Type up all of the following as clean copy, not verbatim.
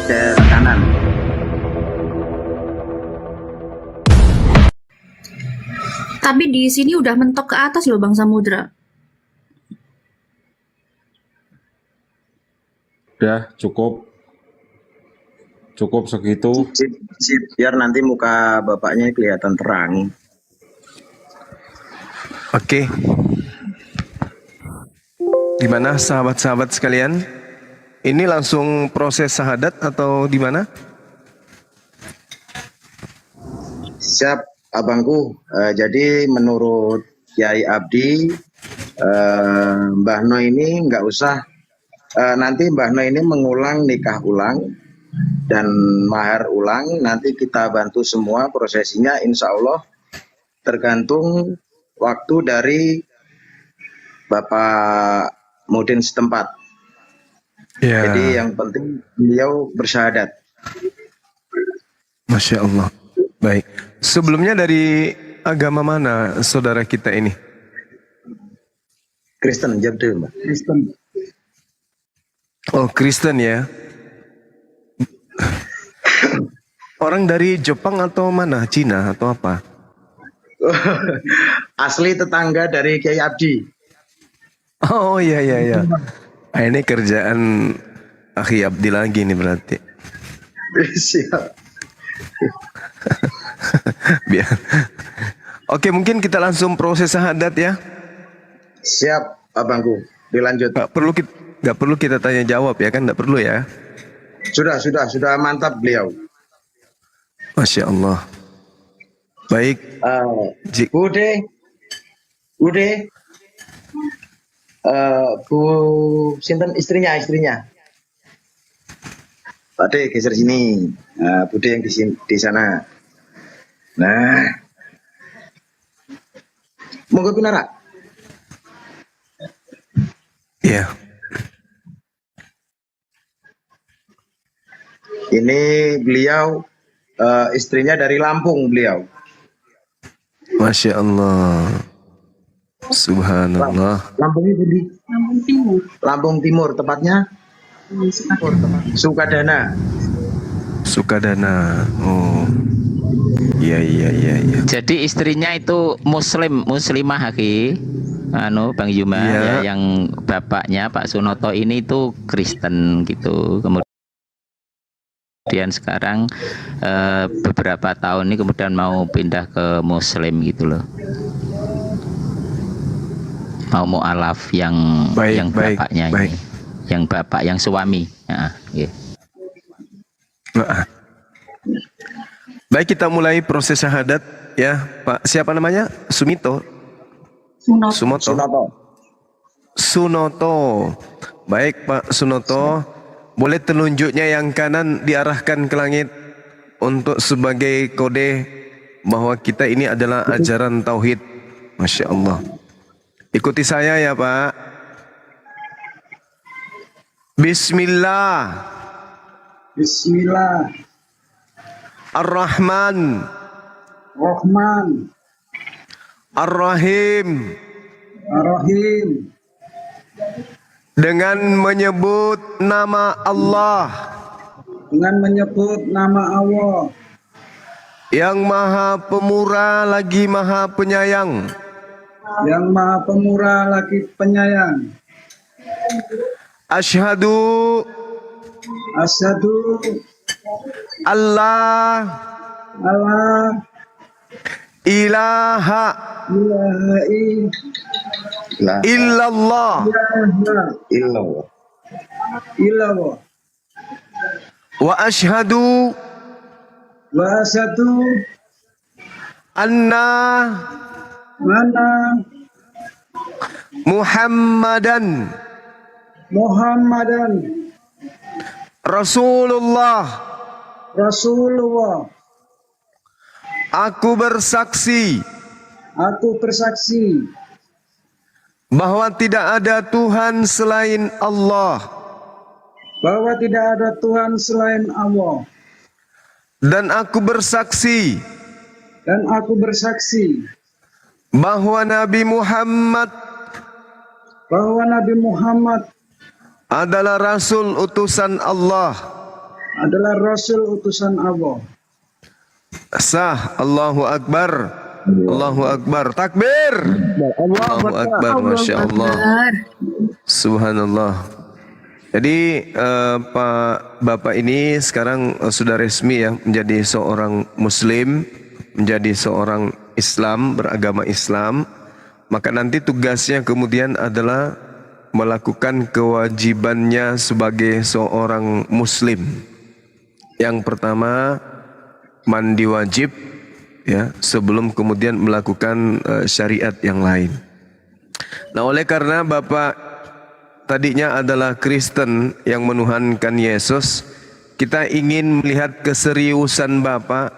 ke kanan. Tapi di sini udah mentok ke atas loh Bang Samudra. Udah cukup segitu. Sip, sip, biar nanti muka bapaknya kelihatan terang. Oke. Gimana sahabat-sahabat sekalian? Ini langsung proses syahadat atau di mana? Siap, abangku. Jadi menurut Kiai Abdi, Mbah No ini nggak usah. Nanti Mbah No ini mengulang nikah ulang dan mahar ulang. Nanti kita bantu semua prosesinya, insya Allah tergantung waktu dari Bapak Mudin setempat. Ya. Jadi yang penting beliau bersyahadat. Masya Allah. Baik. Sebelumnya dari agama mana saudara kita ini? Kristen, jawab dulu, Mbak. Kristen. Oh, Kristen ya. Orang dari Jepang atau mana? Cina atau apa? Asli tetangga dari Kiai Abdi. Oh iya iya iya. Ah, ini kerjaan Akhi Abdi lagi nih berarti. Siap. Biar. Oke, mungkin kita langsung proses syahadat ya. Siap, abangku. Dilanjut. Gak perlu kita tanya jawab ya kan? Gak perlu ya. Sudah mantap beliau. Masya Allah. Baik. Bude. Bu Sinten istrinya. Pak De geser sini. Bude yang di sana. Nah. Monggo pinara. Iya. Ini beliau istrinya dari Lampung beliau. Masya Allah. Subhanallah. Lampungnya di Lampung Timur tepatnya Sukadana. Sukadana. Oh. Iya. Jadi istrinya itu muslimah Aki. Bang Yuma Iya. ya, yang bapaknya Pak Sunoto ini itu Kristen gitu. Kemudian sekarang beberapa tahun ini kemudian mau pindah ke Muslim gitu loh. Mau mu'alaf yang bapaknya ini. Yang bapak, yang suami. Yeah. Baik, kita mulai proses syahadat ya, Pak. Siapa namanya? Sunoto. Baik, Pak Sunoto. Boleh telunjuknya yang kanan diarahkan ke langit untuk sebagai kode bahwa kita ini adalah ajaran tauhid. Masya Allah. Ikuti saya ya, Pak. Bismillah. Ar-Rahman. Ar-Rahim. Dengan menyebut nama Allah. Yang Maha Pemurah lagi Maha Penyayang. Asyhadu Allah ilaha illallah wa asyhadu anna Muhammadan Rasulullah. Aku bersaksi bahwa tidak ada Tuhan selain Allah. Dan aku bersaksi bahwa Nabi Muhammad adalah Rasul utusan Allah. adalah Rasul utusan Allah. Sah. Allahu Akbar. Allahu Akbar. Takbir. Allahu Akbar. Masya Allah. Subhanallah. Jadi Pak Bapak ini sekarang sudah resmi ya menjadi seorang Muslim, menjadi seorang Islam, beragama Islam. Maka nanti tugasnya kemudian adalah melakukan kewajibannya sebagai seorang Muslim. Yang pertama, mandi wajib ya sebelum kemudian melakukan syariat yang lain. Nah, oleh karena Bapak tadinya adalah Kristen yang menuhankan Yesus, kita ingin melihat keseriusan Bapak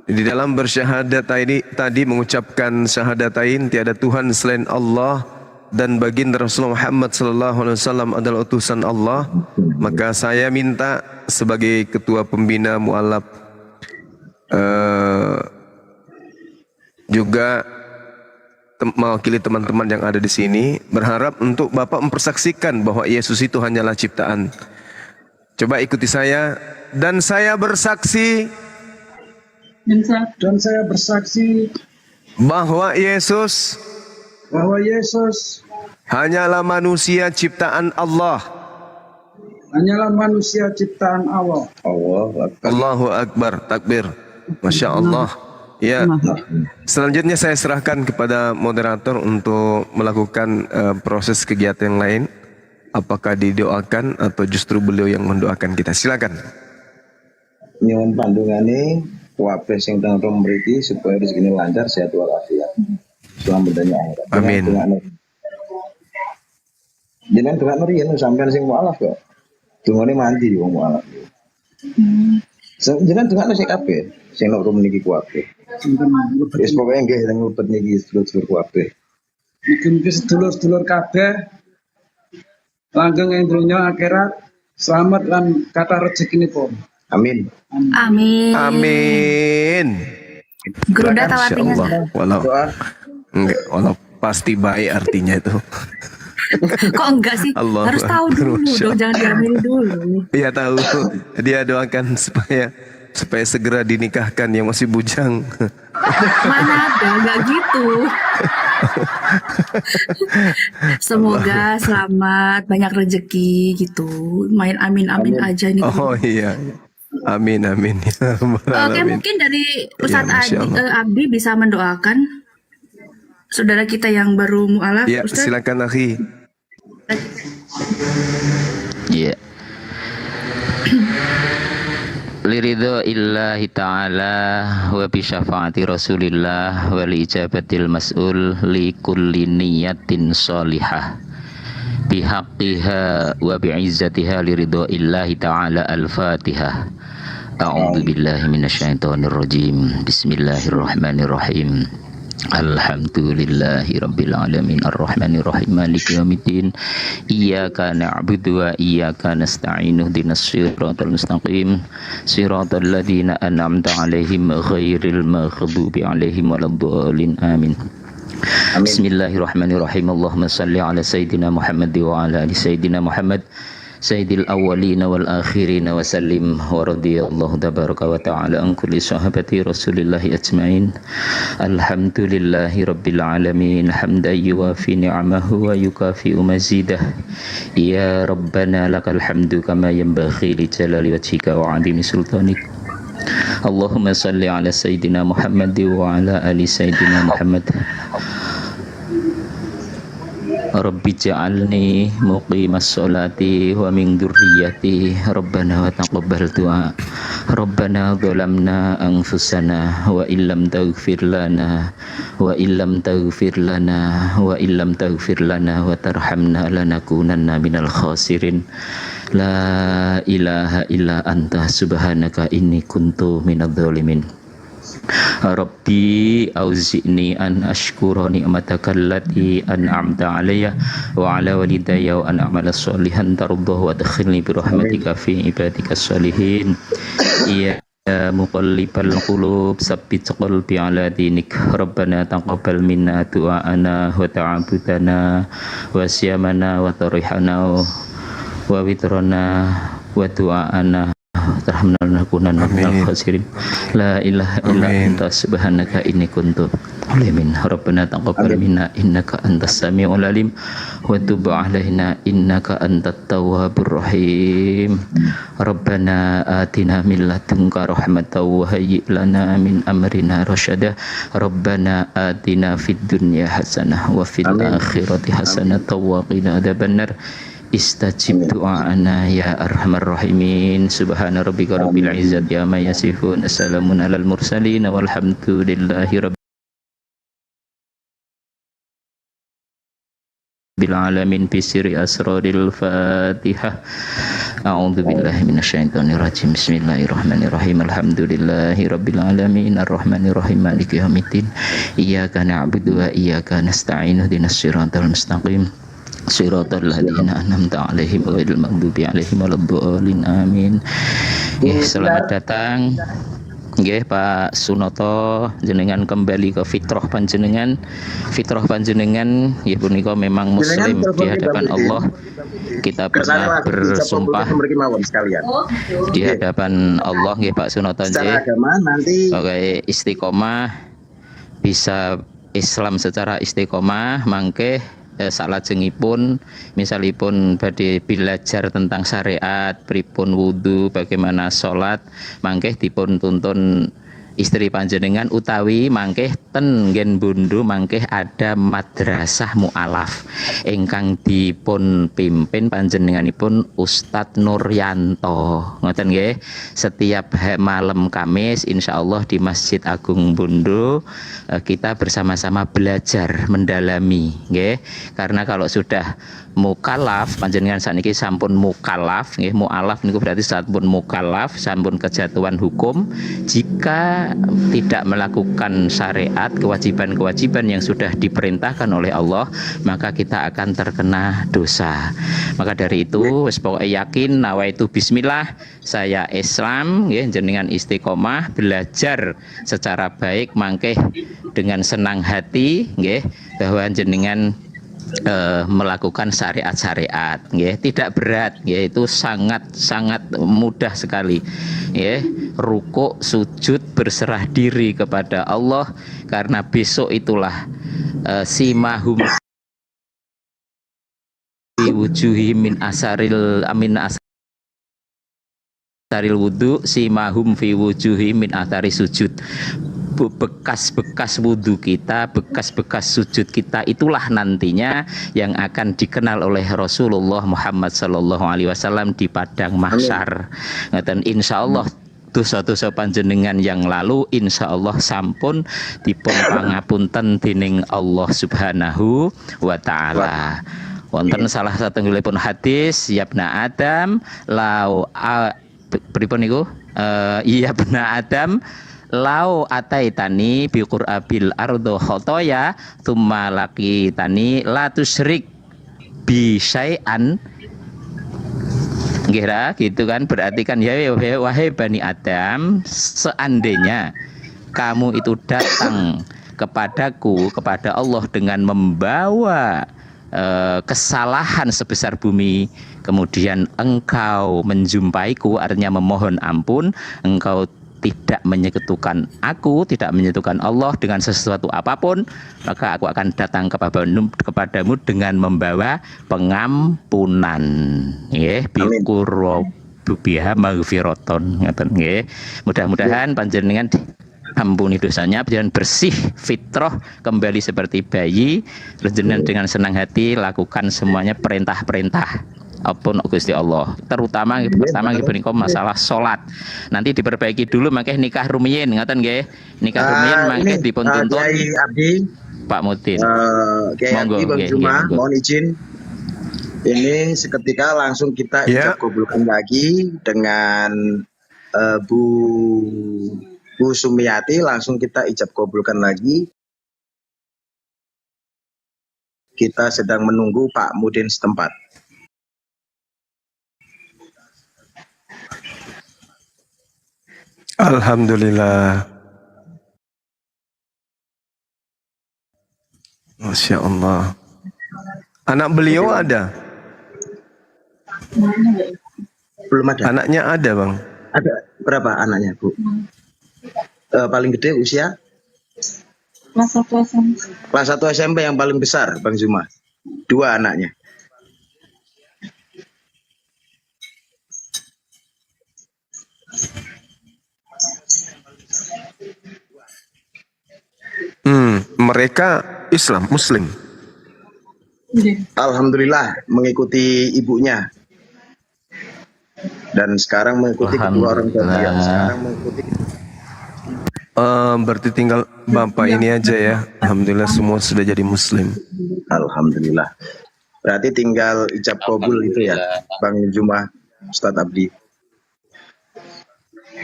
di dalam bersyahadat tadi mengucapkan syahadatain tiada Tuhan selain Allah dan baginda Rasulullah Muhammad sallallahu alaihi wasallam adalah utusan Allah. Maka saya minta sebagai ketua pembina mualaf juga mewakili teman-teman yang ada di sini, berharap untuk Bapak mempersaksikan bahwa Yesus itu hanyalah ciptaan. Coba ikuti saya. Dan saya bersaksi bahwa Yesus hanyalah manusia ciptaan Allah. Allahu Akbar. Takbir. Masya Allah. Ya. Selanjutnya saya serahkan kepada moderator untuk melakukan proses kegiatan yang lain. Apakah didoakan atau justru beliau yang mendoakan kita? Silakan. Nyuwun pandungane kabeh sing teng mriki supaya rezekine lancar, sehat walafiat. Selamat dunia akhirat. Amin. Jenengan dongakno riyen sampean sing mualaf kok. Dungane mandi wong mualaf. Jenengan dongakno sik kabeh sing nek mriki kabeh. Wis pokoke nggih teng mlebet niki sedulur-sedulur kabeh. Mugi-mugi sedulur-sedulur kabeh langgeng ing donya akhirat selamat lan kathah rezekinipun. Amin. Amin. Amin. Geruda Masya tawatinya. Allah. Walau pasti baik artinya itu. Kok enggak sih? Allah Harus tahu dulu dong, jangan diambil dulu. Iya tahu. Dia doakan supaya segera dinikahkan yang masih bujang. Mana ada, enggak gitu. Semoga selamat, banyak rezeki gitu. Main amin-amin aja nih. Oh iya. Amin amin. Ya, Oke, mungkin dari Ustadz Abdi bisa mendoakan saudara kita yang baru mualaf. Ya, Ustadz. silakan akhi. Iya. Liridho illahi ta'ala wa bi syafaati rasulillah wa li ijabatil mas'ul li kulli niyatin sholihah bihaqqiha wa bi'izzatiha liridho illahi ta'ala al-fatihah. A'udzu billahi minasyaitonir rajim. Bismillahirrahmanirrahim. Alhamdulillahi rabbil alamin arrahmanir rahim maliki yaumiddin iyyaka na'budu wa iyyaka nasta'in ihdinas siratal mustaqim siratal ladzina an'amta 'alaihim ghairil maghdubi 'alaihim waladdallin amin. Bismillahirrahmanirrahim. Allahumma shalli ala sayyidina Muhammad wa ala ali sayyidina Muhammad sayyidil awwalina wal akhirina wa sallim wa radiyallahu tabaraka wa ta'ala an kulli sahabati rasulillahi ajma'in. Alhamdulillahi rabbil alamin hamdan yuwafi ni'amahu wa yukafi'u mazidah. Ya Rabbana lakal hamdu kama yanbaghi li jalali wajhika wa 'azimi sultanik. Allahumma salli ala sayyidina Muhammad wa ala ali sayyidina Muhammad. Rabbi ja'alni muqimas sholati wa min dzurriyyati Rabbana wa taqabbal du'a. Rabbana zalamna anfusana wa illam taghfir lana wa illam taghfir lana wa illam taghfir lana wa tarhamna lanakunanna minal khasirin. La ilaha illa anta subhanaka inni kuntu minadz zalimin. Rabbi auzi'ni an ashkura ni'mataka allati an'amta alayya wa ala walidayya wa an a'mala sholihan tardahu wa adkhilni bi rahmatika fi ibadika sholihin. Ya muqallibal qulub tsabbit qalbi ala dinik. Rabbana taqabbal minna du'ana wa ta'abudana wa siyamana wa tarihana wa witrana wa du'ana Tarhamna minal khasirin. La ilaha illa anta subhanaka inni kuntu zalimin. Rabbana taqabbal minna innaka antas samiul alim wa tub alaina innaka antat tawwabur rahim. Rabbana atina min ladunka rahmatan wa hayyi lana min amrina rasyada. Rabbana atina fid dunya hasanah wa fil akhirati hasanah wa qina adzabannar. Istajib du'ana ya arhamar rahimin. Subhana rabbika rabbil izzati amma yasifun. Assalamun alal mursalin walhamdulillahi rabbil alamin. Bisri asraril fatihah. A'udzu billahi minasyaitonir rajim. Bismillahirrahmanirrahim. Alhamdulillahi rabbil alamin arrahmanir rahim maliki yaumiddin. Iyyaka na'budu wa iyyaka nasta'in. Ihdinas siratal mustaqim. Siratal ladzina an'amta 'alaihim ghairil maghdubi 'alaihim waladdallin. Amin. Selamat datang nggih Pak Sunoto, jenengan kembali ke fitrah panjenengan. Fitrah panjenengan nggih punika memang muslim di hadapan Allah. Kita pernah bersumpah di hadapan Allah nggih Pak Sunoto nggih. Oke, istiqomah bisa Islam secara istiqomah mangke salajengipun misalipun badhe belajar tentang syariat, pripun wudu, bagaimana sholat, mangke dipun tuntun istri panjenengan utawi mangke ten nggen bondo mangke ada madrasah mu'alaf ingkang dipun pimpin panjenenganipun Ustadz Nuryanto. Ngoten nggih. Setiap malam Kamis insyaallah di Masjid Agung Bondo kita bersama-sama belajar mendalami nggih. Karena kalau sudah mukallaf panjenengan saniki sampun mukallaf nggih, mualaf niku berarti sampun mukallaf, sampun kejatuhan hukum. Jika tidak melakukan syariat, kewajiban-kewajiban yang sudah diperintahkan oleh Allah, maka kita akan terkena dosa. Maka dari itu wis pokoke yakin nawaitu bismillah, saya Islam nggih, jenengan istiqomah belajar secara baik mangke dengan senang hati nggih bahwa jenengan melakukan syariat-syariat nggih, tidak berat nggih, itu sangat mudah sekali nggih. Rukuk, sujud, berserah diri kepada Allah karena besok itulah simahum fi wujuhi min asaril wudu, simahum fi wujuhi min athari sujud. Bekas-bekas wudhu kita, bekas-bekas sujud kita itulah nantinya yang akan dikenal oleh Rasulullah Muhammad sallallahu alaihi wasallam di padang mahsyar. Ngaten insyaallah dosa-dosa panjenengan yang lalu insyaallah sampun dipun pangapunten dening Allah Subhanahu wa taala. Wonten salah satunggalipun hadis, yabna Adam lau pripun niku? Yabna Adam lau ataitani bi qurabil ardo khotoya tsumma laqitani la tusyrik bi syai'an. Nggih gitu kan, berarti kan ya wahai Bani Adam, seandainya kamu itu datang kepadaku, kepada Allah dengan membawa kesalahan sebesar bumi, kemudian engkau menjumpaiku, artinya memohon ampun, engkau tidak menyekutukan aku, tidak menyekutukan Allah dengan sesuatu apapun, maka aku akan datang kepadamu dengan membawa pengampunan. Nggih, biqurra biha maghfiraton. Ngoten nggih. Mudah-mudahan panjenengan ampuni dosanya, jangan bersih fitrah kembali seperti bayi, jenengan dengan senang hati lakukan semuanya perintah-perintah apun Gusti Allah, terutama pertama punika masalah salat. Nanti diperbaiki dulu mangke nikah rumiyin, ngoten nggih. Nikah rumiyin mangke dipun tuntun Kiai Abdi, Pak Mudin. Kiai Abdi Bang Juma, mohon izin. Ini seketika langsung kita ijab kabulkan lagi dengan Bu Sumiati, langsung kita ijab kabulkan lagi. Kita sedang menunggu Pak Mudin setempat. Alhamdulillah. Masya Allah. Anak beliau ada? Belum ada. Anaknya ada, Bang? Ada berapa anaknya, Bu? Paling gede usia? Kelas 1 SMP yang paling besar, Bang Zuma. 2 anaknya. Mereka Islam, Muslim. Alhamdulillah mengikuti ibunya. Dan sekarang mengikuti kedua orang tua dia. Sekarang mengikuti. Berarti tinggal bapak ini aja ya. Alhamdulillah semua sudah jadi Muslim. Alhamdulillah. Berarti tinggal ijab kabul itu ya, Bang Zuma, Ustadz Abdi.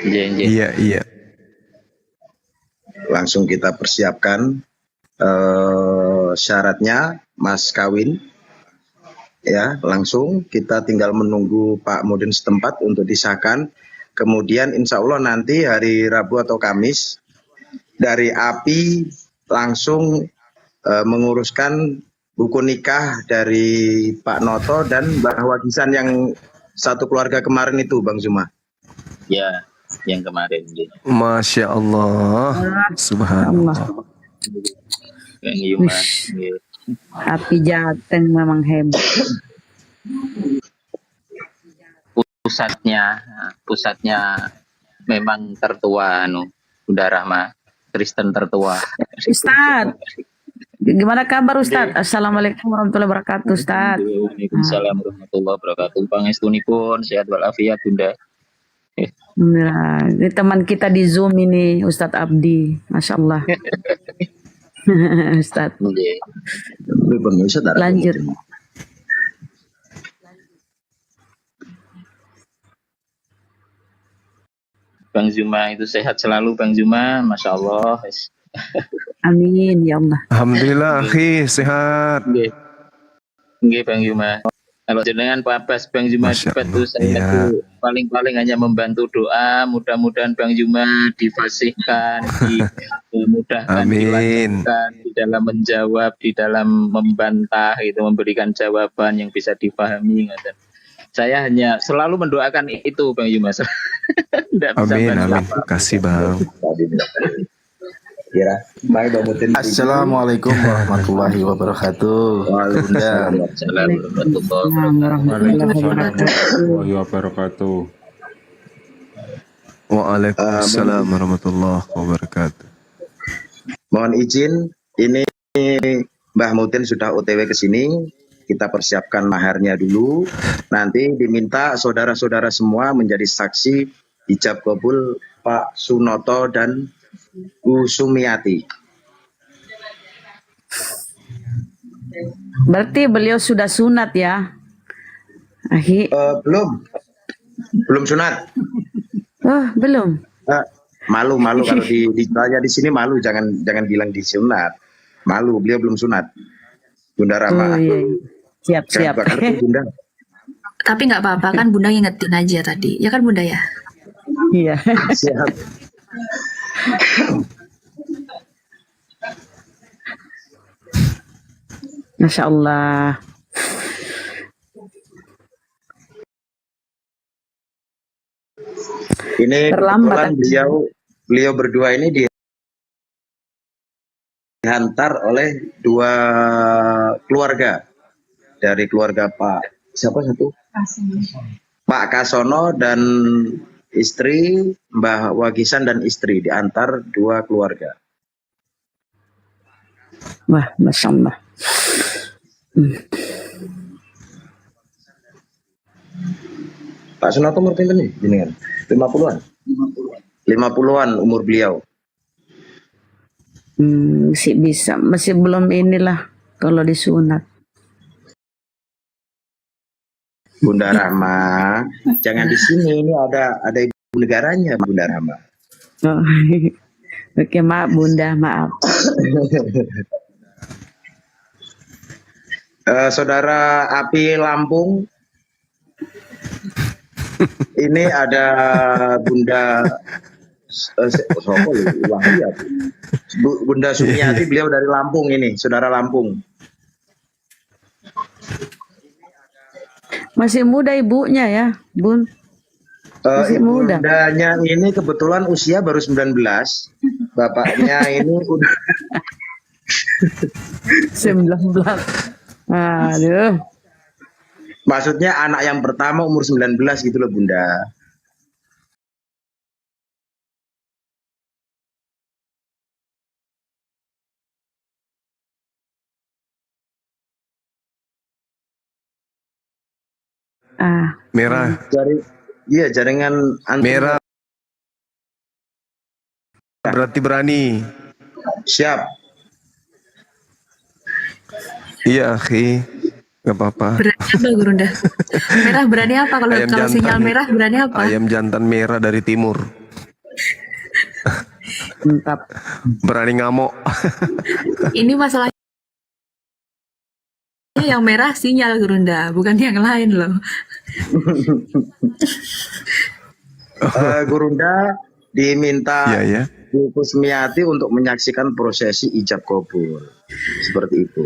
Iya. Langsung kita persiapkan syaratnya, mas kawin. Ya, langsung kita tinggal menunggu Pak Mudin setempat untuk disahkan. Kemudian insya Allah nanti hari Rabu atau Kamis dari API langsung menguruskan buku nikah dari Pak Noto dan Mbak Wagisan yang satu keluarga kemarin itu, Bang Zuma. Ya, yang kemarin. Masya Allah, subhanallah. Api Jateng memang hebat. Pusatnya memang tertua, Bunda Rahma, Kristen tertua. Ustaz, gimana kabar Ustaz? Assalamualaikum warahmatullahi wabarakatuh Ustaz. Waalaikumsalam warahmatullahi wabarakatuh. Pangestunipun sehat walafiat Bunda. Nah, ini teman kita di Zoom ini Ustadz Abdi, Masya Allah. Ustadz. Lanjut. Bang Zuma itu sehat selalu, Bang Zuma, Masya Allah. Amin ya Allah. Alhamdulillah, akhi sehat. Nggih, Bang Zuma. Kalau jenengan Pak Abbas, Bang Zuma itu saya itu paling-paling hanya membantu doa. Mudah-mudahan Bang Zuma difasihkan, dimudahkan, dilancarkan di dalam menjawab, di dalam membantah, itu memberikan jawaban yang bisa dipahami. Saya hanya selalu mendoakan itu, Bang Zuma. Amin. Kasih Bang. Assalamualaikum warahmatullahi wabarakatuh. Waalaikumsalam warahmatullahi wabarakatuh. Waalaikumsalam warahmatullahi wabarakatuh. Mohon izin, ini Mbah Mutin sudah OTW ke sini. Kita persiapkan maharnya dulu. Nanti diminta saudara-saudara semua menjadi saksi ijab kabul Pak Sunoto dan Bu Sumiati. Berarti beliau sudah sunat ya? Belum sunat. Oh, belum. Malu kalau ditanya di sini malu, jangan bilang di sunat. Malu, beliau belum sunat. Bunda Rama. Oh, iya. Siap. Bunda. Tapi nggak apa-apa kan Bunda ngingetin aja tadi. Ya kan Bunda ya? Iya. Siap. Masya Allah. Ini terlambat beliau berdua ini dihantar oleh 2 keluarga dari keluarga Pak siapa satu? Pak Kasono dan istri, Mbah Wagisan dan istri, diantar 2 keluarga. Wah, Masya Allah. Pak Sunoto umur pinten nih? Jenengan? 50-an? 50-an umur beliau. Masih belum inilah kalau disunat. Bunda Rahma, jangan di sini, ini ada ibu negaranya Bunda Rahma. Oh. Oke, maaf Bunda, maaf. Saudara Api Lampung, ini ada Bunda Bunda Sumiati, beliau dari Lampung ini, saudara Lampung. Masih muda ibunya ya, Bun. Masih muda. Ibundanya ini kebetulan usia baru 19. Bapaknya ini udah 19. Aduh. maksudnya anak yang pertama umur 19 gitu loh, Bunda. Merah. Iya, jaringan antum Merah berarti berani. siap. Iya, akhi. Gak apa-apa. Berani apa Gurunda? Merah berani apa? Kalau Ayam kalau sinyal jantan. merah berani apa? Ayam jantan merah dari timur. Mantap. Berani ngamuk. Ini masalahnya yang merah sinyal Gurunda, bukan yang lain loh. Gurunda diminta Iya ya. Bu Kusmiati untuk menyaksikan prosesi ijab kabul. Seperti itu.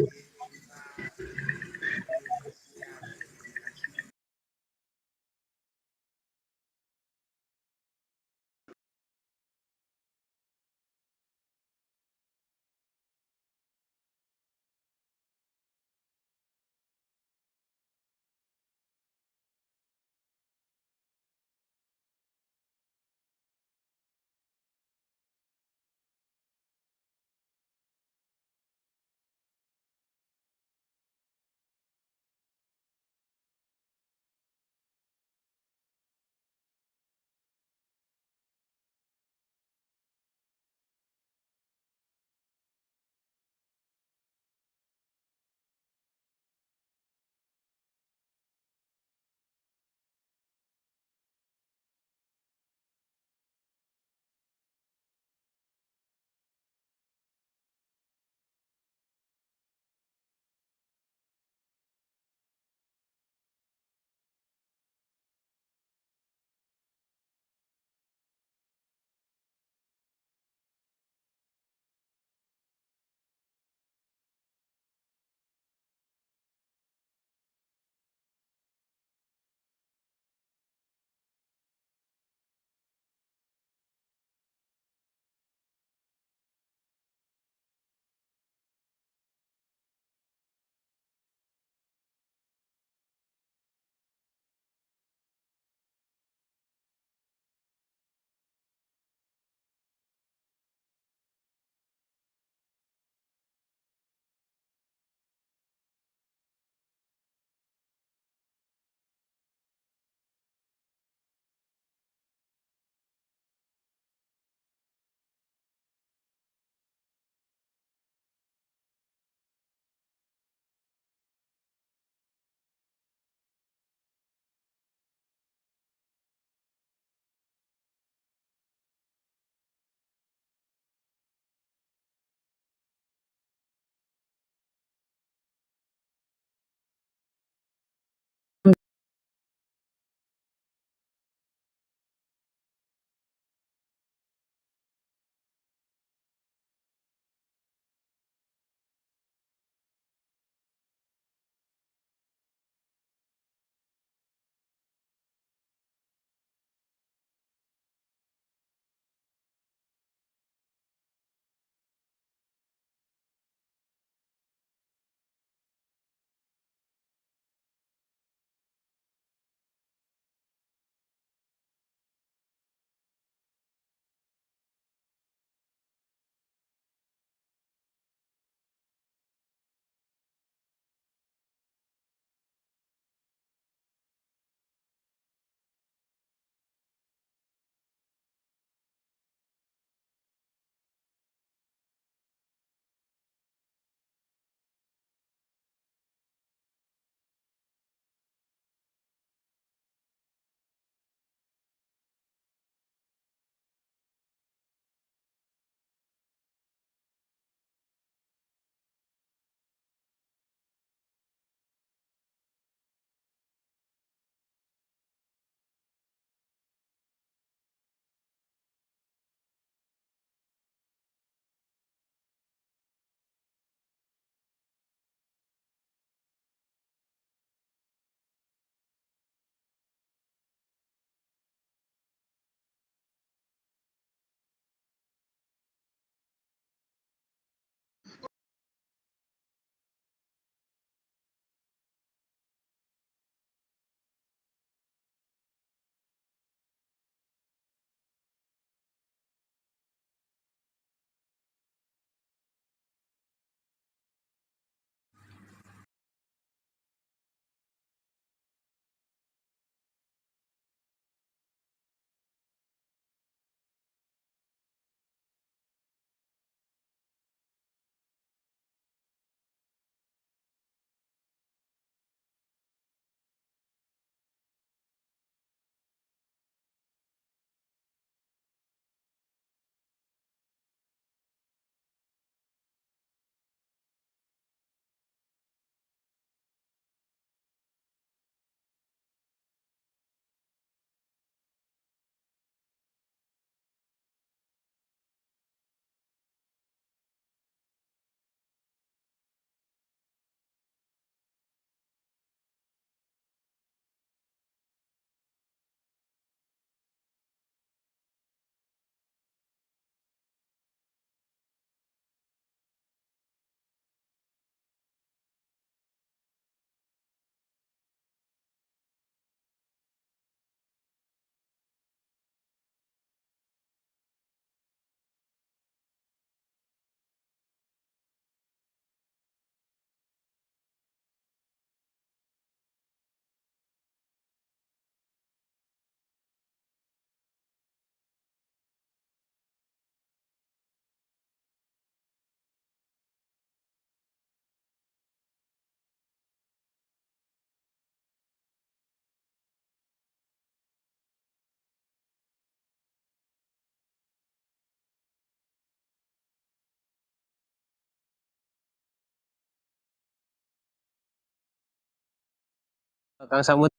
Kang Samud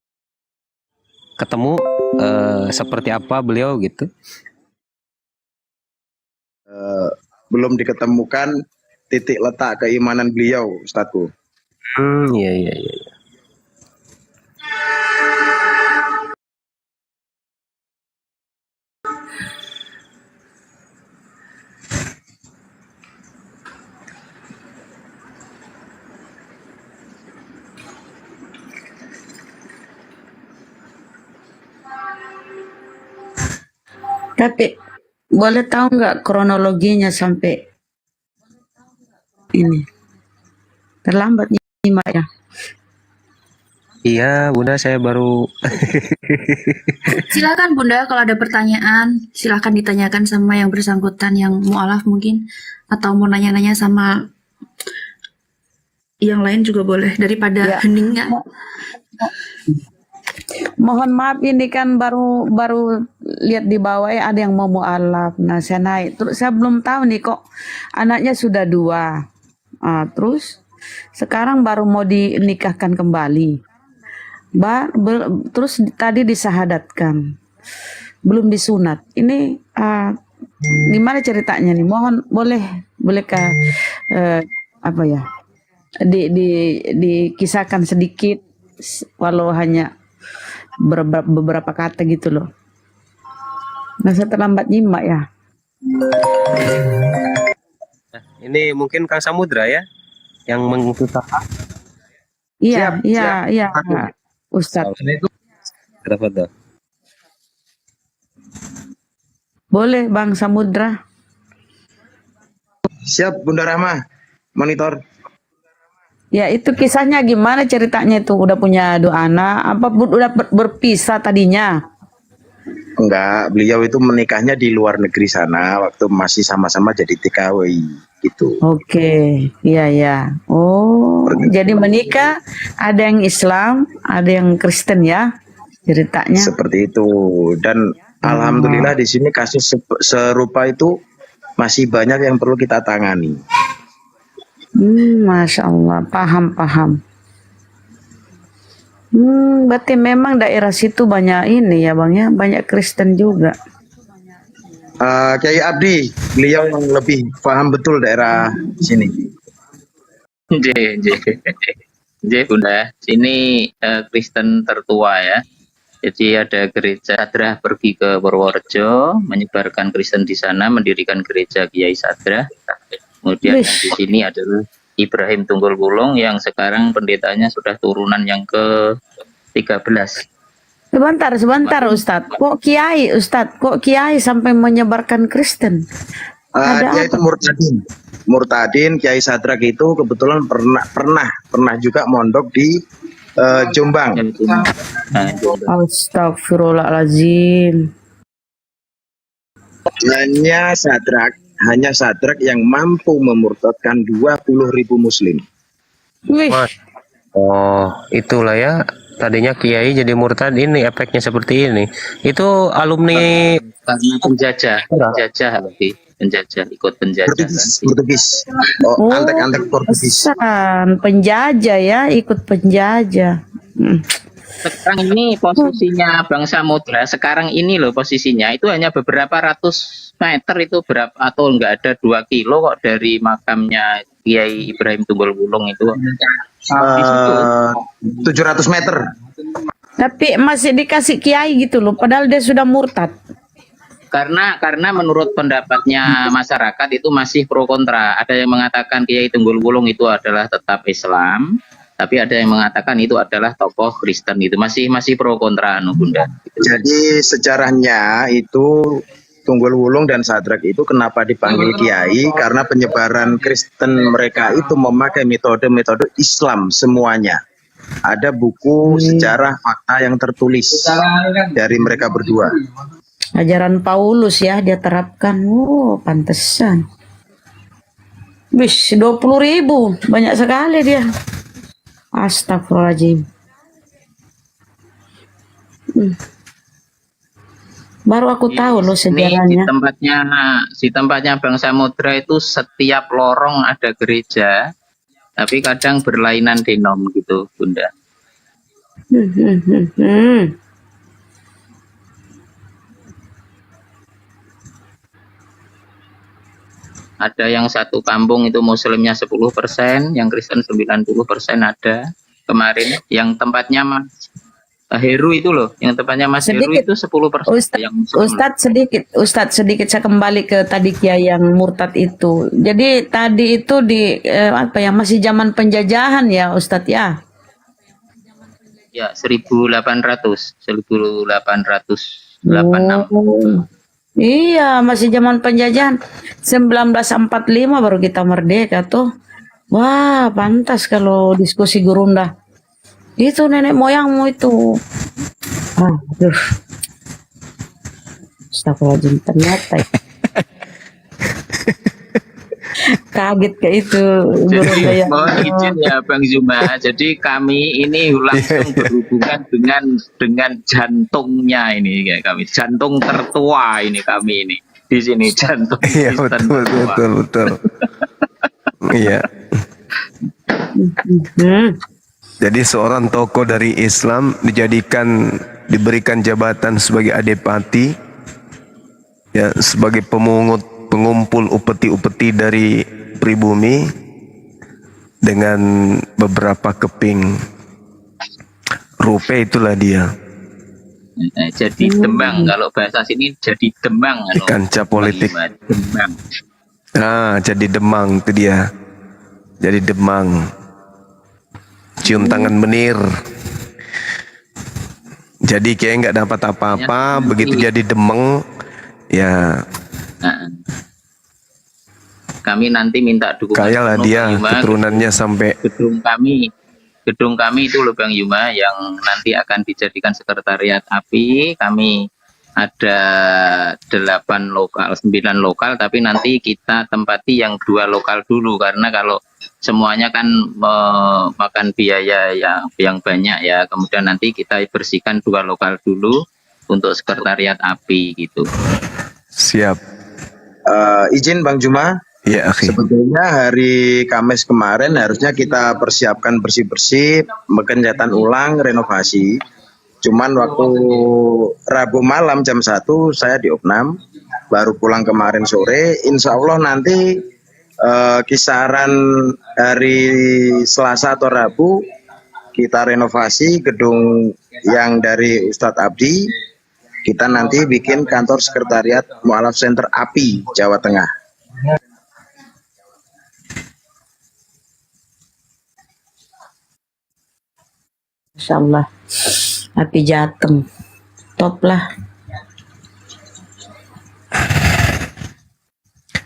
ketemu seperti apa beliau gitu? Belum diketemukan titik letak keimanan beliau, Ustadku. Iya iya iya. Tapi boleh tahu nggak kronologinya sampai ini? Terlambat nyimak ya. Iya, Bunda, saya baru Silakan Bunda, kalau ada pertanyaan, silakan ditanyakan sama yang bersangkutan, yang mualaf mungkin, atau mau nanya-nanya sama yang lain juga boleh, daripada Ya. heningnya. Mohon maaf ini kan baru lihat di bawah ya ada yang mau mualaf. Nah saya naik. Terus saya belum tahu nih kok anaknya sudah 2. Terus sekarang baru mau dinikahkan kembali. Terus tadi disahadatkan. Belum disunat. Ini gimana ceritanya nih? Mohon bolehkah apa ya? Dikisahkan sedikit walau hanya beberapa kata gitu loh. Masa terlambat nyimak ya. ini mungkin Kang Samudra ya yang mengusaha. Iya, iya, Ustadz. Berapa tuh? Boleh Bang Samudra. Siap, Bunda Rahma. Monitor. Ya itu kisahnya gimana ceritanya itu? Udah punya 2 anak? Apa udah berpisah tadinya? Enggak, beliau itu menikahnya di luar negeri sana waktu masih sama-sama jadi TKWI gitu. Oke, iya ya. Oh, jadi menikah ada yang Islam, ada yang Kristen ya ceritanya. Seperti itu. Dan alhamdulillah di sini kasus serupa itu masih banyak yang perlu kita tangani. Masya Allah, paham. Berarti memang daerah situ banyak ini ya Bang ya, banyak Kristen juga. Kiai Abdi, beliau yang lebih paham betul daerah sini. Bunda, ini Kristen tertua ya. Jadi ada gereja Sadrah pergi ke Purworejo, menyebarkan Kristen di sana, mendirikan gereja Kiai Sadrah. Kemudian yang di sini adalah Ibrahim Tunggul Wulung yang sekarang pendetanya sudah turunan yang ke-13. Sebentar Ustadz. Kok Kiai sampai menyebarkan Kristen? Ada Dia itu Murtadin. Kiai Sadrak itu kebetulan pernah juga mondok di Jombang. Astagfirullahaladzim. Hanya Sadrak yang mampu memurtadkan 20.000 muslim. Wih, Oh, itulah ya. Tadinya Kiai jadi murtad, ini efeknya seperti ini. Itu alumni Karena penjajah ikut penjajah. Portugis. Oh, antek-antek Portugis. pesan penjajah ya, ikut penjajah. Sekarang ini posisinya Bang Samudra, sekarang ini loh posisinya itu hanya beberapa ratus meter itu berapa atau enggak ada 2 kilo kok dari makamnya Kiai Ibrahim Tunggul Wulung itu. 700 meter. Tapi masih dikasih kiai gitu loh, padahal dia sudah murtad. Karena menurut pendapatnya masyarakat itu masih pro kontra. Ada yang mengatakan Kiai Tunggul Wulung itu adalah tetap Islam, tapi ada yang mengatakan itu adalah tokoh Kristen, itu masih pro kontra Bunda. Jadi sejarahnya itu Tunggul Wulung dan Sadrak itu kenapa dipanggil kiai, karena penyebaran Kristen mereka itu memakai metode-metode Islam semuanya. Ada buku sejarah fakta yang tertulis dari mereka berdua. Ajaran Paulus ya dia terapkan. Oh, pantesan. Wis 20.000, banyak sekali dia. Astagfirullahaladzim. Baru aku tahu loh sejarahnya. Di tempatnya Bang Samudra itu setiap lorong ada gereja, tapi kadang berlainan denom gitu, Bunda. Hmm, hmm, hmm, hmm. Ada yang satu kampung itu muslimnya 10%, yang Kristen 90% ada. Kemarin yang tempatnya Mas Heru itu loh, yang tempatnya Mas Heru Sedikit, itu 10% Ustadz, yang muslim. Ustadz sedikit saya kembali ke tadi Kiai yang murtad itu. Jadi tadi itu di apa ya, masih zaman penjajahan ya Ustadz ya. Ya, 1886. Oh. Iya, masih zaman penjajahan. 1945 baru kita merdeka tuh. Wah, pantas kalau diskusi gurunda. Itu nenek moyangmu itu. Aduh, astagfirullahaladzim, ternyata ya. Kaget ke itu gurunda Jadi ya. mohon izin ya Bang Zuma. Jadi kami ini langsung berhubungan dengan jantungnya ini kayak kami. Jantung tertua ini kami ini. Di sini jantung Iya Kristen betul tertua. betul. Iya. Hmm. Jadi seorang tokoh dari Islam diberikan jabatan sebagai adipati, ya, sebagai pengumpul upeti-upeti dari pribumi dengan beberapa keping rupiah, itulah dia. Jadi Demang, kalau bahasa sini jadi Demang. Di kancah politik. Demang. Jadi Demang itu dia. Jadi Demang. Cium tangan menir. Jadi kayak nggak dapat apa-apa, begitu jadi Demang, ya. Nah, kami nanti minta dukungan Kaya lah penuh, dia, Bang Yuma. keturunannya sampai Gedung kami itu loh Bang Yuma yang nanti akan dijadikan sekretariat API. Kami ada 8 lokal, 9 lokal, tapi nanti kita tempati yang 2 lokal dulu karena kalau semuanya kan memakan biaya yang banyak ya. Kemudian nanti kita bersihkan 2 lokal dulu untuk sekretariat API gitu. siap. Izin Bang Juma, Ya, akhi. sebetulnya hari Kamis kemarin harusnya kita persiapkan bersih-bersih, pencetan ulang, renovasi. Cuman waktu Rabu malam jam 1 saya di Opnam, baru pulang kemarin sore. Insya Allah nanti kisaran hari Selasa atau Rabu kita renovasi gedung yang dari Ustadz Abdi. Kita nanti bikin kantor sekretariat Mu'alaf Center API Jawa Tengah. Insya Allah. Api Jateng. Top lah.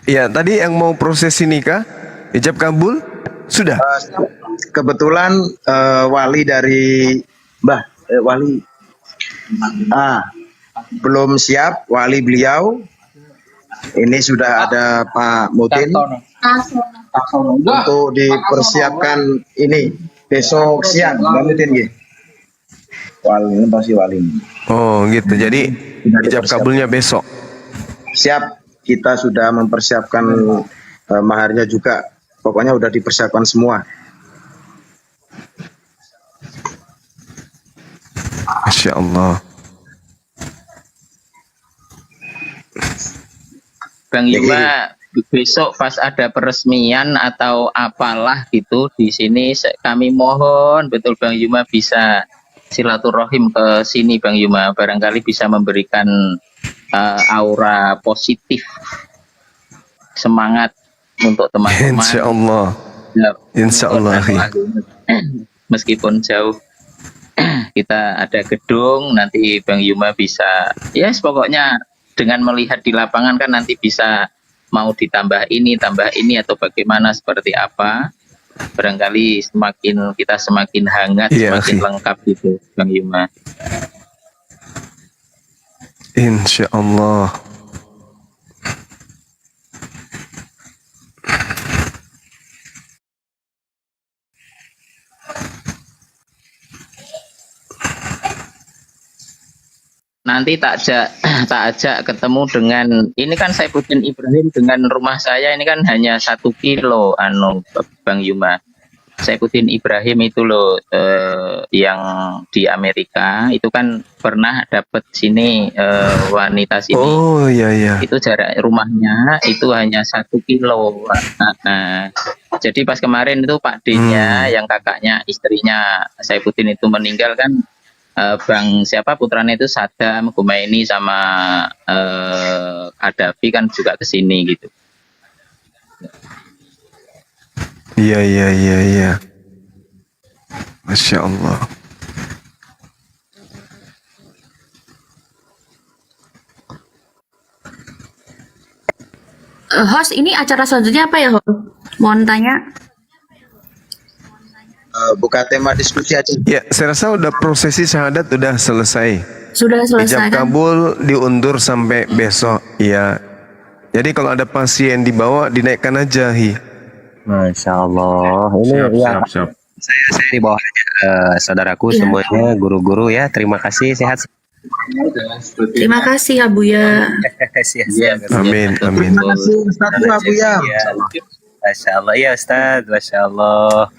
Ya, tadi yang mau prosesi nikah, ijab kabul, sudah. Kebetulan wali dari Mbah wali belum siap, wali beliau ini sudah ada Pak Mutin untuk dipersiapkan ini besok siang. Pak Mutin ya, wali ini pasti wali. Oh gitu, jadi ijab kabulnya besok. Siap, kita sudah mempersiapkan maharnya juga, pokoknya udah dipersiapkan semua. Masya Allah. Bang Yuma, besok pas ada peresmian atau apalah gitu di sini kami mohon betul Bang Yuma bisa silaturahim ke sini Bang Yuma, barangkali bisa memberikan aura positif, semangat untuk teman-teman. Insya Allah. Ya, Insya Allah. meskipun jauh kita ada gedung, nanti Bang Yuma bisa, yes pokoknya dengan melihat di lapangan kan nanti bisa mau ditambah ini atau bagaimana seperti apa, barangkali kita semakin hangat, semakin lengkap gitu Bang Yuma. Insya Allah. Nanti tak ajak ketemu dengan, ini kan Saifuddin Ibrahim dengan rumah saya ini kan hanya 1 kilo Bang Yuma. Saifuddin Ibrahim itu loh, yang di Amerika itu kan pernah dapat sini, wanita sini. Oh iya iya. Itu jarak rumahnya itu hanya 1 kilo. Jadi pas kemarin itu Pak D-nya yang kakaknya istrinya Saifuddin itu meninggal kan, Bang siapa putranya itu Saddam Khomeini sama Gaddafi kan juga ke sini gitu. Iya iya iya iya. Masya Allah. Host, ini acara selanjutnya apa ya, host? Mohon tanya. Buka tema diskusi aja. Ya, saya rasa udah prosesi syahadat udah selesai. Sudah selesai Ijab kan? kabul diundur sampai besok. Iya. Jadi kalau ada pasien dibawa dinaikkan aja, Masya Allah. Ini Siap, ya siap, siap. saya di bawah aja, saudaraku Iya. semuanya, guru-guru ya. Terima kasih, sehat. Terima kasih ya Buya. Siap. Amin amin. Terima kasih Ustaz Abu ya. Ya. Masya Allah ya Ustaz. Masya Allah.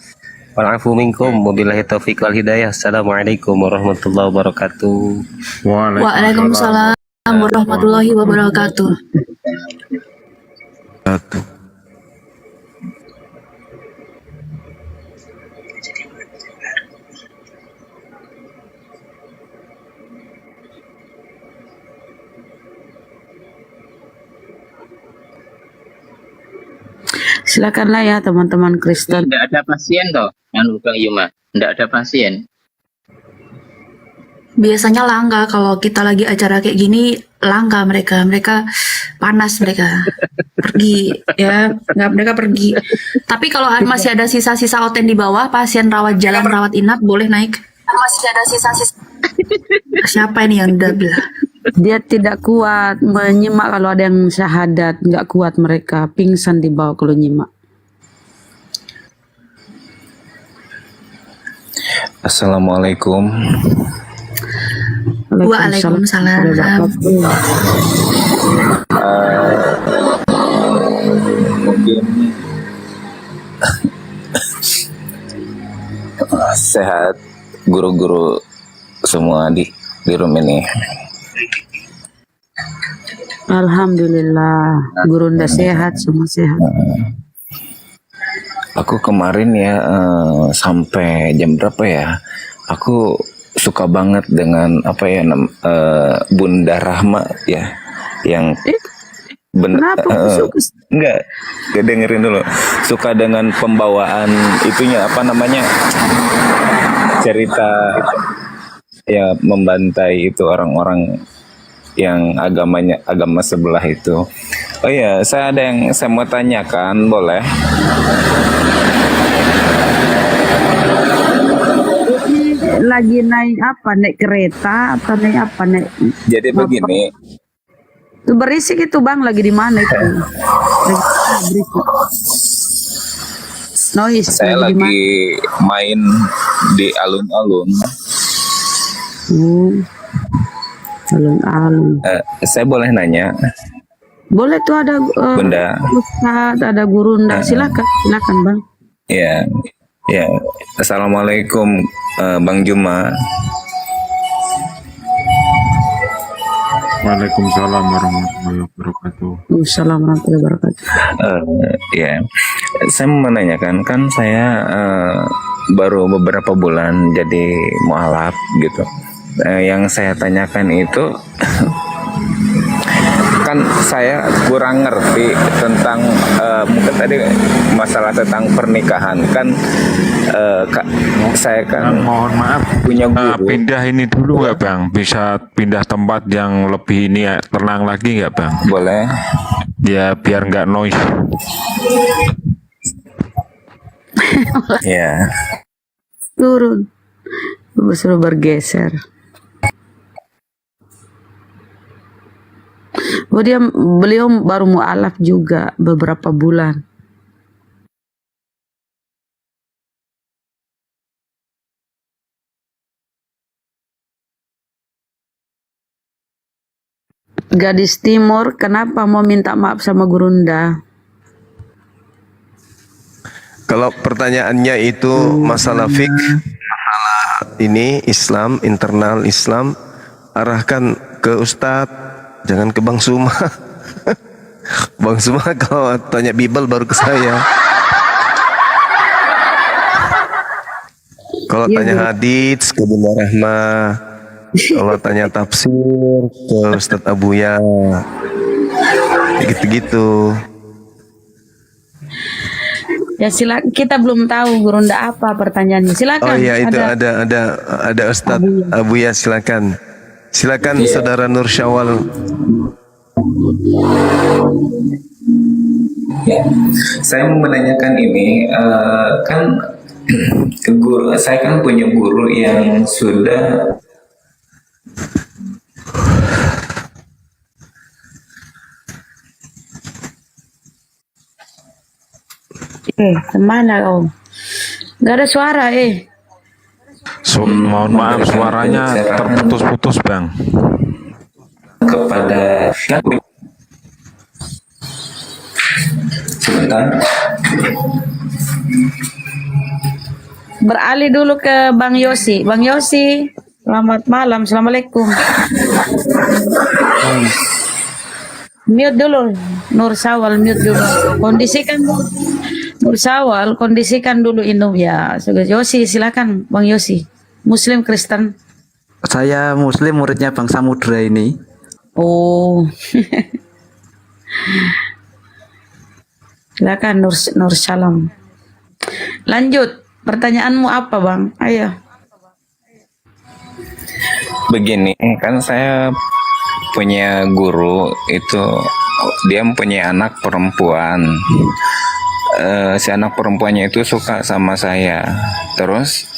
Wa'afu minkum. Wabillahi taufiq wal hidayah. Assalamualaikum warahmatullahi wabarakatuh. Waalaikumsalam warahmatullahi wabarakatuh. Satu. Silakanlah ya teman-teman Kristen. Tidak ada pasien toh, yang Bang Yuma. Tidak ada pasien. Biasanya langka kalau kita lagi acara kayak gini, langka mereka panas, mereka pergi ya, nggak, mereka pergi. Tapi kalau masih ada sisa-sisa oten di bawah, pasien rawat jalan, rawat inap boleh naik. Masih ada sisa-sisa. Siapa ini yang double? Dia tidak kuat menyimak kalau ada yang syahadat, nggak kuat mereka, pingsan di bawah kalau nyimak. Assalamualaikum. Waalaikumsalam. Mungkin sehat guru-guru semua di room ini. Alhamdulillah, guru udah sehat, semua sehat. Aku kemarin ya sampai jam berapa ya? Aku suka banget dengan apa ya Bunda Rahma ya yang Kenapa kau suka? enggak dengerin dulu, suka dengan pembawaan itunya apa namanya, cerita ya membantai itu orang-orang yang agama sebelah itu. Oh iya, saya ada yang saya mau tanyakan, boleh? Lagi naik apa? Naik kereta atau naik apa? Naik Jadi begini, itu berisik itu bang, lagi di mana itu? Lagi berisik. Noise. saya di mana? lagi main di alun-alun. Alun-alun. Saya boleh nanya, Boleh tuh ada Bunda? Ustadz, ada guru ndak? Silakan bang. Ya, ya. Assalamualaikum, Bang Juma. Waalaikumsalam warahmatullahi wabarakatuh. Assalamualaikum warahmatullahi wabarakatuh. Ya, saya mau menanyakan, kan saya baru beberapa bulan jadi mualaf gitu. Yang saya tanyakan itu kan saya kurang ngerti tentang mungkin tadi masalah tentang pernikahan kan. Saya kan Mohon maaf, punya guru. pindah ini dulu nggak bang? Bisa pindah tempat yang lebih ini ya, tenang lagi nggak bang? Boleh? Ya biar nggak noise. Ya. Turun. Suruh bergeser. Oh, beliau baru mualaf juga beberapa bulan. Gadis Timur, kenapa mau minta maaf sama Gurunda? Kalau pertanyaannya itu masalah fik, ini Islam, internal Islam, arahkan ke Ustadz, jangan ke Bang Suma. Bang Suma kalau tanya Bible baru ke saya. Kalau tanya hadits ke Bunda Rahma, kalau tanya tafsir ke Ustadz Abuya, gitu-gitu. Ya silakan, kita belum tahu Gurunda apa pertanyaannya. Oh Silakan. iya, itu ada Ustadz Abuya, silakan. Silakan Saudara Nur Syawal. Ya, saya mau menanyakan ini, kan guru, saya kan punya guru yang sudah Kemana Om? Gak ada suara Mohon maaf suaranya terputus-putus Bang. kepada sebentar. Beralih dulu ke Bang Yosi. Bang Yosi, selamat malam. Assalamualaikum. Mute dulu. Nur Sawal, mute dulu. Kondisikan Nur Sawal, kondisikan dulu Indom ya. Yosi, silakan Bang Yosi. Muslim Kristen. Saya Muslim, muridnya Bang Samudra ini. Oh. Silakan Nur Salam. Lanjut. Pertanyaanmu apa, Bang? Ayo. Begini, kan saya punya guru itu, dia mempunyai anak perempuan. Si anak perempuannya itu suka sama saya. Terus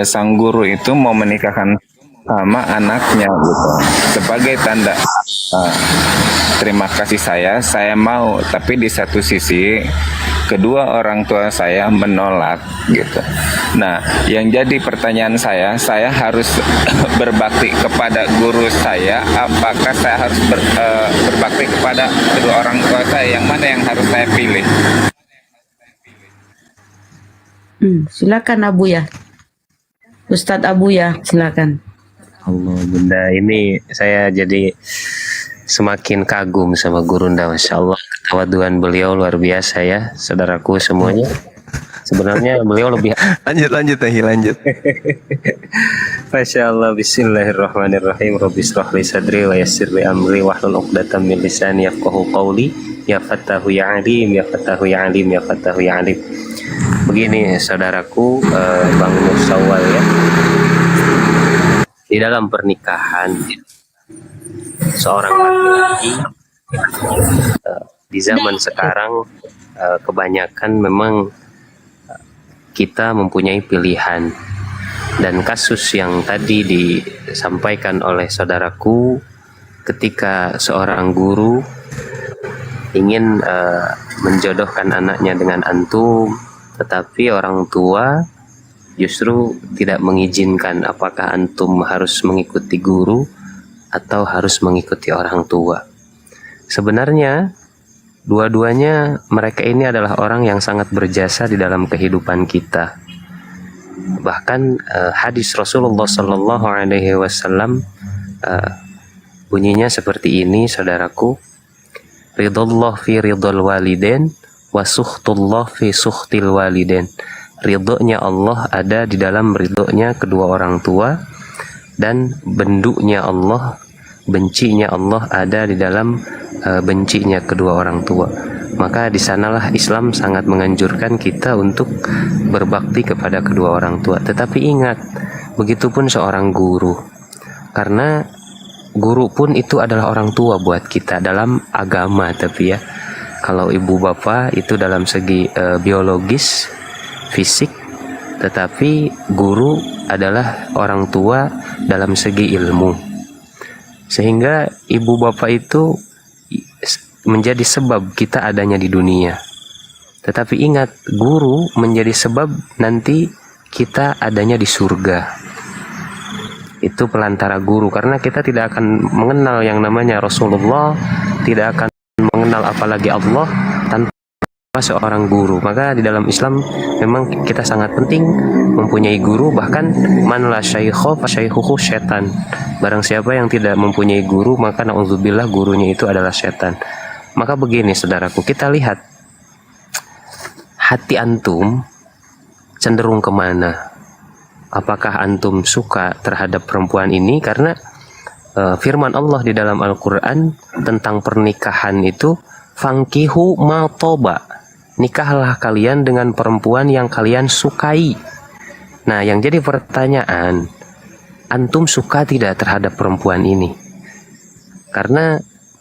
sang guru itu mau menikahkan sama anaknya gitu. Sebagai tanda terima kasih saya mau, tapi di satu sisi kedua orang tua saya menolak gitu. Nah, yang jadi pertanyaan saya harus berbakti kepada guru saya, apakah saya harus berbakti kepada kedua orang tua saya? Yang mana yang harus saya pilih? Silakan Abu ya. Ustadz Abu ya, silakan. Allah Bunda, ini saya jadi semakin kagum sama Gurunda, Masya Allah. Ketawaduan beliau luar biasa ya, saudaraku semuanya. Sebenarnya beliau lebih lanjut Masya Allah. Bismillahirrahmanirrahim. Rabbi shrah li sadri wa yassir li amri wahlul 'uqdatam min lisani yafqahu qawli. Ya Fattahu ya Alim, ya Fattahu ya Alim, ya Fattahu ya Alim. Begini saudaraku, Bang Nur Syawal ya, di dalam pernikahan seorang laki-laki di zaman sekarang kebanyakan memang kita mempunyai pilihan, dan kasus yang tadi disampaikan oleh saudaraku ketika seorang guru ingin menjodohkan anaknya dengan antum, tetapi orang tua justru tidak mengizinkan, apakah antum harus mengikuti guru atau harus mengikuti orang tua. Sebenarnya dua-duanya mereka ini adalah orang yang sangat berjasa di dalam kehidupan kita. Bahkan hadis Rasulullah Sallallahu Alaihi Wasallam bunyinya seperti ini, saudaraku. Ridullah fi ridul waliden, wa sukhtullah fi sukhtil waliden. Ridhonya Allah ada di dalam ridhonya kedua orang tua, dan bendunya Allah, bencinya Allah ada di dalam bencinya kedua orang tua. Maka di sanalah Islam sangat menganjurkan kita untuk berbakti kepada kedua orang tua. Tetapi ingat, begitupun seorang guru, karena guru pun itu adalah orang tua buat kita dalam agama. Tapi ya, kalau ibu bapak itu dalam segi biologis, fisik, tetapi guru adalah orang tua dalam segi ilmu. Sehingga ibu bapak itu menjadi sebab kita adanya di dunia. Tetapi ingat, guru menjadi sebab nanti kita adanya di surga. Itu pelantara guru, karena kita tidak akan mengenal yang namanya Rasulullah, tidak akan mengenal apalagi Allah tanpa seorang guru. Maka di dalam Islam memang kita sangat penting mempunyai guru, bahkan man la syaikha fa syaikhuhu syaitan. Barang siapa yang tidak mempunyai guru, maka na'udzubillah gurunya itu adalah setan. Maka begini saudaraku, kita lihat hati antum cenderung kemana? Apakah antum suka terhadap perempuan ini? Karena firman Allah di dalam Al-Quran tentang pernikahan itu, fangkihu ma toba, nikahlah kalian dengan perempuan yang kalian sukai. Nah, yang jadi pertanyaan, antum suka tidak terhadap perempuan ini? Karena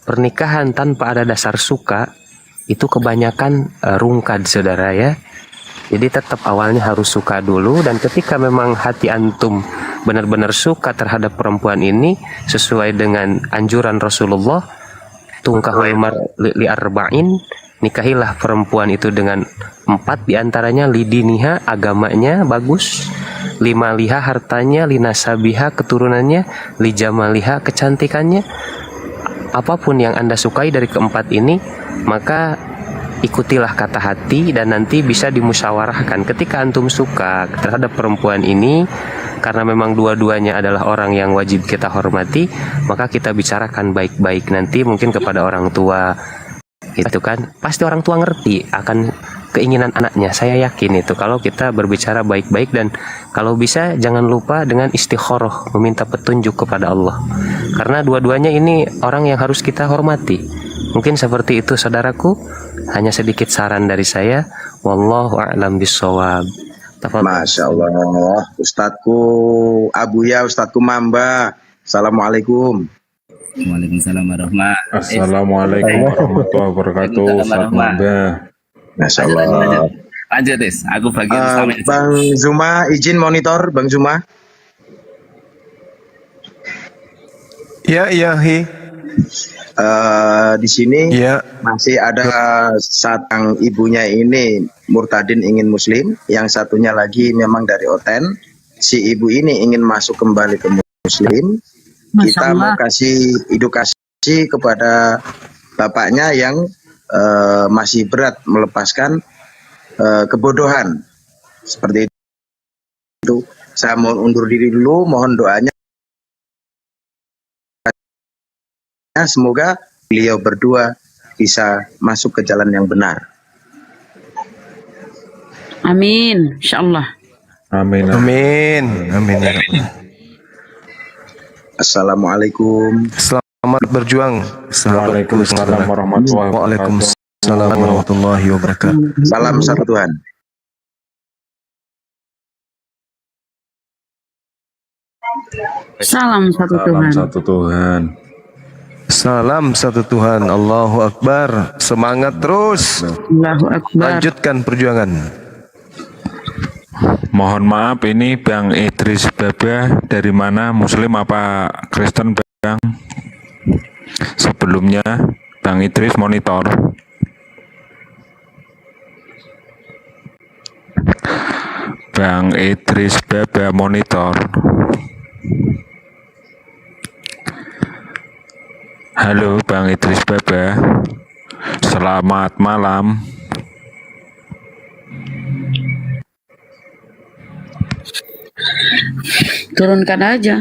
pernikahan tanpa ada dasar suka itu kebanyakan rungkad, saudara ya. Jadi tetap awalnya harus suka dulu, dan ketika memang hati antum benar-benar suka terhadap perempuan ini sesuai dengan anjuran Rasulullah, tungkahul li arba'in, nikahilah perempuan itu dengan 4 diantaranya, lidiniha, agamanya bagus, limaliha, hartanya, linasabiha, keturunannya, lijamaliha, kecantikannya. Apapun yang Anda sukai dari keempat ini, maka ikutilah kata hati dan nanti bisa dimusyawarahkan. Ketika antum suka terhadap perempuan ini karena memang dua-duanya adalah orang yang wajib kita hormati, maka kita bicarakan baik-baik nanti mungkin kepada orang tua. Itu kan pasti orang tua ngerti akan keinginan anaknya. Saya yakin itu kalau kita berbicara baik-baik, dan kalau bisa jangan lupa dengan istikharah, meminta petunjuk kepada Allah. Karena dua-duanya ini orang yang harus kita hormati. Mungkin seperti itu saudaraku, hanya sedikit saran dari saya. Wallahu a'lam bishawab. Masya Allah, Ustadku Abuya, Ustadku Mamba. Assalamualaikum. Waalaikumsalam warahmatullahi wabarakatuh. Assalamualaikum warahmatullahi wabarakatuh. Ustaz Mamba. Masya Allah. Lanjut, Des. Aku bagian sama. Bang Zuma, izin monitor, Bang Zuma. Ya, Hi. Di sini Ya. masih ada satang ibunya ini murtadin ingin muslim, yang satunya lagi memang dari Oten. Si ibu ini ingin masuk kembali ke muslim. Kita mau kasih edukasi kepada bapaknya yang masih berat melepaskan kebodohan seperti itu. Saya mau undur diri dulu, mohon doanya. Semoga beliau berdua bisa masuk ke jalan yang benar. Amin, insyaallah. Amin. Amin. Amin ya Rabbal. Assalamualaikum. Selamat berjuang. Waalaikumsalam warahmatullahi wabarakatuh. Waalaikumsalam warahmatullahi wabarakatuh. Salam satu Tuhan. Salam satu Salam Tuhan. satu Tuhan. Salam satu Tuhan. Allahu Akbar. Semangat terus. Allahu Akbar. Lanjutkan perjuangan. Mohon maaf, ini Bang Idris Baba dari mana? Muslim apa Kristen, Bang? Sebelumnya Bang Idris monitor. Bang Idris Baba monitor. Halo Bang Idris Baba. Selamat malam. Turunkan aja.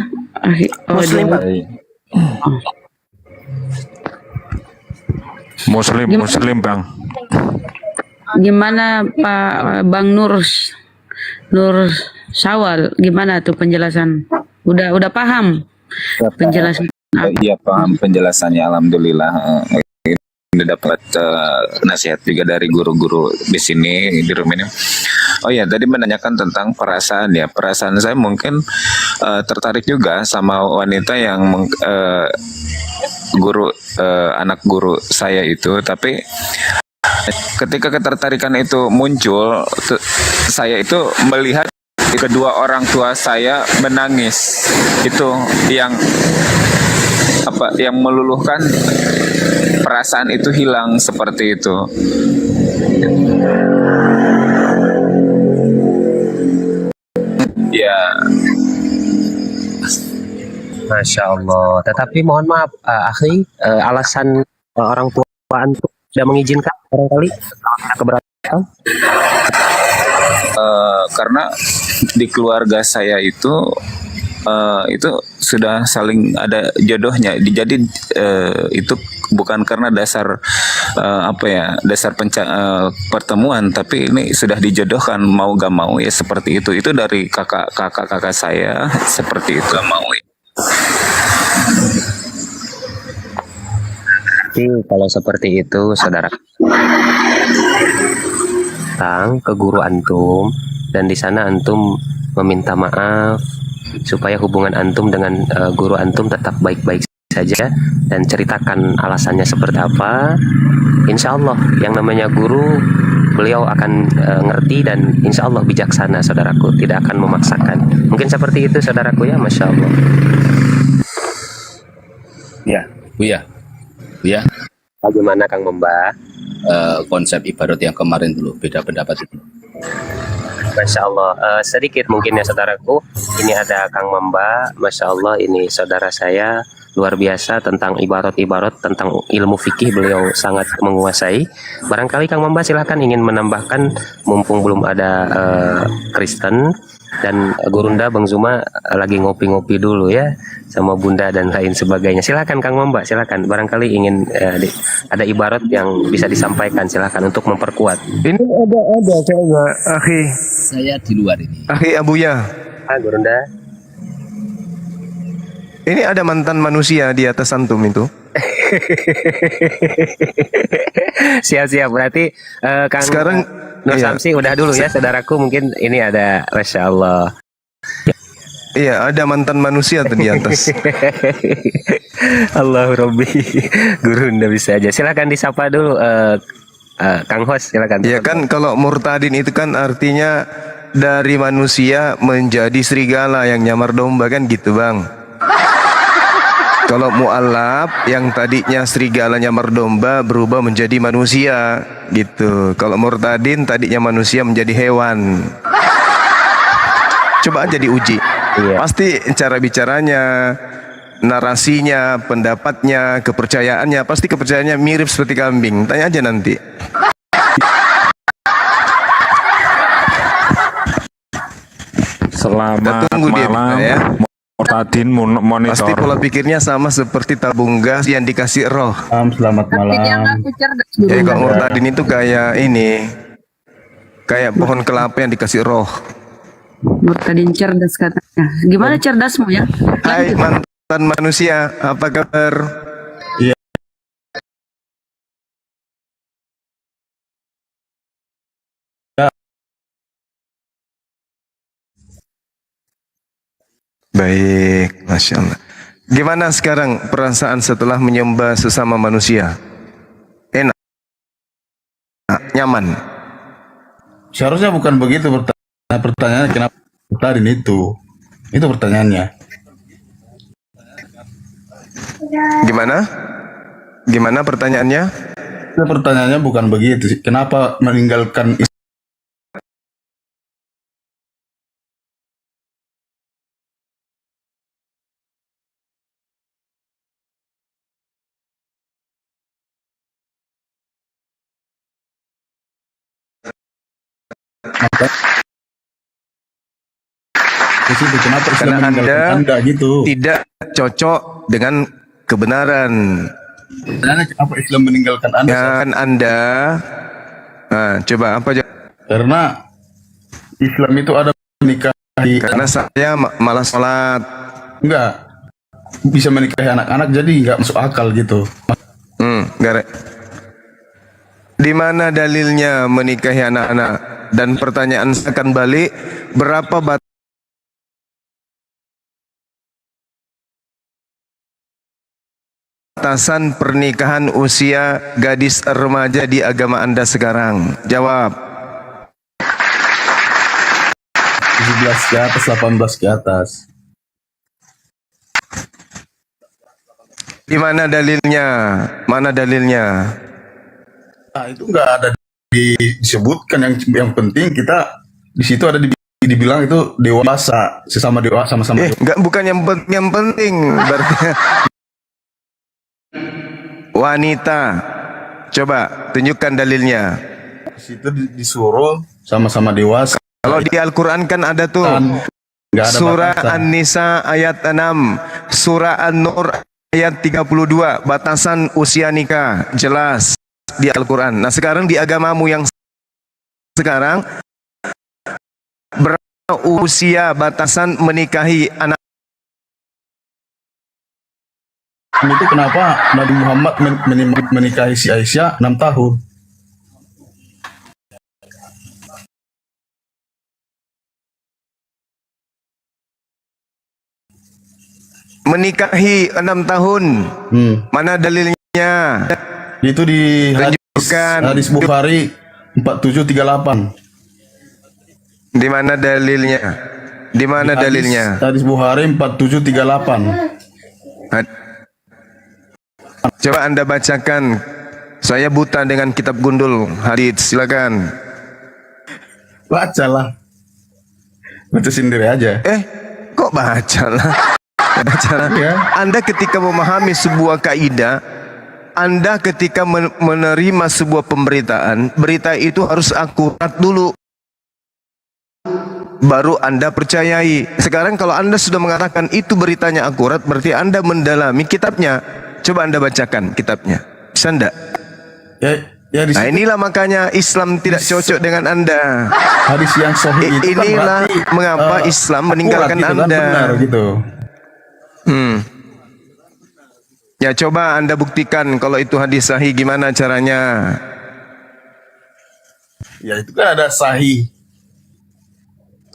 Muslim. Muslim Bang. Gimana Pak Bang Nur Syawal? Gimana tuh penjelasan? Udah paham penjelasan? Iya, paham penjelasannya, alhamdulillah. Ini dapat nasihat juga dari guru-guru di sini di rumah ini. Oh ya, tadi menanyakan tentang perasaan ya. Perasaan saya mungkin tertarik juga sama wanita yang anak guru saya itu, tapi ketika ketertarikan itu muncul, saya itu melihat kedua orang tua saya menangis. Itu yang meluluhkan, perasaan itu hilang seperti itu. Ya. Masya Allah. Tetapi mohon maaf, akhi, alasan orang tua antum tidak mengizinkan barangkali kalau tidak keberatan? Karena di keluarga saya itu sudah saling ada jodohnya. Jadi itu bukan karena dasar dasar pertemuan, tapi ini sudah dijodohkan mau gak mau ya seperti itu. Itu dari kakak saya seperti itu. Gak mau ya. Jadi kalau seperti itu, saudara datang ke guru antum dan di sana antum meminta maaf supaya hubungan antum dengan guru antum tetap baik-baik saja dan ceritakan alasannya seperti apa. Insya Allah yang namanya guru beliau akan ngerti dan insya Allah bijaksana, saudaraku, tidak akan memaksakan. Mungkin seperti itu, saudaraku, ya. Masya Allah. Ya, Buya. Buya, Bagaimana Kang Memba? konsep ibarat yang kemarin dulu, beda pendapat itu. Masya Allah, sedikit mungkin ya saudaraku. Ini ada Kang Memba, Masya Allah, ini saudara saya luar biasa tentang ibarat-ibarat, tentang ilmu fikih beliau sangat menguasai. Barangkali Kang Memba silahkan ingin menambahkan, mumpung belum ada Kristen dan Gurunda Bang Zuma lagi ngopi-ngopi dulu ya sama Bunda dan lain sebagainya. Silakan Kang Memba, silakan. Barangkali ingin ada ibarat yang bisa disampaikan, silakan untuk memperkuat. Ini ada saya akhi. Saya di luar ini. Akhi Abuya. Gurunda. Ini ada mantan manusia di atas antum itu. Siap-siap, berarti Kang Sekarang Nur iya. Samsi udah dulu ya saudaraku, mungkin ini ada, Masya Allah. Iya, ada mantan manusia tuh di atas. Allah Robbi, guru ndak bisa aja. Silakan disapa dulu, Kang Host, silakan. Iya kan, kalau murtadin itu kan artinya dari manusia menjadi serigala yang nyamar domba kan gitu, Bang. Kalau mu'alaf yang tadinya serigala nyamar domba berubah menjadi manusia gitu. Kalau murtadin tadinya manusia menjadi hewan. Coba aja diuji. Iya. Pasti cara bicaranya, narasinya, pendapatnya, kepercayaannya, pasti kepercayaannya mirip seperti kambing. Tanya aja nanti. Selamat Tunggu dia malam, ya. Murtadin monitor. Pasti pola pikirnya sama seperti tabung gas yang dikasih roh. Selamat malam. Kalau murtadin itu kayak ini, kayak pohon kelapa yang dikasih roh. Murtadin cerdas katanya. Gimana cerdasmu ya? Hai mantan manusia, apa kabar? Iya. Baik, Masya Allah. Gimana sekarang perasaan setelah menyembah sesama manusia? Enak? Nyaman? Seharusnya bukan begitu pertanyaannya, kenapa murtadin itu? Itu pertanyaannya. Gimana? Gimana pertanyaannya? Pertanyaannya bukan begitu. Kenapa meninggalkan itu? Kenapa Islam Karena meninggalkan Anda gitu? tidak cocok dengan kebenaran. Sebenarnya kenapa Islam meninggalkan Anda? Dan Anda, nah, coba apa aja? Karena Islam itu ada menikahi. Karena saya malas sholat. Enggak bisa menikahi anak-anak, jadi nggak masuk akal gitu. Enggak. Di mana dalilnya menikahi anak-anak? Dan pertanyaan saya akan balik, berapa batasan pernikahan usia gadis remaja di agama Anda sekarang? Jawab. 17 ke atas, 18 ke atas. Di mana dalilnya? Mana dalilnya? Nah, itu nggak ada disebutkan. Yang penting kita di situ ada dibilang itu dewasa, sesama dewasa, sama-sama. Enggak, bukan yang penting berarti wanita. Coba tunjukkan dalilnya. Di situ disuruh sama-sama dewasa. Kalau di Al-Quran kan ada tuh. Nggak ada Surah batasan. An-Nisa ayat 6, Surah An-Nur ayat 32, batasan usia nikah jelas di Al-Quran. Nah sekarang di agamamu yang sekarang berapa usia batasan menikahi anak? Itu kenapa Nabi Muhammad menikahi si Aisyah 6 tahun? Menikahi 6 tahun. Mana dalilnya? Itu di Tunjukkan. hadis Bukhari 4738. Di mana dalilnya? Di mana dalilnya? Hadis Bukhari 4738. Coba Anda bacakan. Saya buta dengan kitab gundul hadits, silakan. Bacalah. Baca sendiri aja. Kok bacalah? Bacalah. Anda ketika memahami sebuah kaidah, Anda ketika menerima sebuah pemberitaan, berita itu harus akurat dulu, baru Anda percayai. Sekarang kalau Anda sudah mengatakan itu beritanya akurat, berarti Anda mendalami kitabnya. Coba Anda bacakan kitabnya. Bisa enggak? Nah inilah makanya Islam tidak cocok dengan Anda. Hadis yang sahih itu kan inilah berarti, mengapa Islam meninggalkan akurat gitu kan, Anda. benar gitu. Ya coba Anda buktikan kalau itu hadis sahih, gimana caranya? Ya itu kan ada sahih.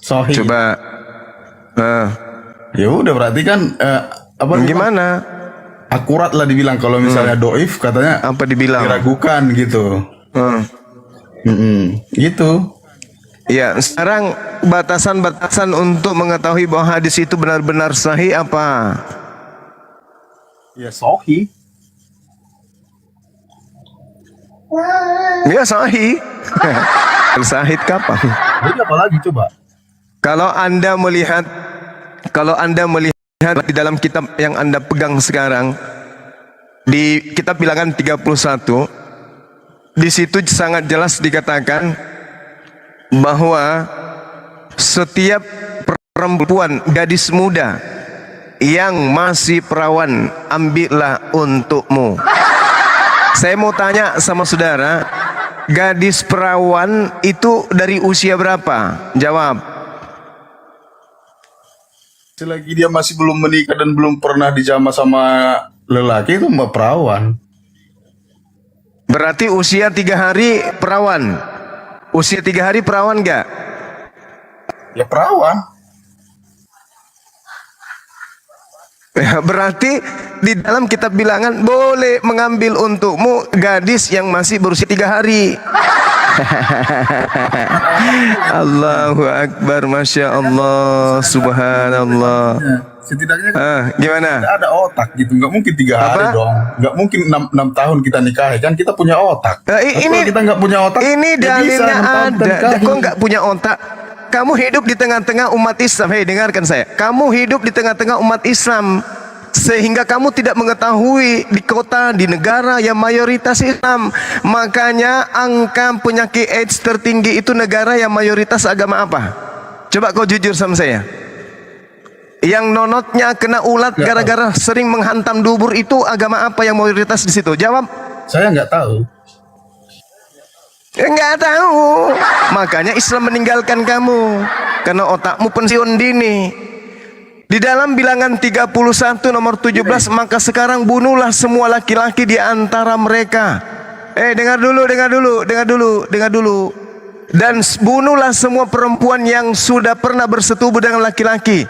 Sahih. Coba. Ya udah berarti kan apa gimana? Akurat lah dibilang. Kalau misalnya doif katanya apa dibilang? Diragukan gitu. Gitu. Ya, sekarang batasan-batasan untuk mengetahui bahwa hadis itu benar-benar sahih apa? Ya sahih. Ya sahih. Sahih kapan? Jadi apa lagi coba? Kalau Anda melihat di dalam kitab yang Anda pegang sekarang, di kitab Bilangan 31, di situ sangat jelas dikatakan bahwa setiap perempuan, gadis muda yang masih perawan, ambillah untukmu. Saya mau tanya sama saudara, gadis perawan itu dari usia berapa? Jawab. Selagi dia masih belum menikah dan belum pernah dijamah sama lelaki, itu mbak perawan. Berarti usia 3 hari perawan. Usia 3 hari perawan enggak? Ya perawan. Ya, berarti di dalam kitab Bilangan boleh mengambil untukmu gadis yang masih berusia 3 hari. Allahu Akbar, Masya Allah, Subhanallah. Setidaknya gimana? Ada otak gitu, nggak mungkin 3 hari dong, nggak mungkin 6 tahun kita nikahi, kan kita punya otak. Ini kita nggak punya otak, ini ya dalilnya bisa, ada. Kok nggak punya otak? Kamu hidup di tengah-tengah umat Islam. Hei, dengarkan saya. Kamu hidup di tengah-tengah umat Islam, sehingga kamu tidak mengetahui di kota, di negara yang mayoritas Islam. Makanya angka penyakit AIDS tertinggi itu negara yang mayoritas agama apa? Coba kau jujur sama saya. Yang nonotnya kena ulat gara-gara sering menghantam dubur itu agama apa yang mayoritas di situ? Jawab. Saya nggak tahu. Nggak tahu. Makanya Islam meninggalkan kamu karena otakmu pensiun dini. Di dalam Bilangan 31 nomor 17, maka sekarang bunuhlah semua laki-laki di antara mereka. Dengar dulu. Dan bunuhlah semua perempuan yang sudah pernah bersetubuh dengan laki-laki.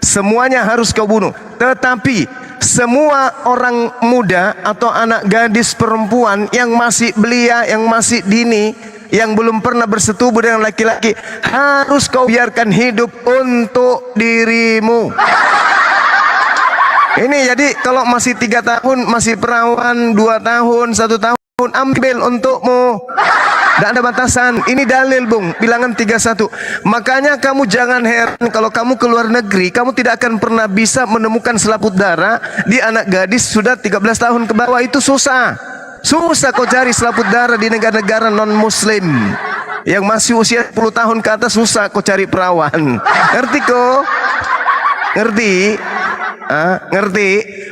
Semuanya harus kau bunuh. Tetapi semua orang muda atau anak gadis perempuan yang masih belia, yang masih dini, yang belum pernah bersetubuh dengan laki-laki, harus kau biarkan hidup untuk dirimu. Ini jadi kalau masih 3 tahun, masih perawan, 2 tahun, 1 tahun, ambil untukmu. Tidak ada batasan. Ini dalil, Bung. Bilangan 31. Makanya kamu jangan heran kalau kamu keluar negeri, kamu tidak akan pernah bisa menemukan selaput darah di anak gadis sudah 13 tahun ke bawah. Itu susah. Susah kau cari selaput darah di negara-negara non-muslim. Yang masih usia 10 tahun ke atas susah kau cari perawan. Ngerti kau? Ngerti? Ngerti?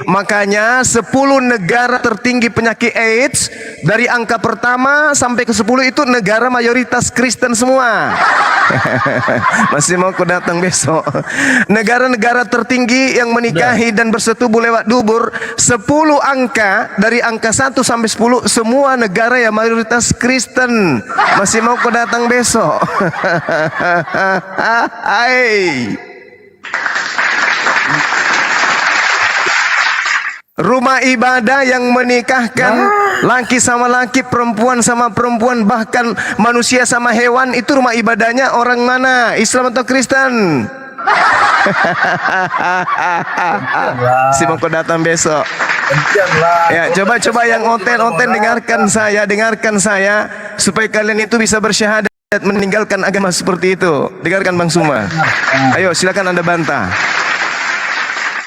Makanya 10 negara tertinggi penyakit AIDS, dari angka pertama sampai ke 10 itu negara mayoritas Kristen semua. Masih mau kau datang besok? Negara-negara tertinggi yang menikahi dan bersetubuh lewat dubur, 10 angka, dari angka 1 sampai 10 semua negara yang mayoritas Kristen. Masih mau kau datang besok? Hai. Rumah ibadah yang menikahkan laki sama laki, perempuan sama perempuan, bahkan manusia sama hewan, itu rumah ibadahnya orang mana? Islam atau Kristen? Si mau datang besok. Ya, coba yang onten dengarkan saya supaya kalian itu bisa bersyahadat meninggalkan agama seperti itu. Dengarkan Bang Suma. Ayo silakan Anda bantah.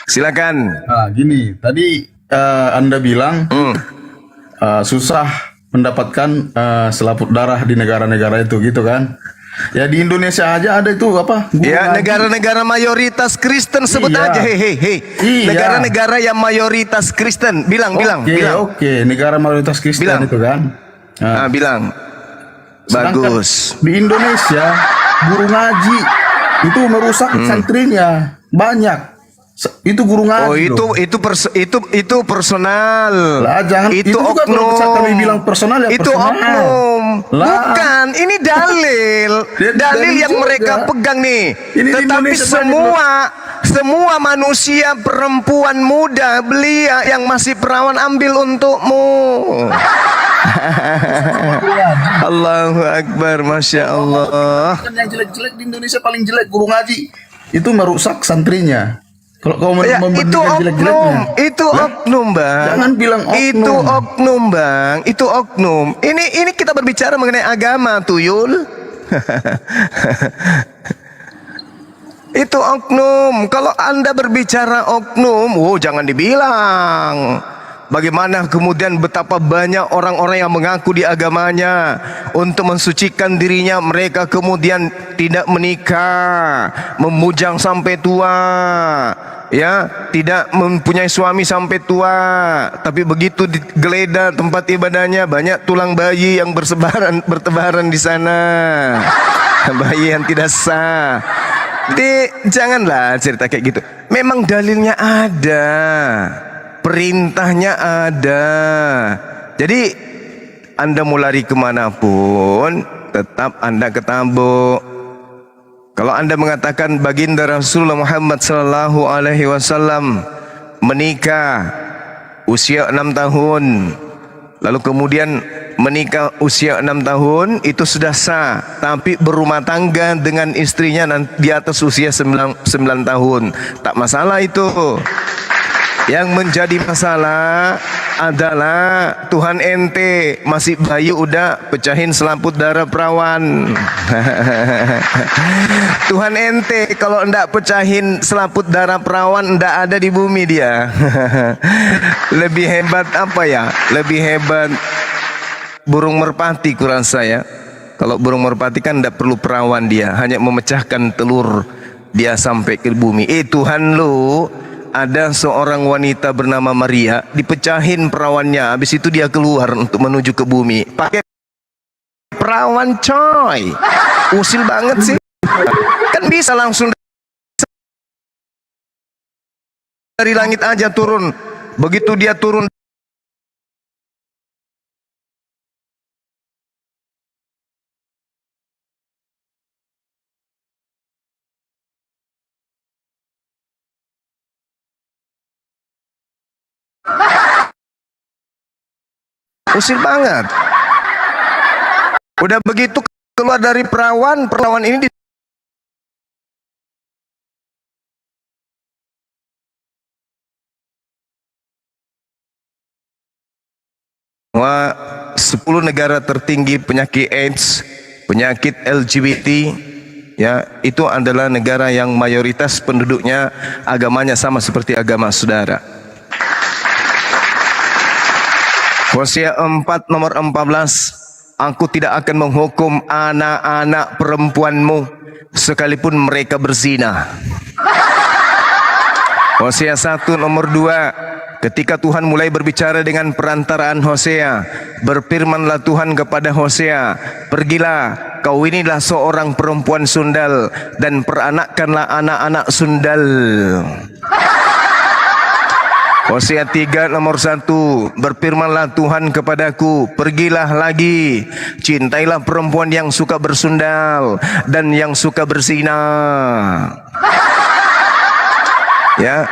Silakan. Nah, gini, tadi Anda bilang susah mendapatkan selaput darah di negara-negara itu, gitu kan? Ya di Indonesia aja ada itu apa? Ya negara-negara mayoritas Kristen sebut Iya. aja, hei. Iya. Negara-negara yang mayoritas Kristen, bilang. Oke, negara mayoritas Kristen Bilang. itu kan? Nah, Bilang. sedangkan Bagus. Di Indonesia guru ngaji itu merusak santrinya banyak. Itu guru ngaji. Oh loh. itu personal. Lah, jangan itu juga kalau bisa kami bilang personal ya itu personal. oknum. Lah. Bukan, ini dalil. Dalil yang juga. mereka pegang nih. Ini di Tetapi Indonesia semua manusia, perempuan, muda, belia yang masih perawan ambil untukmu. Allahu Akbar, Masya Allah. Kan yang jelek-jelek di Indonesia paling jelek guru ngaji. Itu merusak santrinya. Kalau kau Ya, itu membandingkan jelek-jeleknya. itu oknum, Bang. Jangan bilang oknum. Itu oknum, Bang. Itu oknum. Ini kita berbicara mengenai agama, Tuyul. Itu oknum. Kalau Anda berbicara oknum, jangan dibilang. Bagaimana kemudian betapa banyak orang-orang yang mengaku di agamanya untuk mensucikan dirinya, mereka kemudian tidak menikah, memujang sampai tua, ya, tidak mempunyai suami sampai tua, tapi begitu digeledah tempat ibadahnya banyak tulang bayi yang bertebaran di sana, bayi yang tidak sah. Jadi janganlah cerita kayak gitu. Memang dalilnya ada, perintahnya ada. Jadi Anda mau lari kemanapun, tetap Anda ketabuk. Kalau Anda mengatakan baginda Rasulullah Muhammad sallallahu alaihi wasallam menikah usia 6 tahun, lalu kemudian menikah usia 6 tahun itu sudah sah, tapi berumah tangga dengan istrinya di atas usia 9 tahun, tak masalah itu. Yang menjadi masalah adalah Tuhan ente masih bayi udah pecahin selaput darah perawan. Tuhan ente kalau ndak pecahin selaput darah perawan ndak ada di bumi dia. Lebih hebat apa ya? Lebih hebat burung merpati kurang saya. Kalau burung merpati kan ndak perlu perawan, dia hanya memecahkan telur dia sampai ke bumi. Tuhan lu, ada seorang wanita bernama Maria, dipecahin perawannya, habis itu dia keluar untuk menuju ke bumi pakai perawan, coy. Usil banget sih. Kan bisa langsung dari langit aja turun. Begitu dia turun usil banget. Udah begitu keluar dari perawan ini bahwa 10 negara tertinggi penyakit AIDS, penyakit LGBT, ya, itu adalah negara yang mayoritas penduduknya agamanya sama seperti agama saudara. Hosea 4 nomor 14. Aku tidak akan menghukum anak-anak perempuanmu sekalipun mereka berzina. Hosea 1 nomor 2. Ketika Tuhan mulai berbicara dengan perantaraan Hosea, berfirmanlah Tuhan kepada Hosea, pergilah, kau inilah seorang perempuan sundal dan peranakkanlah anak-anak sundal. Hosea 3 nomor 1. Berfirmanlah Tuhan kepadaku, pergilah lagi, cintailah perempuan yang suka bersundal dan yang suka berzina. Ya,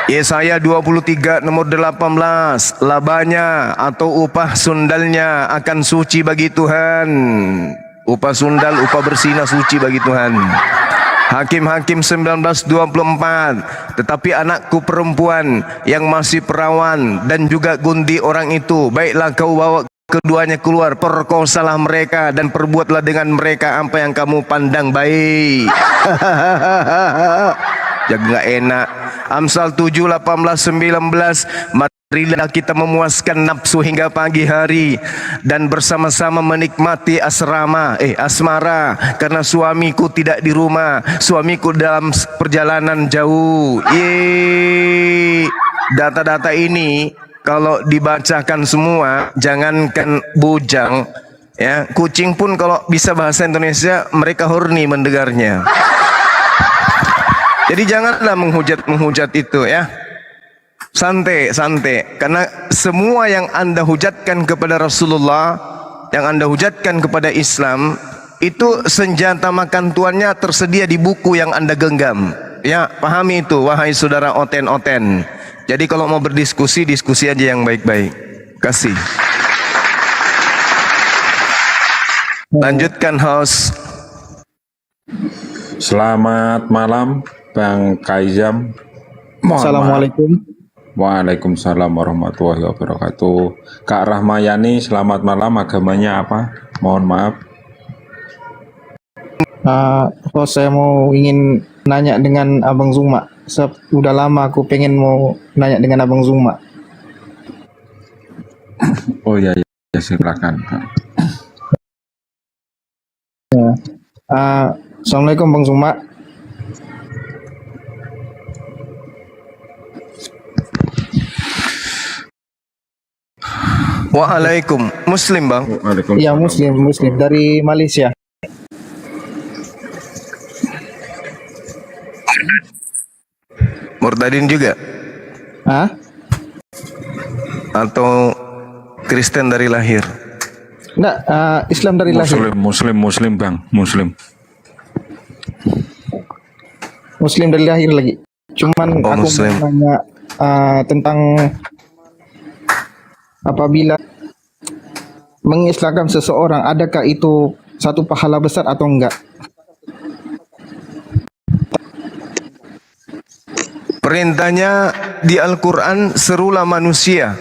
Yesaya 23 nomor 18. Labanya atau upah sundalnya akan suci bagi Tuhan. Upah sundal, upah berzina suci bagi Tuhan. Hakim-Hakim 19:24. Tetapi anakku perempuan yang masih perawan dan juga gundi orang itu, baiklah kau bawa keduanya keluar, perkosalah mereka dan perbuatlah dengan mereka apa yang kamu pandang baik. Jangan nggak enak. Amsal 7, 18, 19. Marilah kita memuaskan nafsu hingga pagi hari dan bersama-sama menikmati asmara, karena suamiku tidak di rumah, suamiku dalam perjalanan jauh. Data-data ini kalau dibacakan semua, jangankan bujang, ya, kucing pun kalau bisa bahasa Indonesia mereka horny mendengarnya. Jadi janganlah menghujat itu, ya. Santai, karena semua yang Anda hujatkan kepada Rasulullah, yang Anda hujatkan kepada Islam, itu senjata makan tuannya tersedia di buku yang Anda genggam. Ya, pahami itu, wahai saudara oten-oten. Jadi kalau mau berdiskusi, diskusi aja yang baik-baik. Kasih. Lanjutkan, host. Selamat malam Bang Kaizam. Assalamualaikum. Waalaikumsalam warahmatullahi wabarakatuh. Kak Rahmayani, selamat malam. Agamanya apa? Mohon maaf. Saya ingin nanya dengan Abang Zuma. Udah lama aku pengen mau nanya dengan Abang Zuma. Oh ya, silakan. Ya. Assalamualaikum Bang Zuma. Waalaikum. Muslim, Bang? Iya, Muslim dari Malaysia. Murtadin juga? Atau Kristen dari lahir? Enggak, Islam dari lahir. Muslim Bang, Muslim. Muslim dari lahir lagi. Cuman aku Muslim. mau nanya tentang apabila mengislamkan seseorang, adakah itu satu pahala besar atau enggak? Perintahnya di Al-Quran, serulah manusia,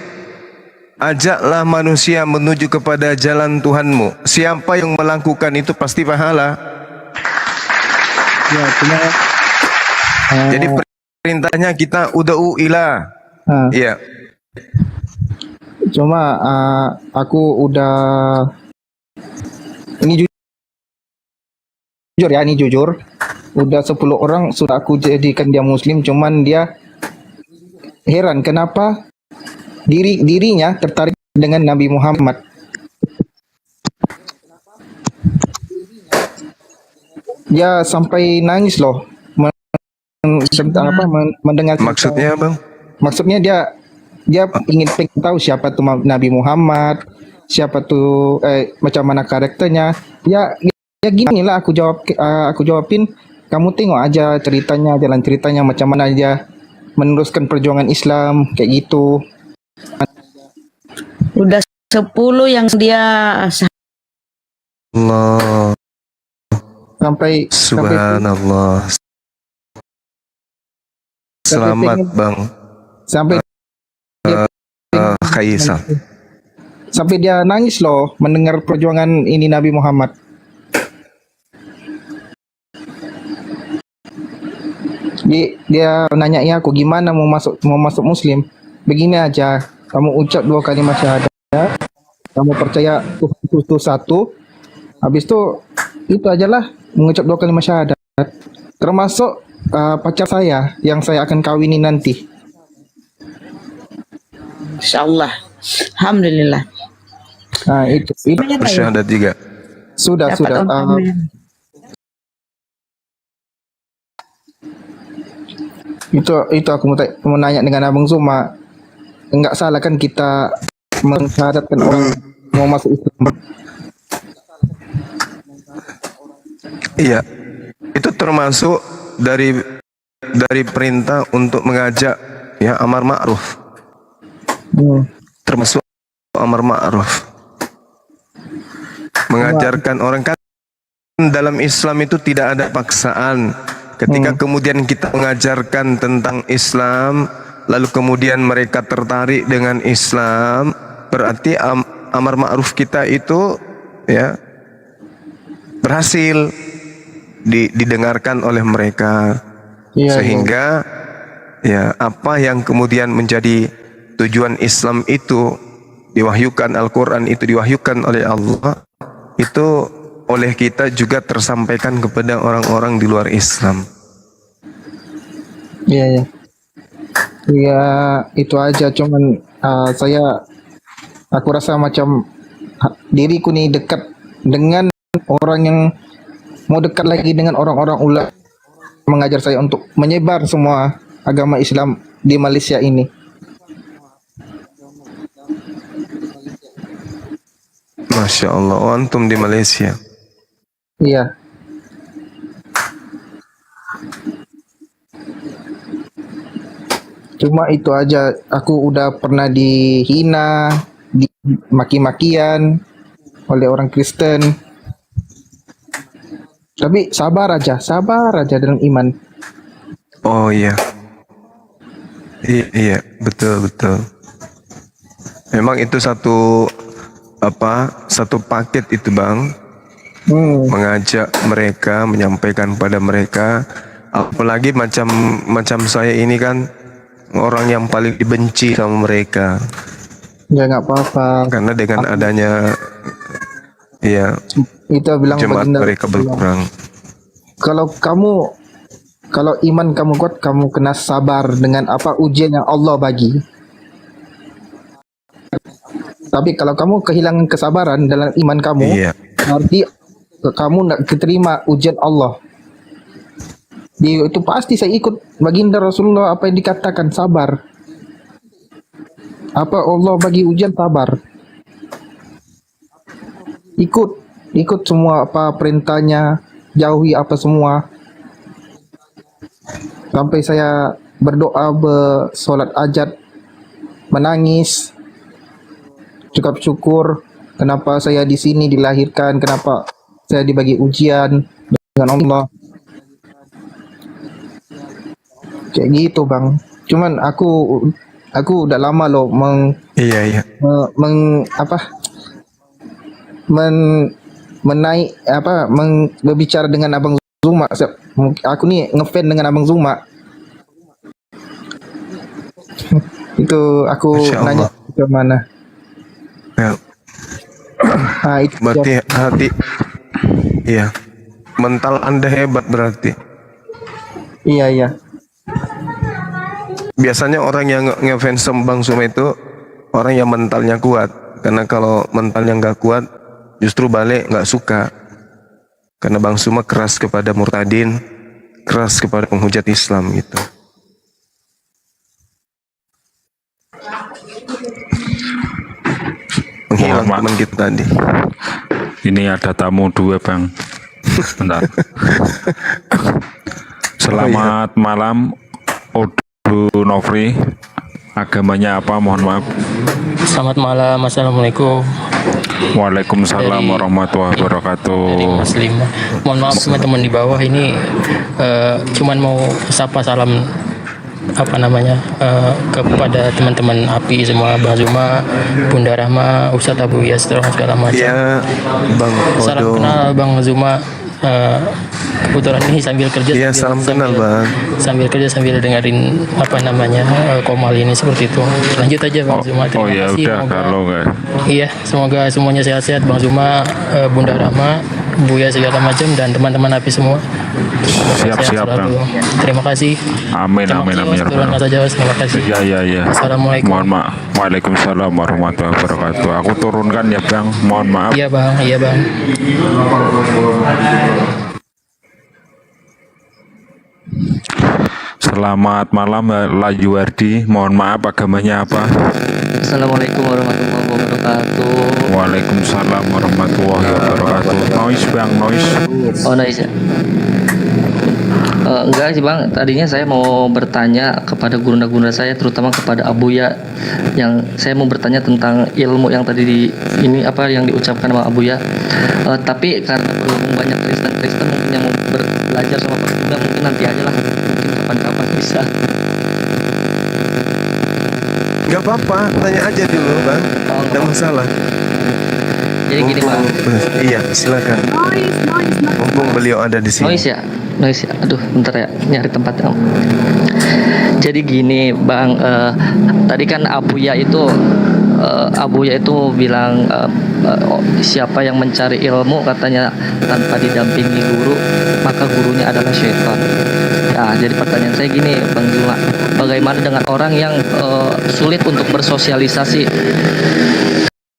ajaklah manusia menuju kepada jalan Tuhanmu. Siapa yang melakukan itu pasti pahala. Ya, cuma jadi perintahnya kita uda'u ila. Iya. Cuma aku udah ini jujur, udah 10 orang sudah aku jadikan dia Muslim, cuman dia heran kenapa dirinya tertarik dengan Nabi Muhammad. Dia sampai nangis loh mendengar. Maksudnya, Bang? Maksudnya dia pengen tahu siapa tuh Nabi Muhammad, siapa tuh macam mana karakternya. Ya gini lah aku jawabin, kamu tengok aja ceritanya, jalan ceritanya macam mana aja meneruskan perjuangan Islam kayak gitu. Udah 10 yang dia Allah. Sampai Subhanallah. Selamat Bang. Sampai Kaisal. Sampai dia nangis loh mendengar perjuangan ini Nabi Muhammad. Dia nanya aku gimana mau masuk Muslim. Begini aja, kamu ucap 2 kalimat syahadat. kamu percaya Tuhan itu satu, habis itu aja lah mengucap 2 kalimat syahadat, termasuk pacar saya yang saya akan kawini nanti. Insyaallah. Alhamdulillah. Nah, itu Bersyahadat juga. sudah. Itu aku mau nanya dengan Abang Zuma, enggak salah kan kita mensyahadatkan orang mau masuk Islam? Iya, itu termasuk dari perintah untuk mengajak ya amar ma'ruf. Termasuk amar ma'ruf. Mengajarkan orang, kan dalam Islam itu tidak ada paksaan. Ketika kemudian kita mengajarkan tentang Islam, lalu kemudian mereka tertarik dengan Islam, berarti amar ma'ruf kita itu ya berhasil didengarkan oleh mereka. Sehingga ya apa yang kemudian menjadi tujuan Islam itu diwahyukan, Al-Quran itu diwahyukan oleh Allah, itu oleh kita juga tersampaikan kepada orang-orang di luar Islam. Iya. Ya itu aja, cuman aku rasa macam diriku nih dekat dengan orang yang mau dekat lagi dengan orang-orang ulama mengajar saya untuk menyebar semua agama Islam di Malaysia ini. Masya Allah, antum di Malaysia. Iya. Cuma itu aja, aku udah pernah dihina, dimaki-makian oleh orang Kristen. Tapi sabar aja dengan iman. Oh iya. Iya, betul. Memang itu satu paket itu, Bang. Mengajak mereka, menyampaikan pada mereka, apalagi macam saya ini kan orang yang paling dibenci sama mereka. Ya nggak apa-apa. Karena dengan adanya ya itu bilang jemaat baginda mereka berkurang. Kalau iman kamu kuat, kamu kena sabar dengan apa ujian yang Allah bagi. Tapi kalau kamu kehilangan kesabaran dalam iman kamu, berarti kamu nak keterima ujian Allah. Itu pasti saya ikut baginda Rasulullah apa yang dikatakan, sabar. Apa Allah bagi ujian, sabar. Ikut semua apa perintahnya, jauhi apa semua. Sampai saya berdoa, bersolat hajat, menangis, cukup syukur kenapa saya di sini dilahirkan, kenapa saya dibagi ujian dengan Allah. Kayak gitu, Bang. Cuman aku udah lama loh berbicara dengan Abang Zuma. Aku nih ngefan dengan Abang Zuma. Itu aku nanya ke mana. Ya. Itu berarti hati, iya, mental Anda hebat berarti. Iya. Biasanya orang yang ngefans sama Bang Zuma itu orang yang mentalnya kuat. Karena kalau mentalnya nggak kuat, justru balik nggak suka. Karena Bang Zuma keras kepada murtadin, keras kepada penghujat Islam gitu. Menghilang teman kita tadi. Ini ada tamu 2, Bang. Bentar. Selamat malam, Odu Nofri. Agamanya apa? Mohon maaf. Selamat malam, assalamualaikum. Waalaikumsalam warahmatullahi wabarakatuh. Dari Muslim. Mohon maaf teman-teman di bawah ini, cuman mau sapa salam kepada teman-teman API semua, Bang Zuma, Bunda Rahma, Ustadz Abu Yasir, segala macam. Ya, Bang Odo. Salam kenal Bang Zuma. kebetulan ini sambil kerja. Iya, salam kenal Bang. Sambil kerja sambil dengerin apa namanya Komal ini seperti itu. Lanjut aja Bang Zuma. Terima ya kasih. udah kalau nggak. Iya, semoga semuanya sehat-sehat Bang Zuma, Bunda Rama, Buya segala macam dan teman-teman Api semua. Siap selalu. Bang. Terima kasih. Amin amin amin. Turun saja Mas. Terima kasih. Ya. Assalamualaikum. Mohon maaf. Waalaikumsalam warahmatullahi wabarakatuh. Aku turunkan ya Bang. Mohon maaf. Iya Bang. Selamat malam Lajuardi. Mohon maaf agamanya apa? Assalamualaikum warahmatullahi wabarakatuh. Waalaikumsalam warahmatullahi wabarakatuh. Noise Bang, noise. Oh nice ya. Enggak sih Bang, tadinya saya mau bertanya kepada guru-guru saya, terutama kepada Abuya, yang saya mau bertanya tentang ilmu yang tadi ini apa yang diucapkan sama Abuya. Tapi karena belum banyak Kristen mungkin yang mau belajar sama Pak Bunda, mungkin nanti aja lah, mungkin kapan-kapan bisa. Gak apa-apa, tanya aja dulu Bang. Tidak masalah. Jadi gini Bang. Iya, silakan. Mumpung beliau ada di sini. Noise ya. Aduh, bentar ya, nyari tempat. Jadi gini Bang, tadi kan Abuya itu bilang siapa yang mencari ilmu katanya tanpa didampingi guru, maka gurunya adalah syaitan. Nah, jadi pertanyaan saya gini Bang Zuma, bagaimana dengan orang yang sulit untuk bersosialisasi?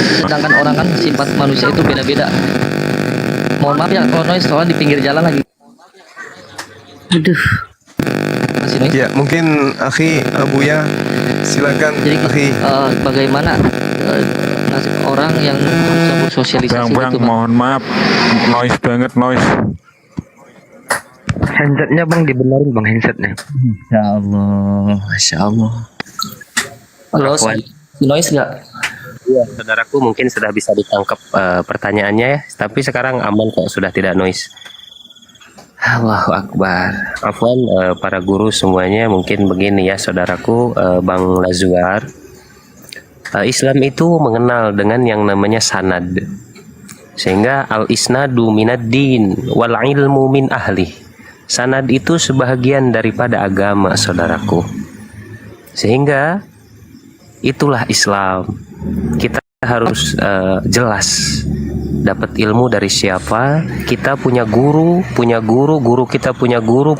Sedangkan orang kan sifat manusia itu beda-beda. Mohon maaf ya kalau noise, soalnya di pinggir jalan lagi. Aduh. Ya, mungkin Akhi Abuya, silakan. Jadi Akhi. Bagaimana nasib orang yang bisa bersosialisasi Bang, itu, mohon maaf, noise banget noise. Handsetnya Bang dibenerin Bang, handsetnya. Masya Allah. Halo, noise nggak? Iya, saudaraku mungkin sudah bisa ditangkap pertanyaannya ya, tapi sekarang aman kok, sudah tidak noise. Allahu Akbar. Afwan para guru semuanya, mungkin begini ya saudaraku, Bang Lazuar. Islam itu mengenal dengan yang namanya sanad. Sehingga al-isnadu minad din wal ilmu min ahli. Sanad itu sebahagian daripada agama saudaraku. Sehingga itulah Islam. Kita harus jelas dapat ilmu dari siapa. Kita punya guru kita punya guru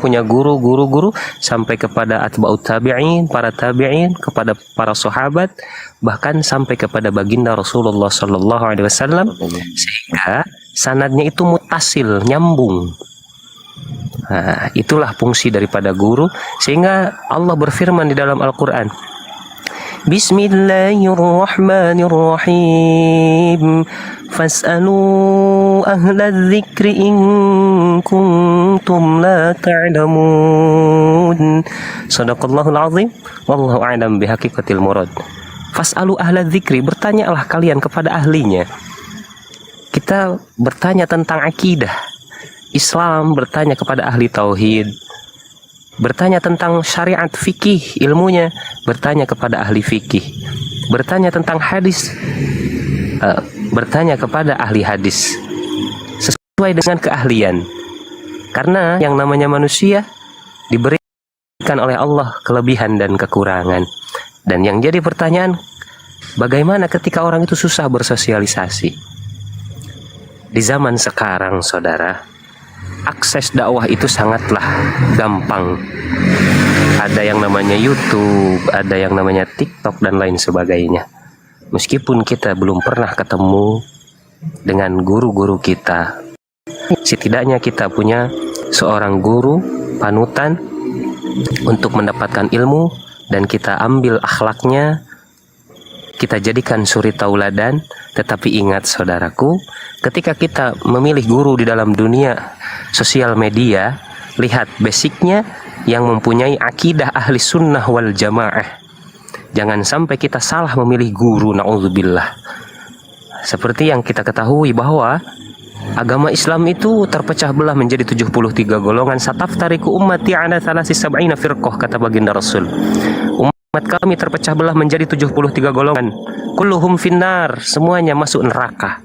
sampai kepada atba'ut tabi'in, para tabi'in, kepada para sahabat, bahkan sampai kepada baginda Rasulullah sallallahu alaihi wasallam, sehingga sanadnya itu mutasil, nyambung. Nah, itulah fungsi daripada guru, sehingga Allah berfirman di dalam Al-Qur'an, Bismillahirrahmanirrahim. Fas'alu ahla dzikri in kuntum la ta'lamun. Shadaqallahul azim. Wallahu a'lam bihaqiqatil murad. Fas'alu ahla dzikri, bertanyalah kalian kepada ahlinya. Kita bertanya tentang akidah Islam, bertanya kepada ahli tauhid. Bertanya tentang syariat fikih, ilmunya bertanya kepada ahli fikih. Bertanya tentang hadis, bertanya kepada ahli hadis, sesuai dengan keahlian. Karena yang namanya manusia diberikan oleh Allah kelebihan dan kekurangan. Dan yang jadi pertanyaan, bagaimana ketika orang itu susah bersosialisasi? Di zaman sekarang saudara, akses dakwah itu sangatlah gampang. Ada yang namanya YouTube, ada yang namanya TikTok dan lain sebagainya. Meskipun kita belum pernah ketemu dengan guru-guru kita, setidaknya kita punya seorang guru panutan untuk mendapatkan ilmu, dan kita ambil akhlaknya, kita jadikan suri tauladan. Tetapi ingat saudaraku, ketika kita memilih guru di dalam dunia sosial media, lihat basicnya yang mempunyai akidah ahli sunnah wal jamaah. Jangan sampai kita salah memilih guru, na'udzubillah. Seperti yang kita ketahui bahwa agama Islam itu terpecah belah menjadi 73 golongan. Sataftariku ummati ala thalasi sab'ina firqah, kata baginda Rasul. Umat kami terpecah belah menjadi 73 golongan. Kulluhum finnar, semuanya masuk neraka.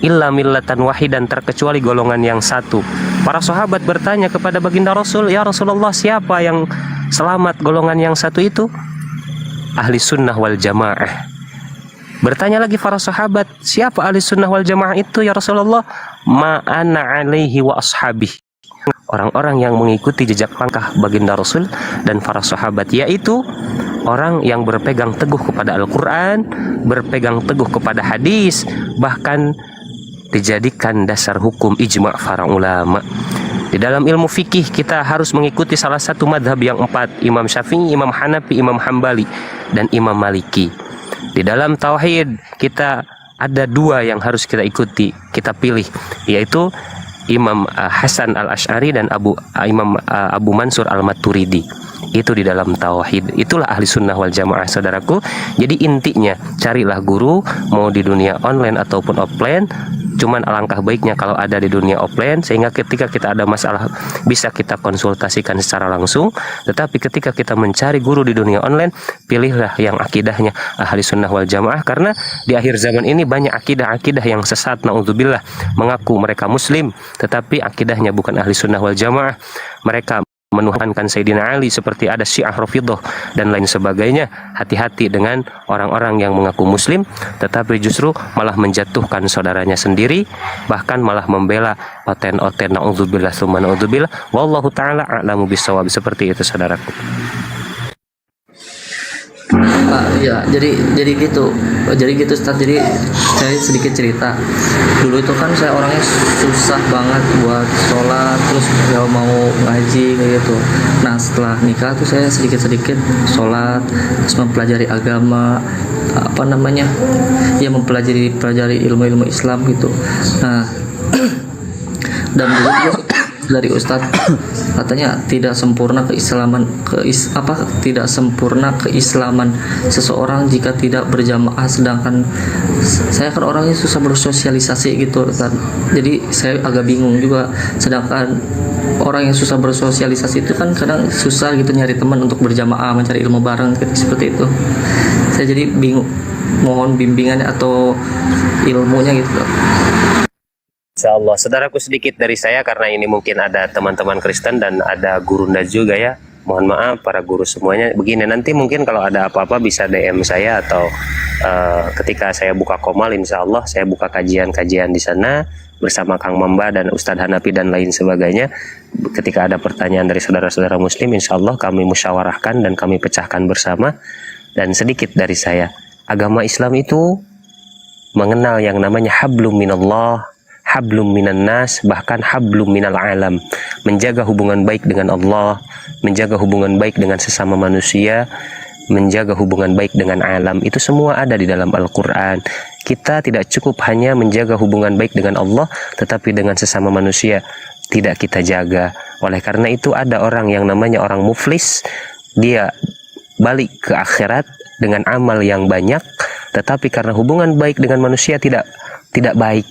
Illa millatan wahidan, terkecuali golongan yang satu. Para sahabat bertanya kepada baginda Rasul, "Ya Rasulullah, siapa yang selamat golongan yang satu itu?" Ahli sunnah wal jamaah. Bertanya lagi para sahabat, "Siapa ahli sunnah wal jamaah itu ya Rasulullah?" "Ma'ana alaihi wa ashabi." Orang-orang yang mengikuti jejak langkah baginda Rasul dan para sahabat, yaitu orang yang berpegang teguh kepada Al-Quran, berpegang teguh kepada hadis, bahkan dijadikan dasar hukum ijma' para ulama. Di dalam ilmu fikih kita harus mengikuti salah satu madhab yang 4, Imam Syafi'i, Imam Hanafi, Imam Hambali, dan Imam Maliki. Di dalam tauhid kita ada 2 yang harus kita ikuti, kita pilih, yaitu Imam Hasan al-Ash'ari dan Imam Abu Mansur al-Maturidi. Itu di dalam tauhid. Itulah ahli sunnah wal jamaah, saudaraku. Jadi intinya, carilah guru, mau di dunia online ataupun offline. Cuman alangkah baiknya kalau ada di dunia offline, sehingga ketika kita ada masalah bisa kita konsultasikan secara langsung. Tetapi ketika kita mencari guru di dunia online, pilihlah yang akidahnya ahli sunnah wal jamaah, karena di akhir zaman ini banyak akidah-akidah yang sesat, naudzubillah, mengaku mereka muslim tetapi akidahnya bukan ahli sunnah wal jamaah. Mereka menuhankan Sayyidina Ali seperti ada Syiah Rafidhah dan lain sebagainya. Hati-hati dengan orang-orang yang mengaku muslim tetapi justru malah menjatuhkan saudaranya sendiri, bahkan malah membela oten-oten, naudzubillah tsumma naudzubillah. Wallahu taala a'lamu bissawab. Seperti itu, saudaraku. Pak, ya, jadi gitu Ustaz. Jadi saya sedikit cerita. Dulu itu kan saya orangnya susah banget buat sholat, terus ya mau ngaji kayak gitu. Nah, setelah nikah tuh saya sedikit-sedikit sholat, terus mempelajari agama, ya mempelajari ilmu-ilmu Islam gitu. Nah, dan dulu juga dari Ustadz katanya tidak sempurna keislaman seseorang jika tidak berjamaah, sedangkan saya kan orangnya susah bersosialisasi gitu kan. Jadi saya agak bingung juga, sedangkan orang yang susah bersosialisasi itu kan kadang susah gitu nyari teman untuk berjamaah, mencari ilmu bareng gitu, seperti itu. Saya jadi bingung, mohon bimbingannya atau ilmunya gitu. Insyaallah, saudaraku, sedikit dari saya karena ini mungkin ada teman-teman Kristen dan ada gurunda juga ya. Mohon maaf para guru semuanya. Begini, nanti mungkin kalau ada apa-apa bisa DM saya atau ketika saya buka Komal, insyaallah saya buka kajian-kajian di sana bersama Kang Mamba dan Ustadz Hanafi dan lain sebagainya. Ketika ada pertanyaan dari saudara-saudara muslim, insyaallah kami musyawarahkan dan kami pecahkan bersama. Dan sedikit dari saya, agama Islam itu mengenal yang namanya hablum minallah, hablum minan nas, bahkan hablum minal alam. Menjaga hubungan baik dengan Allah, menjaga hubungan baik dengan sesama manusia, menjaga hubungan baik dengan alam. Itu semua ada di dalam Al-Quran. Kita tidak cukup hanya menjaga hubungan baik dengan Allah, tetapi dengan sesama manusia tidak kita jaga. Oleh karena itu ada orang yang namanya orang muflis. Dia balik ke akhirat dengan amal yang banyak, tetapi karena hubungan baik dengan manusia tidak baik,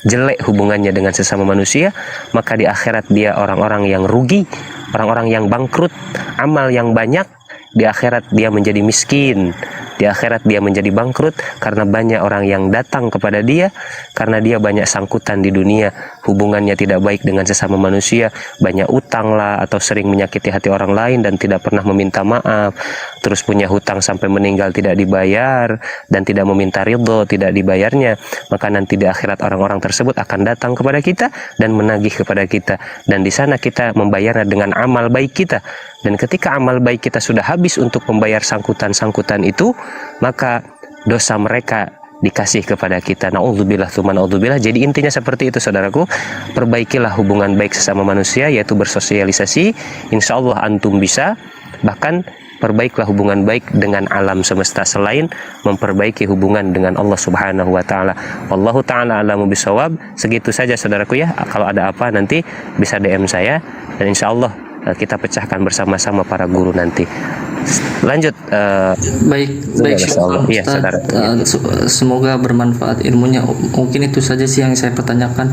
jelek hubungannya dengan sesama manusia, maka di akhirat dia orang-orang yang rugi, orang-orang yang bangkrut. Amal yang banyak, di akhirat dia menjadi miskin, di akhirat dia menjadi bangkrut karena banyak orang yang datang kepada dia, karena dia banyak sangkutan di dunia, hubungannya tidak baik dengan sesama manusia, banyak utang lah, atau sering menyakiti hati orang lain dan tidak pernah meminta maaf, terus punya hutang sampai meninggal tidak dibayar dan tidak meminta ridho, tidak dibayarnya. Maka nanti di akhirat orang-orang tersebut akan datang kepada kita dan menagih kepada kita, dan di sana kita membayarnya dengan amal baik kita. Dan ketika amal baik kita sudah habis untuk membayar sangkutan-sangkutan itu, maka dosa mereka dikasih kepada kita. Na'udzubillah tsumma na'udzubillah. Jadi intinya seperti itu, saudaraku. Perbaikilah hubungan baik sesama manusia, yaitu bersosialisasi. Insya Allah antum bisa. Bahkan perbaiklah hubungan baik dengan alam semesta selain memperbaiki hubungan dengan Allah Subhanahu wa taala. Wallahu taala a'lamu bissawab. Segitu saja, saudaraku ya. Kalau ada apa nanti bisa DM saya, dan insya Allah kita pecahkan bersama-sama para guru nanti. Lanjut. Baik, ya, saudara. Semoga bermanfaat ilmunya. Mungkin itu saja sih yang saya pertanyakan.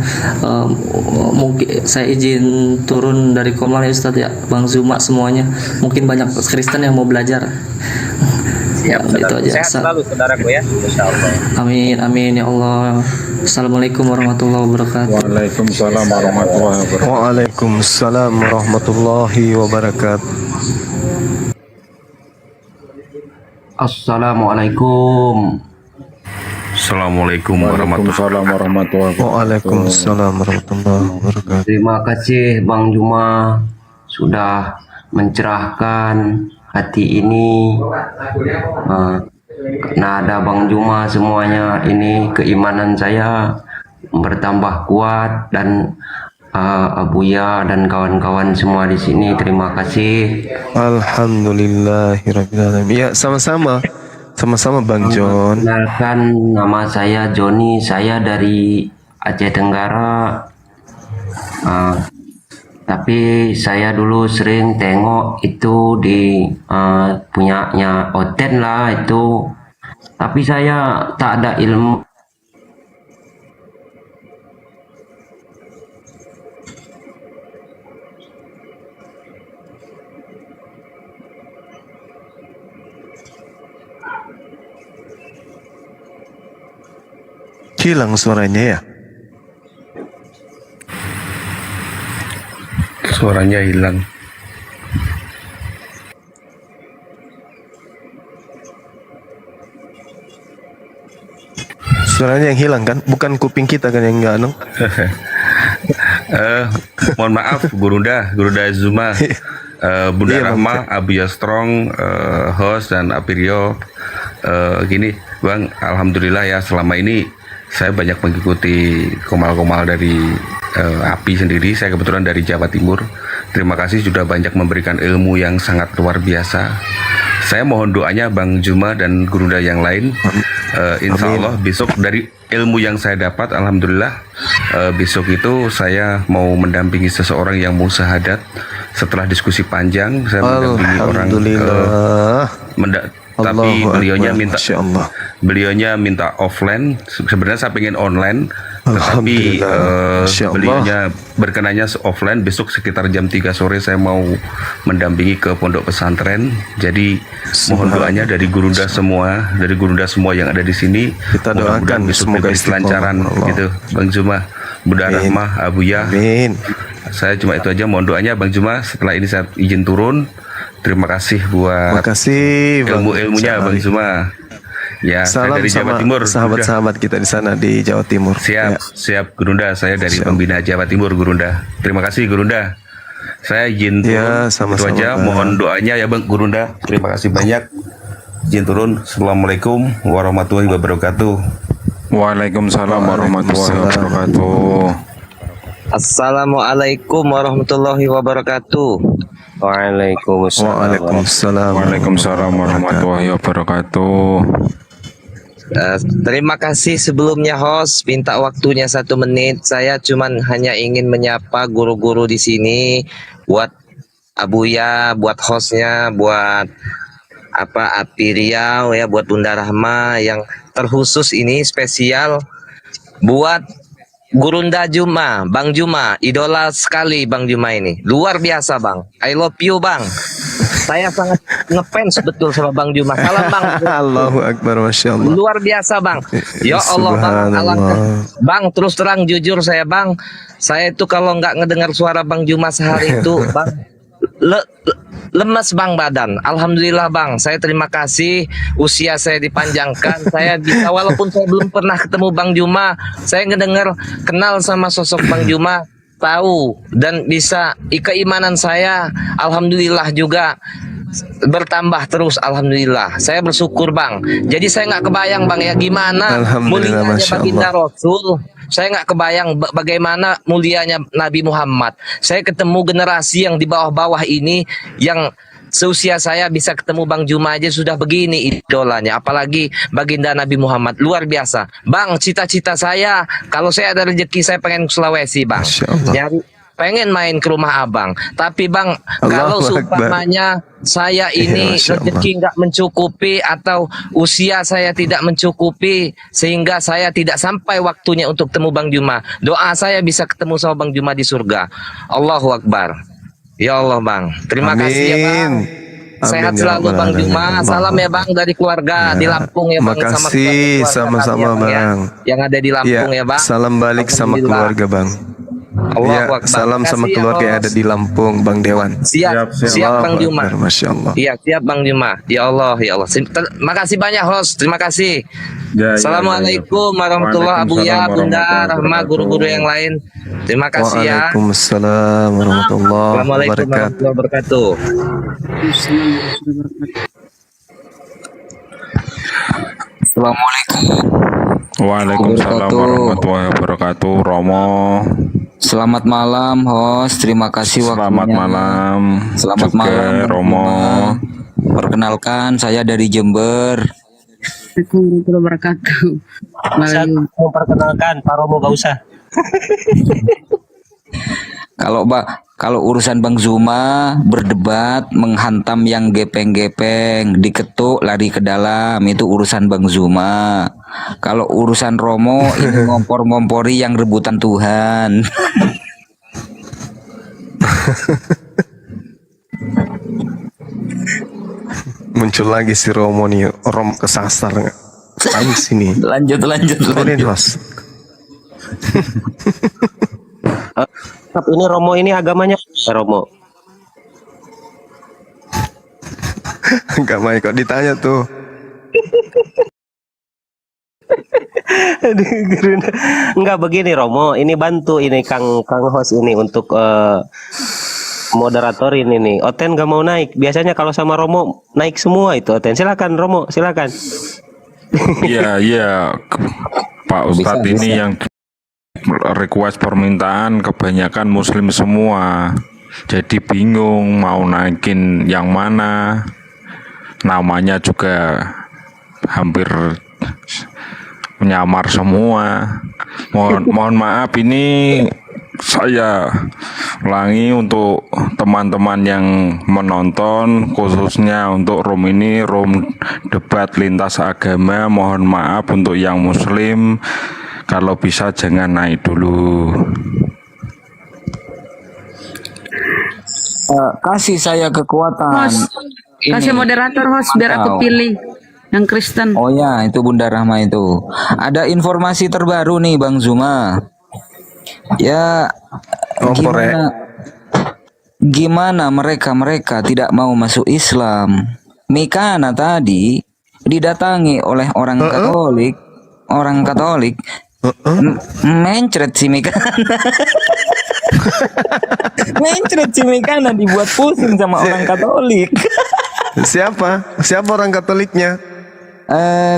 Mungkin saya izin turun dari Komal ya Ustaz ya, Bang Zuma semuanya. Mungkin banyak Kristen yang mau belajar. Ya, itu aja. Sehat selalu saudaraku ya. Insyaallah. Amin, amin ya Allah. Assalamualaikum warahmatullahi wabarakatuh. Waalaikumsalam warahmatullahi wabarakatuh. Waalaikumsalam warahmatullahi wabarakatuh. Assalamualaikum. Assalamualaikum warahmatullahi wabarakatuh. Waalaikumsalam warahmatullahi wabarakatuh. Terima kasih Bang Juma sudah mencerahkan hati ini. Karena ada Bang Juma semuanya ini keimanan saya bertambah kuat dan Abuya dan kawan-kawan semua di sini terima kasih. Alhamdulillahirabbil alamin. Ya, sama-sama. Sama-sama Bang John. Kenalkan, nama saya Joni, saya dari Aceh Tenggara. Tapi saya dulu sering tengok itu di punyanya Oten lah itu. Tapi saya tak ada ilmu. Hilang suaranya ya? Suaranya hilang. Suaranya yang hilang kan? Bukan kuping kita kan yang enggak, Mohon maaf Gurunda Zuma, Bunda Rahma, Abuya Strong, host dan Apirio. Gini Bang, alhamdulillah ya selama ini saya banyak mengikuti komal-komal dari API sendiri. Saya kebetulan dari Jawa Timur. Terima kasih sudah banyak memberikan ilmu yang sangat luar biasa. Saya mohon doanya Bang Juma dan Gurunda yang lain. Insya Allah besok dari ilmu yang saya dapat, alhamdulillah besok itu saya mau mendampingi seseorang yang mau syahadat. Setelah diskusi panjang, saya mendampingi orang. Tapi beliaunya minta offline. Sebenarnya saya pengen online, tetapi beliaunya berkenanya offline. Besok sekitar jam 3 sore saya mau mendampingi ke pondok pesantren. Jadi mohon doanya dari Gurunda semua, yang ada di sini. Kita doakan semoga kelancaran gitu, Bang Juma, Bunda Rahmah, Abuya. Amin. Saya cuma itu aja, mohon doanya Bang Juma. Setelah ini saya izin turun. Terima kasih buat ilmu-ilmunya Bang Juma. Ya, salam saya dari Jawa Timur. Sahabat-sahabat kita di sana di Jawa Timur. Siap Gurunda. Saya dari pembina Jawa Timur Gurunda. Terima kasih Gurunda. Saya izin turun. Itu aja. Mohon doanya ya Bang Gurunda. Terima kasih banyak. Izin turun. Assalamualaikum warahmatullahi wabarakatuh. Waalaikumsalam warahmatullahi wabarakatuh. Assalamualaikum warahmatullahi wabarakatuh. Waalaikumsalam warahmatullahi wabarakatuh. Terima kasih sebelumnya host, minta waktunya 1 menit. Saya cuman hanya ingin menyapa guru-guru di sini, buat Abuya, buat hostnya, buat Api Riau ya, buat Bunda Rahma, yang terkhusus ini spesial buat Gurunda Juma, Bang Juma, idola sekali Bang Juma ini. Luar biasa Bang. I love you Bang. Saya sangat ngefans betul sama Bang Juma. Salam Bang. Allahu Akbar, Masya Allah. Luar biasa Bang. Ya Allah Bang. Bang, terus terang jujur saya Bang. Saya itu kalau nggak ngedengar suara Bang Juma sehari itu Bang, lemes Bang badan. Alhamdulillah Bang, saya terima kasih usia saya dipanjangkan. Saya bisa, walaupun saya belum pernah ketemu Bang Juma, saya ngedengar, kenal sama sosok Bang Juma, tahu dan bisa keimanan saya alhamdulillah juga bertambah terus. Alhamdulillah, saya bersyukur Bang. Jadi saya nggak kebayang Bang ya gimana mulianya baginda Rasul. Saya nggak kebayang bagaimana mulianya Nabi Muhammad. Saya ketemu generasi yang di bawah-bawah ini, yang seusia saya bisa ketemu Bang Juma aja sudah begini idolanya, apalagi baginda Nabi Muhammad. Luar biasa Bang. Cita-cita saya kalau saya ada rezeki, saya pengen ke Sulawesi Bang, pengen main ke rumah Abang. Tapi Bang, kalau seumpamanya saya ini rezeki nggak mencukupi atau usia saya tidak mencukupi sehingga saya tidak sampai waktunya untuk temu Bang Juma, doa saya bisa ketemu sama Bang Juma di surga. Allahu Akbar. Ya Allah Bang, terima kasih ya Bang. Sehat Amin ya selalu rabbal Bang alamin. Juma. Salam ya Bang dari keluarga di Lampung ya Bang, sama Makasih keluarga kami sama-sama ya Bang ya. Bang. Yang ada di Ya, Lampung ya Bang. salam balik sama Alhamdulillah. keluarga Bang. Allahu Ya, Akbar. salam sama Makasih ya keluarga yang ada host. di Lampung, Bang Dewan. Siap Bang Allahu Juma. Akbar, Masya Allah. Iya, siap Bang Juma. Ya Allah, ya Allah. Makasih banyak host. Terima kasih. Assalamualaikum warahmatullahi Abuya, Bunda, Rahma, guru-guru yang lain. Terima kasih ya. Waalaikumsalam warahmatullahi Assalamualaikum wabarakatuh. warahmatullahi wabarakatuh. Assalamualaikum. Waalaikumsalam warahmatullahi wabarakatuh. Romo. Selamat malam host, terima kasih waktunya. Selamat malam. Selamat juga, malam Romo. Perkenalkan saya dari Jember. Assalamualaikum warahmatullahi wabarakatuh. Bisa memperkenalkan Pak Romo, gak usah. Kalau urusan Bang Zuma berdebat, menghantam yang gepeng-gepeng, diketuk lari ke dalam, itu urusan Bang Zuma. Kalau urusan Romo ini ngompor-ngompori yang rebutan Tuhan. Muncul lagi si Romo nih, Rom kesasar nggak? Ayo sini. Lanjut. Turunin host. Ini Romo ini agamanya Romo. Gak main kok ditanya tuh. Enggak begini Romo, ini bantu ini Kang host ini untuk moderator ini nih. Oten gak mau naik. Biasanya kalau sama Romo naik semua itu Oten. Silakan Romo, silakan. Iya, Pak Ustadz Bisa. ini yang request permintaan kebanyakan muslim semua. Jadi bingung mau naikin yang mana. Namanya juga hampir menyamar semua. Mohon maaf ini saya ulangi untuk teman-teman yang menonton, khususnya untuk room ini, room debat lintas agama. Mohon maaf untuk yang muslim, kalau bisa jangan naik dulu. Kasih saya kekuatan. Host, kasih moderator host biar aku Mantap. pilih yang Kristen. Oh ya, itu Bunda Rahma itu. Ada informasi terbaru nih Bang Zuma. Ya, gimana mereka tidak mau masuk Islam? Mikana tadi didatangi oleh orang Katolik, mencret si Mikana. Mencret si Mikana dibuat pusing sama orang Katolik. Siapa orang Katoliknya?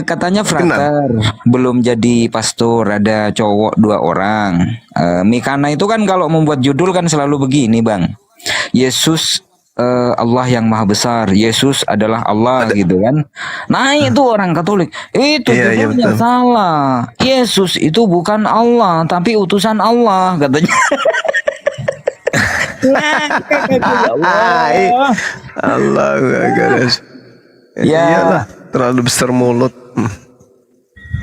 Katanya frater, belum jadi pastor, ada cowok 2 orang. Mikana itu kan kalau membuat judul kan selalu begini Bang. Yesus Allah yang maha besar, Yesus adalah Allah gitu kan. Nah itu orang Katolik, itu Iya, judulnya betul. salah. Yesus itu bukan Allah, tapi utusan Allah katanya. Allahu Akbar. Ya. Iyalah, terlalu besar mulut.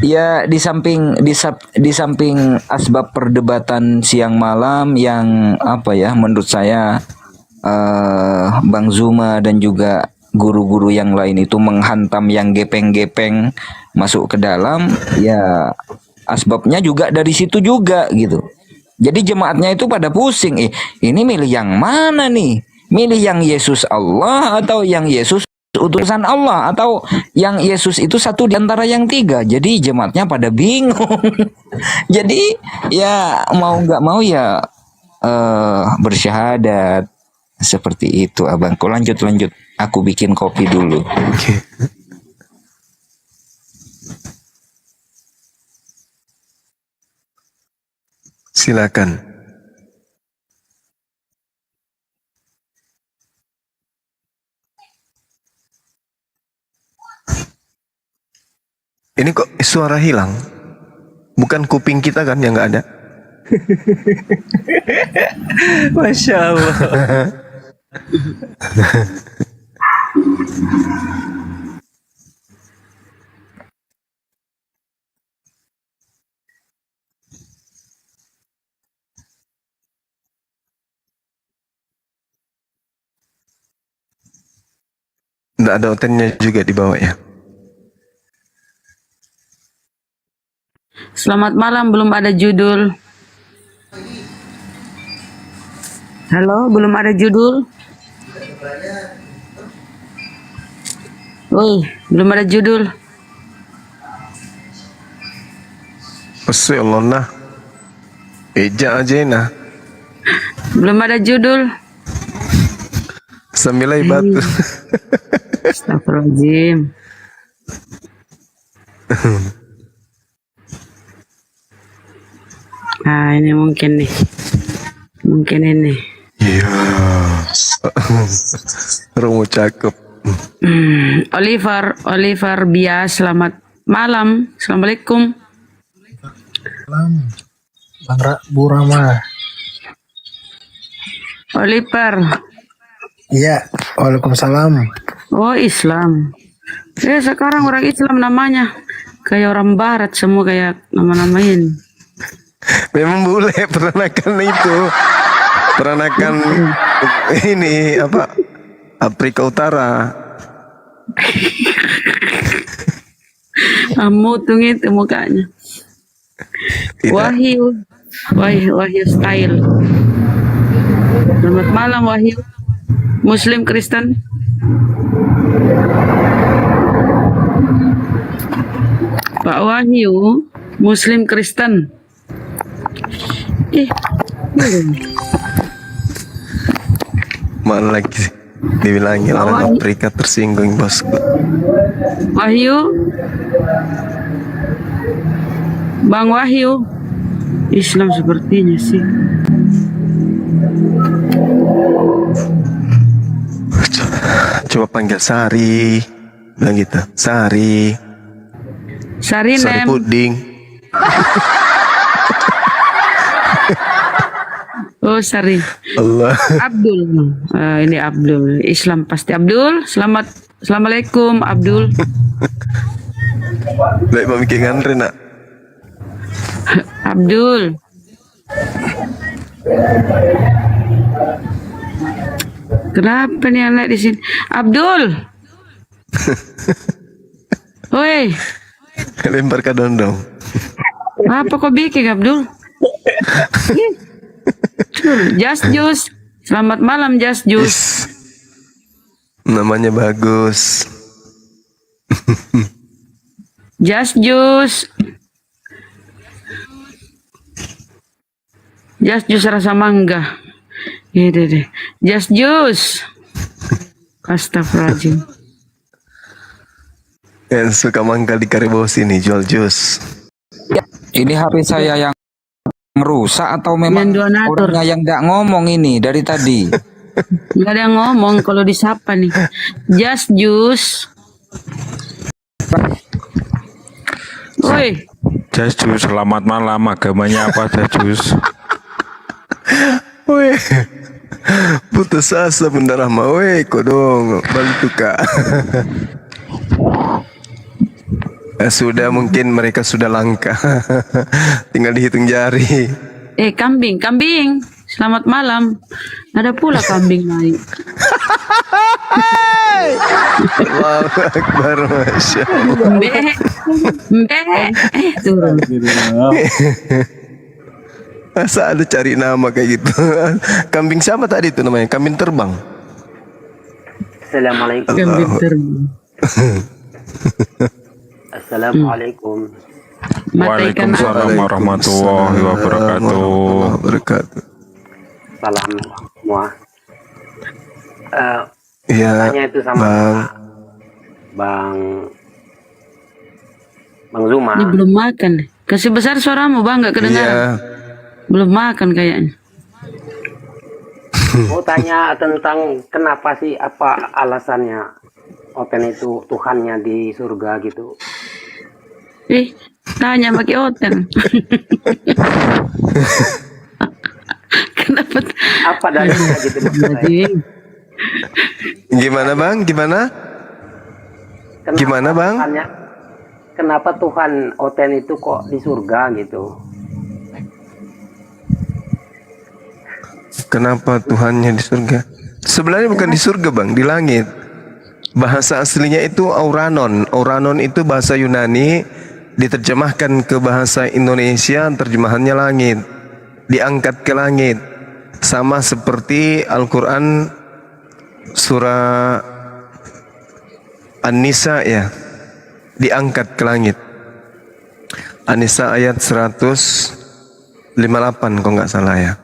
Ya di samping asbab perdebatan siang malam yang apa ya menurut saya Bang Zuma dan juga guru-guru yang lain itu menghantam yang gepeng-gepeng masuk ke dalam, ya asbabnya juga dari situ juga gitu. Jadi jemaatnya itu pada pusing, ini milih yang mana nih? Milih yang Yesus Allah atau yang Yesus utusan Allah atau yang Yesus itu satu di antara yang 3. Jadi jemaatnya pada bingung. Jadi ya mau nggak mau ya bersyahadat seperti itu abangku. Lanjut. Aku bikin kopi dulu. Silakan. Ini kok suara hilang? Bukan kuping kita kan yang nggak ada? Masya Allah. Nggak ada otennya juga di bawah ya. Selamat malam, belum ada judul. Halo, belum ada judul. Woi, belum ada judul. Allah nah. Eja aja nah. Belum ada judul. Sambilai batu. Astagfirullahaladzim. Ah, ini mungkin nih. Mungkin ini. Iya. Romo cakep. Oliver Bias, selamat malam. Assalamualaikum. Bang Bu Rama. Oliver. Iya, waalaikumsalam. Oh, Islam. Sekarang orang Islam namanya kayak orang Barat semua kayak nama-namain. Memang boleh peranakan itu. Peranakan ini apa? Afrika Utara. Mutung itu mukanya. Tidak. Wahyu style. Selamat malam Wahyu. Muslim Kristen. Pak Wahyu, Muslim Kristen. Mana lagi sih? Dibilangin orang Afrika tersinggung bosku. Wahyu, Bang Wahyu, Islam sepertinya sih. Coba panggil Sari, bilang gitu. Sari Nem. puding. Oh, Sari. Allah. Abdul. Ini Abdul. Islam pasti Abdul. Assalamualaikum Abdul. Baik memikir ngantri nak. Abdul. Kenapa nih anak di sini? Abdul. Woi. Lempar ke dondong. Apa kau bikin Abdul? Just Juice. Selamat malam Just Juice. Namanya bagus. Just Juice. Just Juice rasa mangga. Gitu deh. Just Juice. Astagfirullahaladzim. Yang suka mangkal di Karibos ini jual jus. Ini HP saya yang rusak atau memang orangnya yang nggak ngomong ini dari tadi? Nggak ada yang ngomong kalau disapa nih. Just Juice. Woi. Just Juice, selamat malam. Agamanya apa Just Juice? Woi. Putus asa Bunda Rahma. Woi, kodong balik tuka. Sudah mungkin mereka sudah langka. Tinggal dihitung jari. Kambing. Selamat malam. Ada pula kambing naik. Allahu Akbar, Masya Allah. Turun. Masa ada cari nama kayak gitu. Kambing siapa tadi itu namanya? Kambing terbang. Assalamualaikum. Kambing terbang. Assalamualaikum. Waalaikumsalam warahmatullahi wabarakatuh. Salam semua. Iya. Tanya itu sama Bang Zuma. Ini belum makan. Kasih besar suaramu Bang, nggak kedengaran. Iya. Belum makan kayaknya. Mau tanya tentang kenapa sih, apa alasannya Oten itu Tuhannya di surga gitu? Tanya pakai Oten. Kenapa? Apa dalilnya gitu? Gimana Bang? Gimana Bang? Kenapa Tuhan Oten itu kok di surga gitu? Kenapa Tuhannya di surga? Sebenarnya bukan di surga Bang, di langit. Bahasa aslinya itu auranon. Auranon itu bahasa Yunani, diterjemahkan ke bahasa Indonesia, terjemahannya langit. Diangkat ke langit. Sama seperti Al-Quran surah An-Nisa ya, diangkat ke langit. An-Nisa ayat 158 kalau nggak salah ya.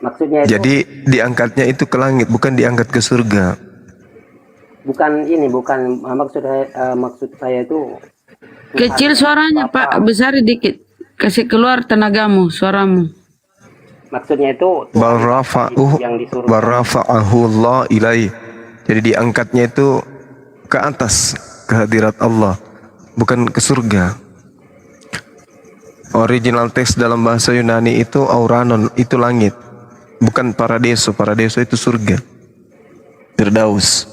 Maksudnya itu Jadi diangkatnya itu ke langit, bukan diangkat ke surga. bukan maksud saya itu Kecil suaranya Pak, besar dikit. Kasih keluar tenagamu, suaramu. maksudnya itu Barrafa'ahu Allah ilaih. Jadi diangkatnya itu ke atas, ke hadirat Allah, bukan ke surga. Original teks dalam bahasa Yunani itu auranon, itu langit, bukan paradiso. Paradiso itu surga, Firdaus.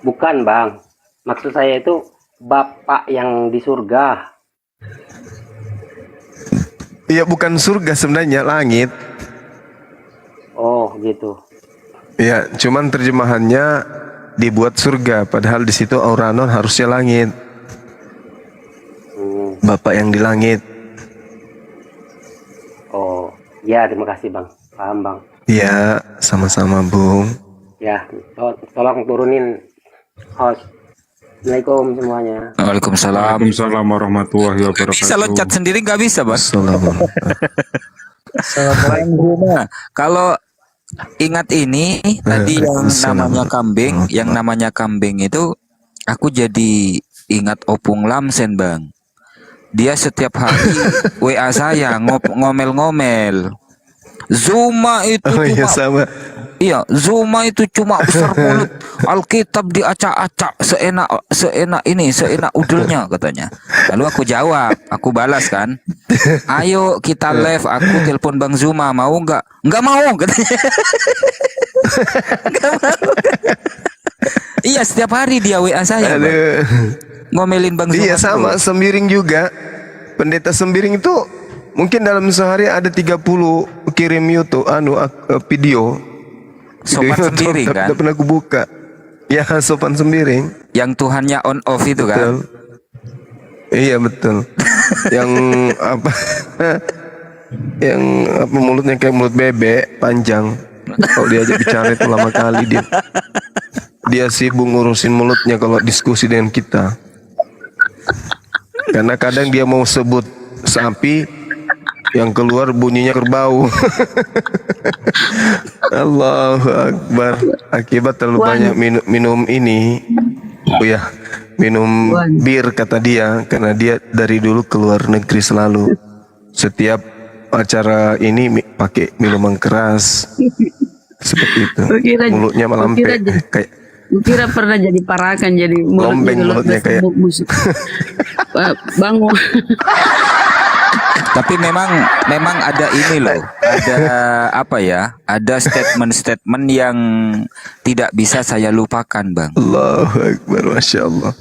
bukan Bang. Maksud saya itu Bapak yang di surga. Iya, bukan surga sebenarnya, langit. Oh, gitu. Ya, cuman terjemahannya dibuat surga, padahal di situ auranon harusnya langit. Bapak yang di langit. Oh, ya terima kasih Bang. Paham Bang. Ya, sama-sama Bung. Ya, tolong turunin host. Assalamualaikum semuanya. Waalaikumsalam. Waalaikumsalam warahmatullahi wabarakatuh. Bisa loncat sendiri nggak bisa, Bang? Kalau ingat ini tadi yang namanya kambing itu, aku jadi ingat Opung Lamsen, Bang. Dia setiap hari WA saya ngomel-ngomel. Zuma itu Zuma itu cuma besar mulut. Alkitab diacak-acak seenak udelnya katanya. Lalu aku jawab, aku balas kan. Ayo kita live, aku telepon Bang Zuma, mau nggak? Nggak mau katanya. Nggak mau. Iya, setiap hari dia WA saya. Ngomelin Bang Zuma. Iya, sama Sembiring juga. Pendeta Sembiring itu mungkin dalam sehari ada 30 kirim YouTube video. Sopan Sembiring kan? Tidak pernah aku buka. Ya, Sopan Sembiring. Yang Tuhannya on off itu kan? Betul. Iya betul. Yang apa? Yang apa, mulutnya kayak mulut bebek, panjang. Kalau diajak bicara itu lama kali dia sibuk ngurusin mulutnya kalau diskusi dengan kita. Karena kadang dia mau sebut sapi, yang keluar bunyinya kerbau. Allahu Akbar. Akibat terlalu banyak minum ini. Oh ya, minum bir kata dia, karena dia dari dulu keluar negeri selalu. Setiap acara ini pakai minuman keras. Seperti itu. Mulutnya melampe kayak Kira pernah jadi parakan, jadi mulutnya kayak musik. Bangun. Tapi memang ada ini loh, ada apa ya? Ada statement-statement yang tidak bisa saya lupakan, Bang. Allahu Akbar, Masya Allah.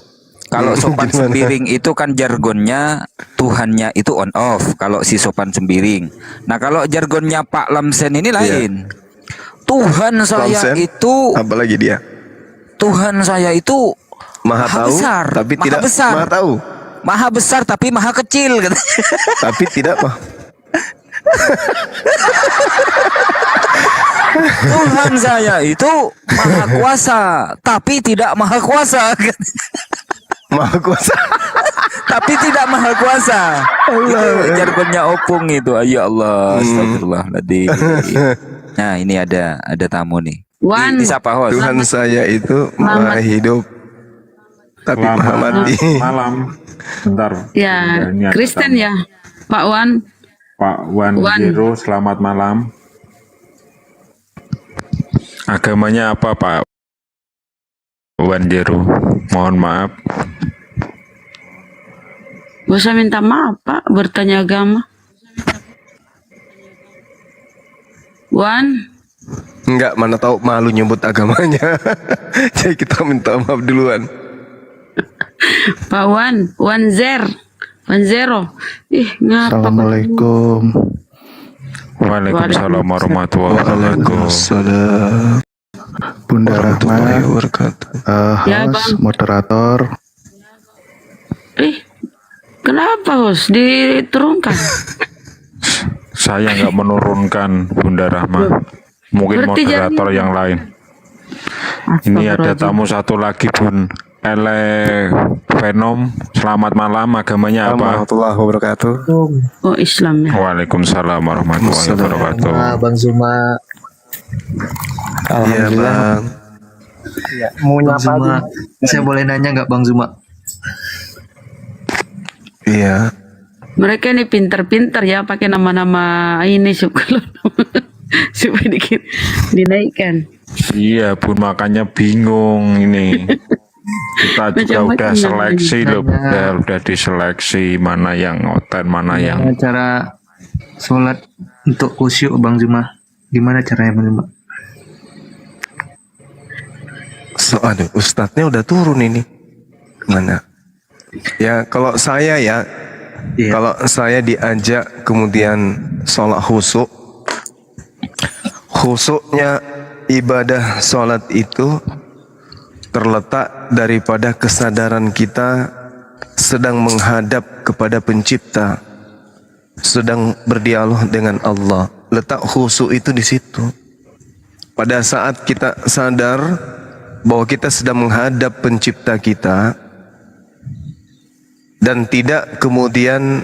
Kalau Sopan Sembiring itu kan jargonnya Tuhannya itu on off. Kalau si Sopan Sembiring. Nah, kalau jargonnya Pak Lamsen ini lain. Tuhan saya Lamsen, itu apalagi dia? Tuhan saya itu maha tahu, besar, tapi maha tidak besar. maha tahu. Maha besar tapi maha kecil katanya. Tapi tidak mah. Tuhan saya itu maha kuasa tapi tidak maha kuasa. Maha kuasa tapi tidak maha kuasa. Itu jargonnya Opung itu. Ya Allah, astagfirullahaladzim. Nah, ini ada tamu nih. Disapa host. Tuhan saya itu maha hidup tapi maha mati. Malam. Bentar. Ya, Kristen ya, Pak Wan. Pak Wan Jero, selamat malam. Agamanya apa, Pak Wan Jero? Mohon maaf. Gak usah minta maaf, Pak, bertanya agama. Wan. Enggak, mana tahu malu nyebut agamanya. Jadi kita minta maaf duluan. Pak Wan, Wan Zero. Ngapa? Assalamualaikum. Waalaikumsalam warahmatullahi wabarakatuh. Bunda Rahma, Ya, host, Bang. moderator. Kenapa host diturunkan? Saya nggak menurunkan Bunda Rahma. Mungkin Berarti moderator jadi- yang lain. Ini ada tamu satu lagi Bun. Ele Venom. Selamat malam. Agamanya apa? Warahmatullahi wabarakatuh. Oh, Islam ya. Waalaikumsalam warahmatullahi wabarakatuh. Bang Zuma. Iya bang. Ya, mau Bang nyapa Zuma, aja. saya boleh nanya nggak Bang Zuma? Iya. Mereka ini pinter-pinter ya pakai nama-nama ini supaya supaya dinaikkan. Iya Bun, makanya bingung ini. Kita juga Macam-macam udah namanya. seleksi loh, Nanya. udah diseleksi mana yang oten, mana yang Gimana cara sholat untuk khusyuk Bang Zuma? Gimana caranya Bang Zuma? Aduh, ustadznya udah turun ini. Mana? Ya kalau saya ya, kalau saya diajak kemudian sholat khusyuk, khusyuknya ibadah sholat itu terletak daripada kesadaran kita sedang menghadap kepada pencipta, sedang berdialog dengan Allah. Letak khusyuk itu di situ. Pada saat kita sadar bahwa kita sedang menghadap pencipta kita dan tidak kemudian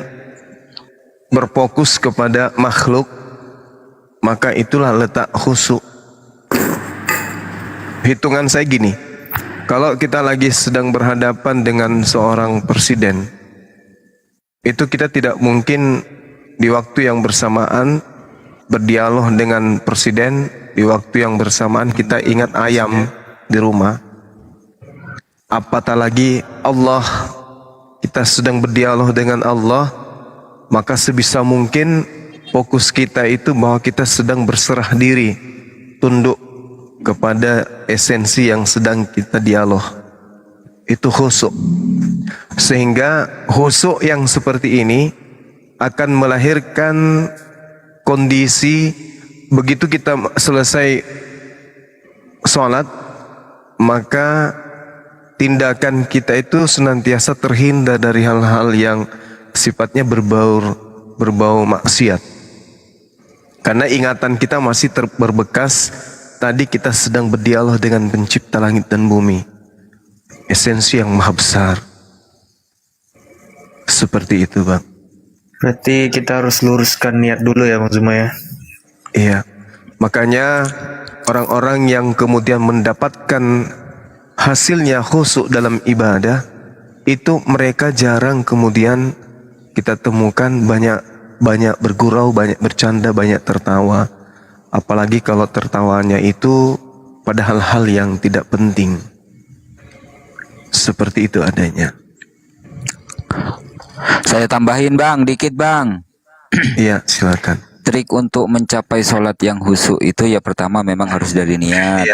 berfokus kepada makhluk, maka itulah letak khusyuk. Hitungan saya gini, kalau kita lagi sedang berhadapan dengan seorang presiden, itu kita tidak mungkin di waktu yang bersamaan berdialog dengan presiden, di waktu yang bersamaan kita ingat ayam di rumah. Apatah lagi Allah, kita sedang berdialog dengan Allah, maka sebisa mungkin fokus kita itu bahwa kita sedang berserah diri, tunduk kepada esensi yang sedang kita dialog. Itu khusyuk. Sehingga khusyuk yang seperti ini akan melahirkan kondisi begitu kita selesai sholat, maka tindakan kita itu senantiasa terhindar dari hal-hal yang sifatnya berbau maksiat. Karena ingatan kita masih berbekas, tadi kita sedang berdialog dengan pencipta langit dan bumi, esensi yang maha besar. Seperti itu bang. Berarti kita harus luruskan niat dulu ya Bang Zuma ya. Iya, makanya orang-orang yang kemudian mendapatkan hasilnya khusyuk dalam ibadah, itu mereka jarang kemudian kita temukan banyak bergurau, banyak bercanda, banyak tertawa. Apalagi kalau tertawanya itu pada hal-hal yang tidak penting. Seperti itu adanya. Saya tambahin bang, dikit bang. Iya, silakan. Trik untuk mencapai sholat yang khusyuk itu ya pertama memang harus dari niat.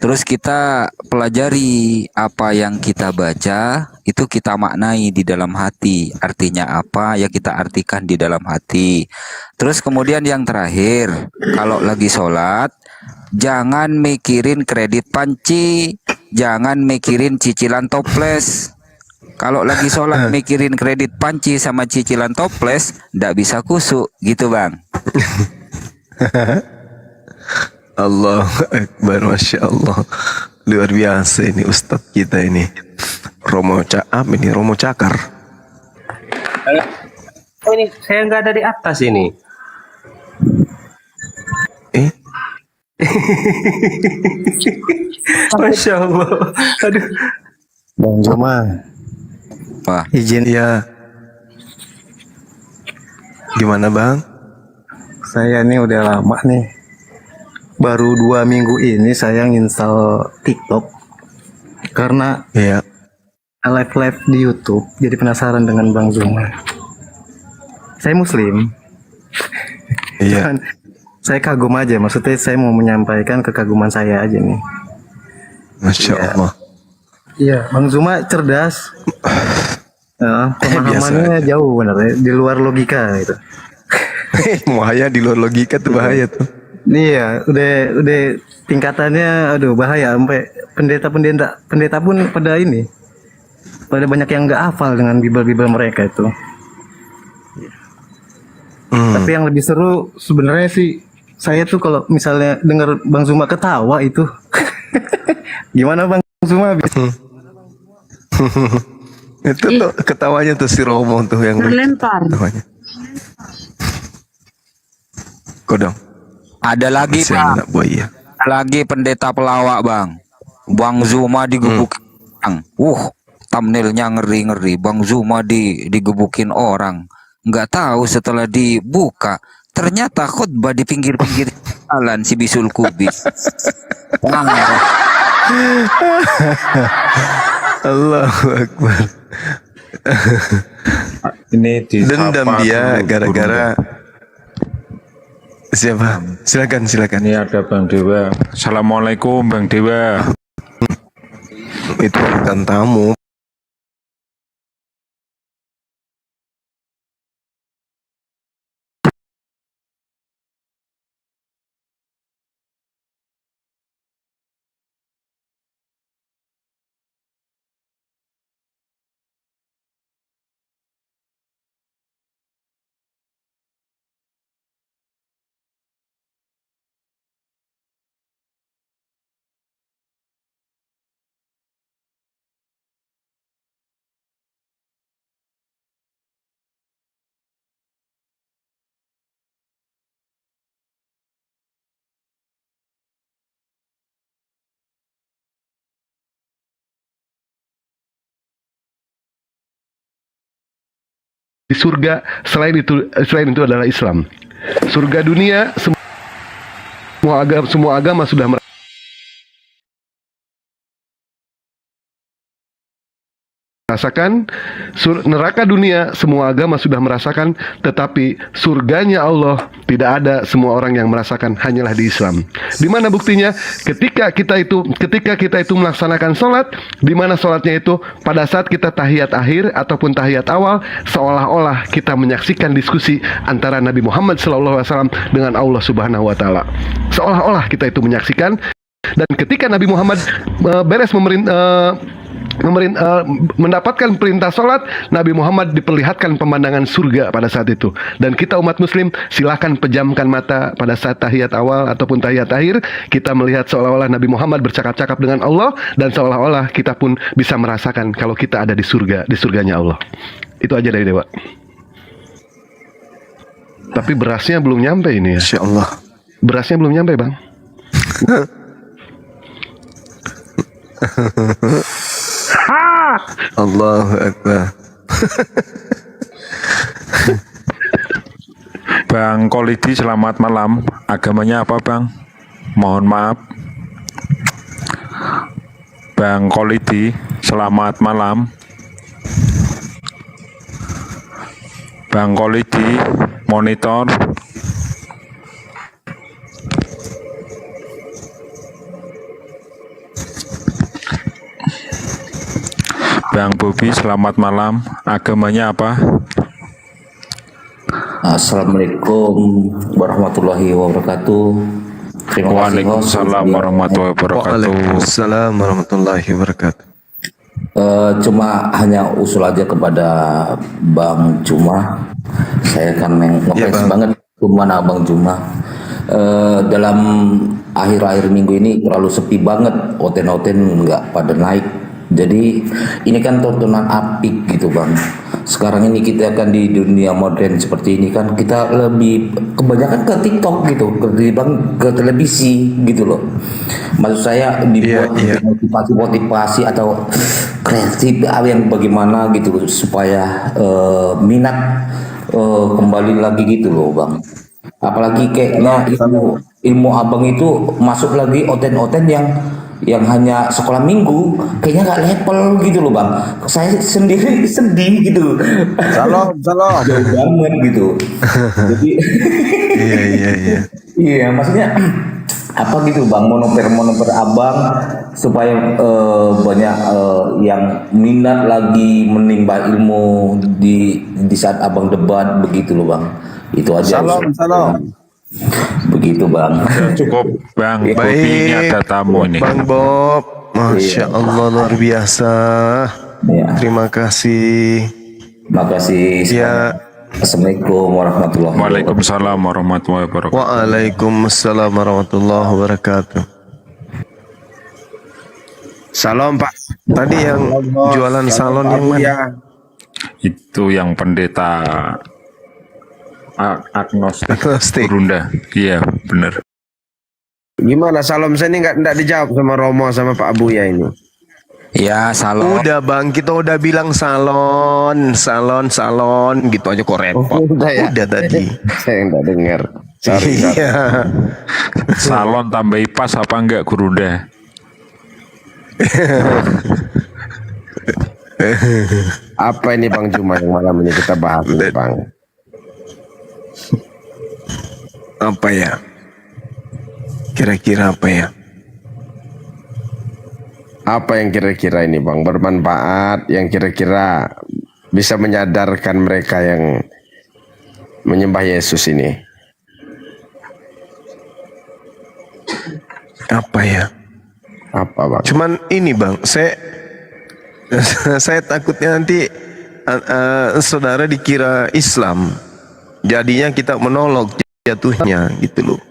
Terus kita pelajari apa yang kita baca, itu kita maknai di dalam hati. Artinya apa ya kita artikan di dalam hati. Terus kemudian yang terakhir, kalau lagi sholat, jangan mikirin kredit panci, jangan mikirin cicilan toples. Kalau lagi sholat mikirin kredit panci sama cicilan toples, ndak bisa khusyuk, gitu bang. Allah Akbar, Masya Allah. Luar biasa ini Ustadz kita ini. Romo Cakar. Oh ini saya nggak ada di atas ini. Masya Allah. Aduh. Bang Zuma. Wah. Izin ya. Gimana bang? Saya ini udah lama nih. Baru 2 minggu ini saya nginstal TikTok karena live di YouTube. Jadi penasaran dengan Bang Zuma. Saya Muslim. Iya. Saya kagum aja. Maksudnya saya mau menyampaikan kekaguman saya aja nih. Masya Allah. Iya, Bang Zuma cerdas. Pemahamannya jauh benar ya, di luar logika gitu. Bahaya di luar logika tuh bahaya tuh. Iya, udah tingkatannya aduh bahaya sampai pendeta pun pada banyak yang nggak hafal dengan Bible mereka itu. Tapi yang lebih seru sebenarnya sih saya tuh kalau misalnya dengar Bang Zuma ketawa itu. Gimana Bang Zuma? Itu tuh ketawanya tuh si Romo tuh yang Terlempar. ketawanya. Kodong. Ada lagi Masih Bang. anak buaya. Ada lagi pendeta pelawak Bang. Bang Zuma digebukin orang. Thumbnailnya ngeri-ngeri. Bang Zuma digebukin orang. Nggak tahu setelah dibuka ternyata khutbah di pinggir-pinggir jalan si Bisul Kubis. Allahu Akbar. Ini dendam dia gara-gara siapa? Silakan. Ini ada Bang Dewa. Assalamualaikum Bang Dewa. Itu bukan tamu. Di surga selain itu adalah Islam. Surga dunia semua agama sudah merasakan, neraka dunia semua agama sudah merasakan, tetapi surganya Allah tidak ada semua orang yang merasakan, hanyalah di Islam. Di mana buktinya? Ketika kita itu melaksanakan sholat, di mana sholatnya itu pada saat kita tahiyat akhir ataupun tahiyat awal, seolah-olah kita menyaksikan diskusi antara Nabi Muhammad SAW dengan Allah Subhanahu Wa Taala. Seolah-olah kita itu menyaksikan. Dan ketika Nabi Muhammad mendapatkan perintah sholat, Nabi Muhammad diperlihatkan pemandangan surga pada saat itu. Dan kita umat muslim silahkan pejamkan mata pada saat tahiyat awal ataupun tahiyat akhir. Kita melihat seolah-olah Nabi Muhammad bercakap-cakap dengan Allah, dan seolah-olah kita pun bisa merasakan kalau kita ada di surganya Allah. Itu aja dari Dewa. Tapi berasnya belum nyampe ini ya. Insya Allah. Berasnya belum nyampe Bang. Allahu Akbar. Bang Kolidi, selamat malam. Agamanya apa Bang? Mohon maaf. Bang Kolidi, selamat malam. Bang Kolidi, monitor. Bang Bobi, selamat malam. Agamanya apa? Assalamualaikum warahmatullahi wabarakatuh. Terima kasih. Waalaikumsalam warahmatullahi wabarakatuh. Waalaikumsalam warahmatullahi wabarakatuh. Cuma hanya usul aja kepada Bang Juma. Saya kan ngefans banget mana Bang Juma. Dalam akhir-akhir minggu ini terlalu sepi banget, oten-oten nggak pada naik. Jadi ini kan tontonan apik gitu Bang. Sekarang ini kita kan di dunia modern seperti ini kan, kita lebih kebanyakan ke TikTok gitu, ketimbang ke televisi gitu loh. Maksud saya dibuat motivasi atau kreatif yang bagaimana gitu supaya minat kembali lagi gitu loh Bang. Apalagi kayaknya ilmu abang itu masuk lagi oten-oten yang hanya sekolah minggu, kayaknya nggak level gitu loh Bang. Saya sendiri sedih gitu. Salam. Jauh banget gitu. Jadi iya maksudnya apa gitu Bang, monoper abang supaya banyak yang minat lagi menimba ilmu di saat abang debat begitu loh Bang. Itu aja. Salam. begitu Bang. Ya, cukup Bang, Bobi ini Baik, ada tamu nih. Bang Bob, Masya Allah luar biasa. Terima kasih. Makasih. Ya. Assalamualaikum warahmatullahi wabarakatuh. Waalaikumsalam warahmatullahi wabarakatuh. Waalaikumsalam warahmatullahi wabarakatuh. Salam Pak. Tadi yang jualan salon yang mana? Itu yang pendeta agnostik Gurunda. Iya, benar. Gimana salam saya ini nggak dijawab sama Romo sama Pak Abuya ini? Ya salon. Udah Bang, kita udah bilang salon gitu aja kok repot. Udah tadi. Saya nggak dengar. Iya. Salon tambah pas apa enggak Gurunda? Apa ini Bang Juma yang malam ini kita bahas ini Bang? Apa ya? Kira-kira apa ya? Apa yang kira-kira ini Bang bermanfaat, yang kira-kira bisa menyadarkan mereka yang menyembah Yesus ini? Apa ya? Apa Bang? Cuman ini Bang, saya takutnya nanti saudara dikira Islam, jadinya kita menolak jatuhnya gitu loh.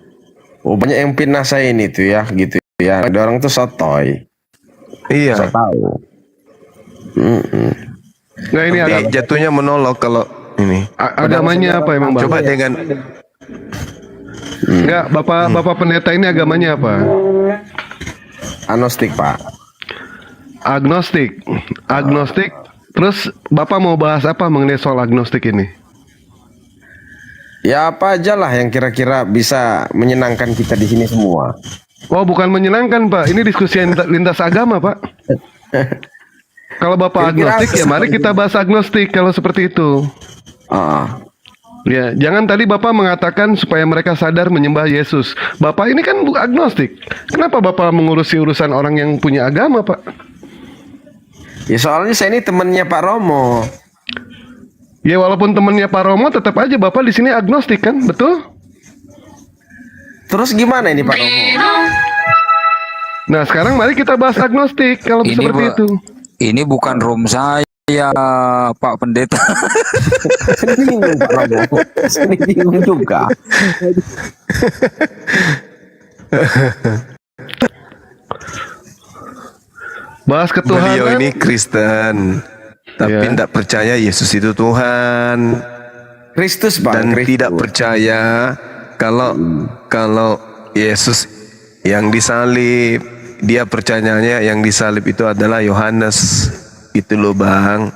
Oh banyak yang pindah saya ini tuh ya gitu ya. Ada orang tuh sotoy. Iya. Saya tahu. Nah ini Nanti jatuhnya menolak kalau ini. Agamanya apa emang Bang? Coba dengan Enggak, Bapak pendeta ini agamanya apa? Agnostik Pak. Agnostik. Agnostik. Terus Bapak mau bahas apa mengenai soal agnostik ini? Ya apa aja lah yang kira-kira bisa menyenangkan kita di sini semua. Oh bukan menyenangkan Pak, ini diskusi lintas agama Pak. Kalau Bapak Kira-kira agnostik ya mari kita bahas agnostik kalau seperti itu. Ya, jangan tadi Bapak mengatakan supaya mereka sadar menyembah Yesus. Bapak ini kan agnostik. Kenapa Bapak mengurusi urusan orang yang punya agama, Pak? Ya soalnya saya ini temannya Pak Romo. Ya walaupun temannya Pak Romo, tetap aja Bapak di sini agnostik kan, betul? Terus gimana ini Pak Romo? Nah sekarang mari kita bahas agnostik kalau seperti itu. Ini bukan room saya, Pak Pendeta. Bingung Pak Romo. Saya bingung juga. Bahas ketuhanan. Beliau ini Kristen, tapi tidak percaya Yesus itu Tuhan. Kristus Bang. Dan tidak percaya kalau Yesus yang disalib. Dia percayanya yang disalib itu adalah Yohanes. Itu loh Bang.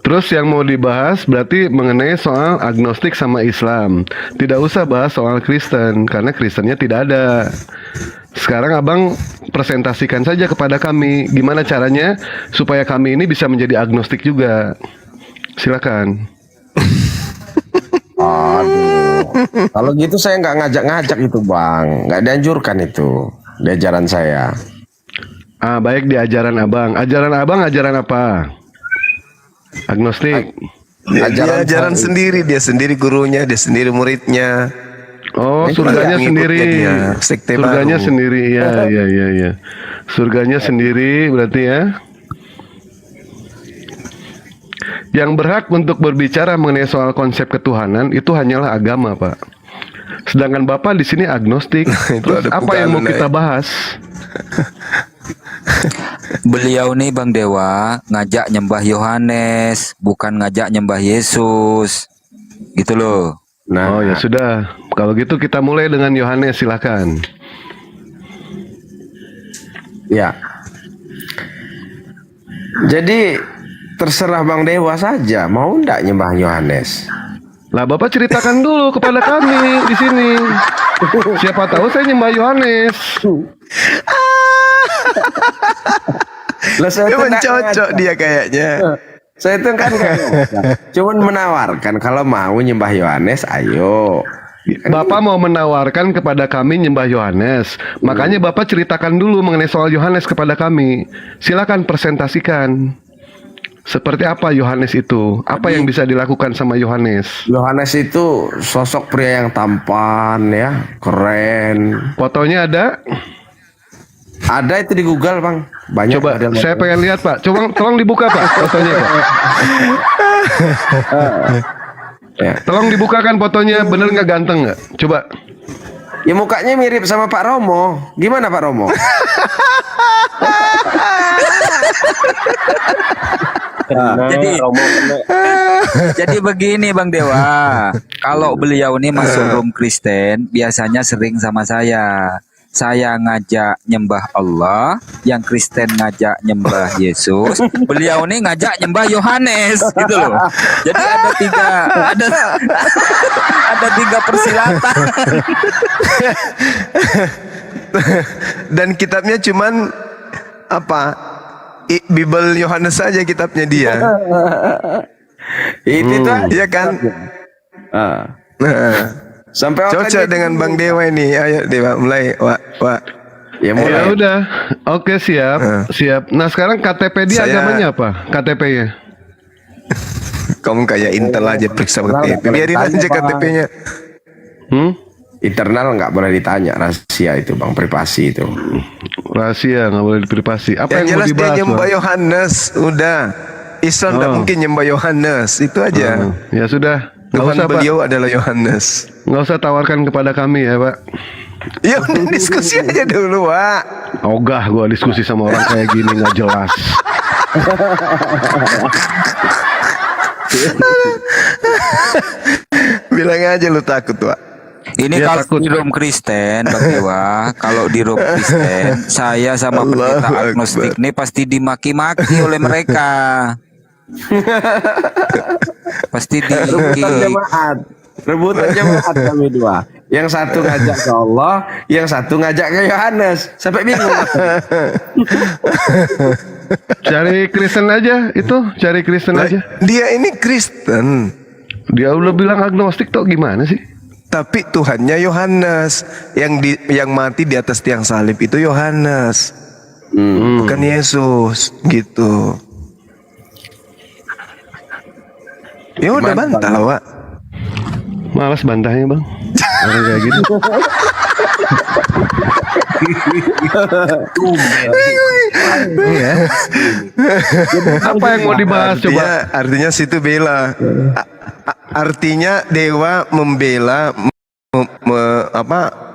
Terus yang mau dibahas berarti mengenai soal agnostik sama Islam. Tidak usah bahas soal Kristen karena Kristennya tidak ada. Sekarang Abang presentasikan saja kepada kami gimana caranya supaya kami ini bisa menjadi agnostik juga. Silakan. Aduh, kalau gitu saya nggak ngajak-ngajak itu Bang, nggak dianjurkan itu di ajaran saya. Baik di ajaran Abang. Ajaran Abang ajaran apa? Agnostik. Ajaran sendiri, dia sendiri gurunya, dia sendiri muridnya. Oh, surganya sendiri. Surganya baru. sendiri. Ya. Surganya sendiri berarti ya. Yang berhak untuk berbicara mengenai soal konsep ketuhanan itu hanyalah agama, Pak. Sedangkan Bapak di sini agnostik. Terus apa yang mau kita bahas? Beliau nih Bang Dewa ngajak nyembah Yohanes, bukan ngajak nyembah Yesus. Gitu loh. Oh ya sudah. Kalau gitu kita mulai dengan Yohanes, silakan. Ya. Jadi terserah Bang Dewa saja mau ndak nyembah Yohanes. Lah Bapak ceritakan dulu kepada kami di sini. Siapa tahu saya nyembah Yohanes. Lah saya tuh cocok dia kayaknya. Saya itu kan cuman menawarkan kalau mau nyembah Yohanes ayo. Bapak mau menawarkan kepada kami nyembah Yohanes. Makanya Bapak ceritakan dulu mengenai soal Yohanes kepada kami. Silakan presentasikan. Seperti apa Yohanes itu? Apa yang bisa dilakukan sama Yohanes? Yohanes itu sosok pria yang tampan ya, keren. Fotonya ada? Ada itu di Google, Bang. Banyak. Coba saya pengen lihat, Pak. Coba tolong dibuka, Pak, fotonya, Pak. Ya. Tolong dibukakan fotonya, bener nggak ganteng nggak? Coba. Ya mukanya mirip sama Pak Romo. Gimana Pak Romo? Jadi begini Bang Dewa, kalau beliau ini masuk room Kristen, biasanya sering sama saya. Saya ngajak nyembah Allah, yang Kristen ngajak nyembah Yesus, beliau ini ngajak nyembah Yohanes, gitu loh. Jadi ada tiga persilatan. Dan kitabnya cuman apa? Bible Yohanes saja kitabnya dia. Itu tuh, iya kan? Sampai cocok dengan Bang Dewa ini. Ayo Dewa mulai, Wak. Ya udah. Oke, siap. Nah, sekarang KTP dia agamanya apa? KTP-nya. Kamu kayak Intel aja periksa KTP. Biarin aja KTP-nya. Internal nggak boleh ditanya, rahasia itu Bang, privasi itu. Rahasia nggak boleh privasi. Apa yang mau jelas dibahas? dia nyembah Yohanes, udah. Islam nggak mungkin nyembah Yohanes, itu aja. Ya sudah. Tuhan beliau adalah Yohanes. Nggak usah tawarkan kepada kami ya, Pak. Ya udah diskusi aja dulu, Pak. Ogah gua diskusi sama orang kayak gini nggak jelas. Bilang aja lu takut, Pak. Ini Ya, kalau di room Kristen, Bang Dewa, kalau di room Kristen, saya sama pendeta agnostik ini pasti dimaki-maki oleh mereka. Pasti Rebutan jemaat kami dua. Yang satu ngajak ke Allah, yang satu ngajak ke Yohanes. Sampai bingung. Cari Kristen aja itu, cari Kristen aja. Dia ini Kristen. Dia udah bilang agnostik tuh gimana sih? Tapi Tuhannya Yohanes, yang mati di atas tiang salib itu Yohanes, bukan Yesus, gitu. Ya udah bantah, Wak. Malas bantahnya Bang. Orang kayak gitu. Iya. Apa yang mau dibahas coba? Artinya situ bela. Artinya Dewa membela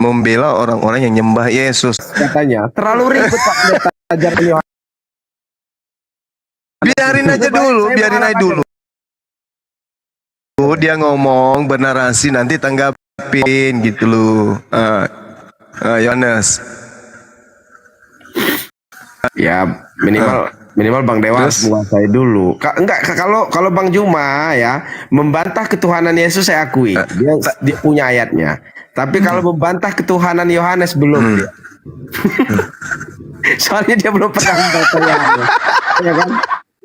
membela orang-orang yang nyembah Yesus. Katanya terlalu ribet Pak pendeta ajaran Yohanes. Biarin aja dulu. Dia ngomong bernarasi, nanti tanggapin gitu loh. Yohanes. Ya minimal Bang Dewa harus menguasai dulu. Kalau Bang Juma ya membantah ketuhanan Yesus saya akui, dia punya ayatnya. Tapi kalau membantah ketuhanan Yohanes belum. Dia. Soalnya dia belum pernah membantah Yohanes. Ya kan?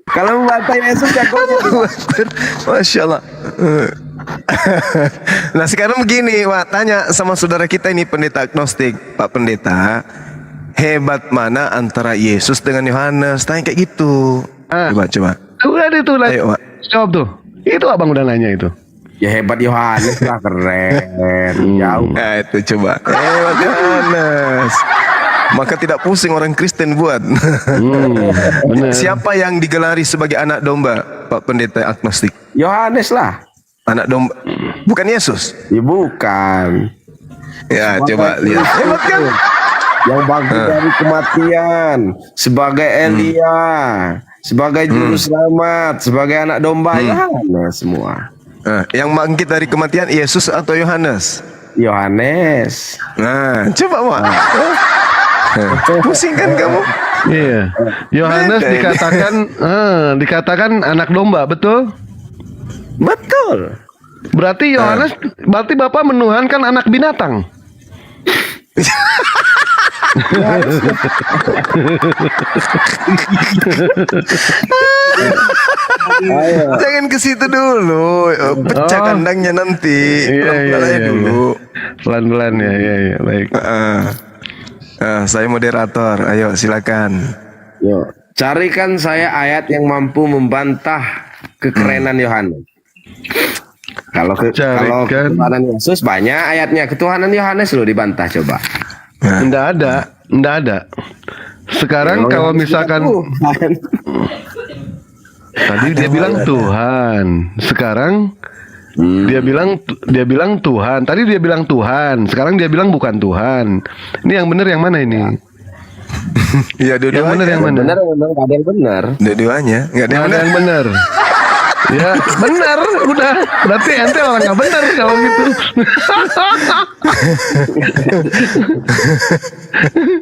Kalau membantah Yesus ya Masya Allah. Nah sekarang begini, Wak, tanya sama saudara kita ini pendeta agnostik, Pak Pendeta, hebat mana antara Yesus dengan Yohanes? Tanya kayak gitu. Coba. Udah itu lah. Ayo, Wak. Jawab tuh. Itu abang udah nanya itu. Ya hebat Yohanes lah, keren. Jauh. Nah itu coba. Hebat Yohanes. Maka tidak pusing orang Kristen buat. Bener. Siapa yang digelari sebagai anak domba, Pak Pendeta agnostik? Yohanes lah. Anak domba. Bukan Yesus? Ya bukan. Ya coba lihat. Hebat kan? Yang bangkit dari kematian, sebagai Elia, sebagai juru selamat, sebagai anak domba, Yohanes semua. Yang bangkit dari kematian Yesus atau Yohanes? Yohanes. Nah, coba Wak. Pusing kan kamu? Iya. Yohanes dikatakan anak domba, betul? Betul. Berarti Yohanes, berarti Bapak menuhankan anak binatang. Jangan ke situ dulu, pecah kandangnya nanti. Pelan-pelan dulu. Pelan-pelan ya, baik. Saya moderator, ayo silakan. Yo, Carikan saya ayat yang mampu membantah kekerenan Yohanes. Kalau ketuhanan Yesus banyak ayatnya, ketuhanan Yohanes lo dibantah coba. Nggak ada. Sekarang kalau misalkan tadi dia bilang Tuhan, sekarang dia bilang Tuhan. Tadi dia bilang Tuhan, sekarang dia bilang bukan Tuhan. Ini yang benar yang mana ini? Iya, yang benar yang mana? Benar, nggak ada yang benar. Dua-duanya, nggak ada yang benar. Ya benar, udah. Berarti ente orang nggak benar kalau gitu.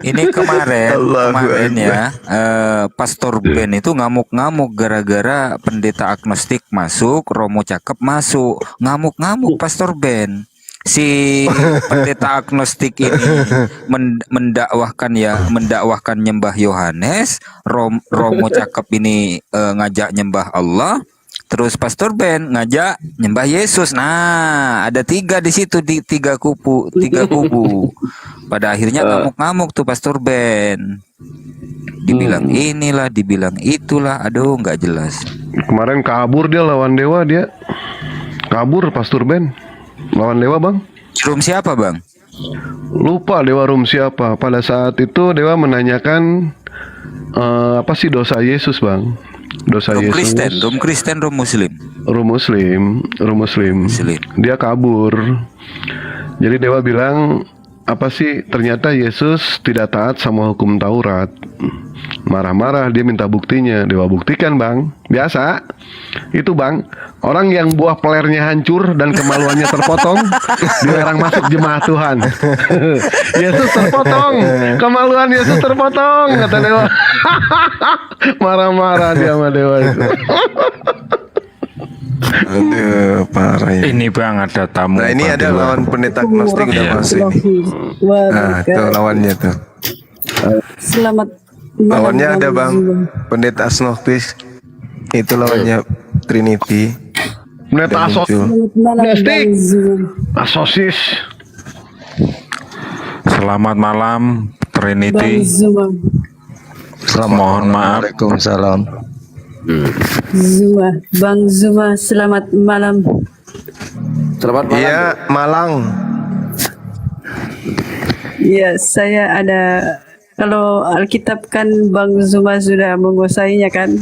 Ini kemarin ya, Pastor Ben itu ngamuk-ngamuk gara-gara pendeta agnostik masuk, Romo Cakep masuk, ngamuk-ngamuk Pastor Ben. Si pendeta agnostik ini mendakwahkan nyembah Yohanes, Romo Cakep ini ngajak nyembah Allah. Terus Pastor Ben ngajak nyembah Yesus. Nah, ada tiga di situ, di tiga kubu. Pada akhirnya ngamuk-ngamuk tuh Pastor Ben. Dibilang inilah, dibilang itulah. Aduh, nggak jelas. Kemarin kabur dia lawan Dewa dia. Kabur Pastor Ben. Lawan Dewa, Bang. Room siapa, Bang? Lupa Dewa room siapa. Pada saat itu Dewa menanyakan apa sih dosa Yesus, Bang? Dosa Rom Yesus. Kristen, Rom Muslim. Rom Muslim. Dia kabur. Jadi Dewa bilang, apa sih? Ternyata Yesus tidak taat sama hukum Taurat. Marah-marah, dia minta buktinya. Dewa buktikan, Bang. Biasa. Itu, Bang. Orang yang buah pelernya hancur dan kemaluannya terpotong, dilarang masuk jemaah Tuhan. Yesus terpotong, kemaluan Yesus terpotong, kata Dewa. Marah-marah dia sama Dewa itu. Aduh, parah ya. Ini Bang ada tamu. Nah, ini ada lawan pendeta agnostik udah masuk ini. Nah, tuh lawannya tuh. Selamat lawannya ada Bang, pendeta agnostik. Itu lawannya Trinity. Pendeta agnostik. Asosis. Selamat malam Trinity. Mohon maaf. Waalaikumsalam. Bang Zuma, selamat malam. Selamat malam. Iya, Malang. Ya, saya ada, kalau Alkitab kan Bang Zuma sudah menguasainya kan.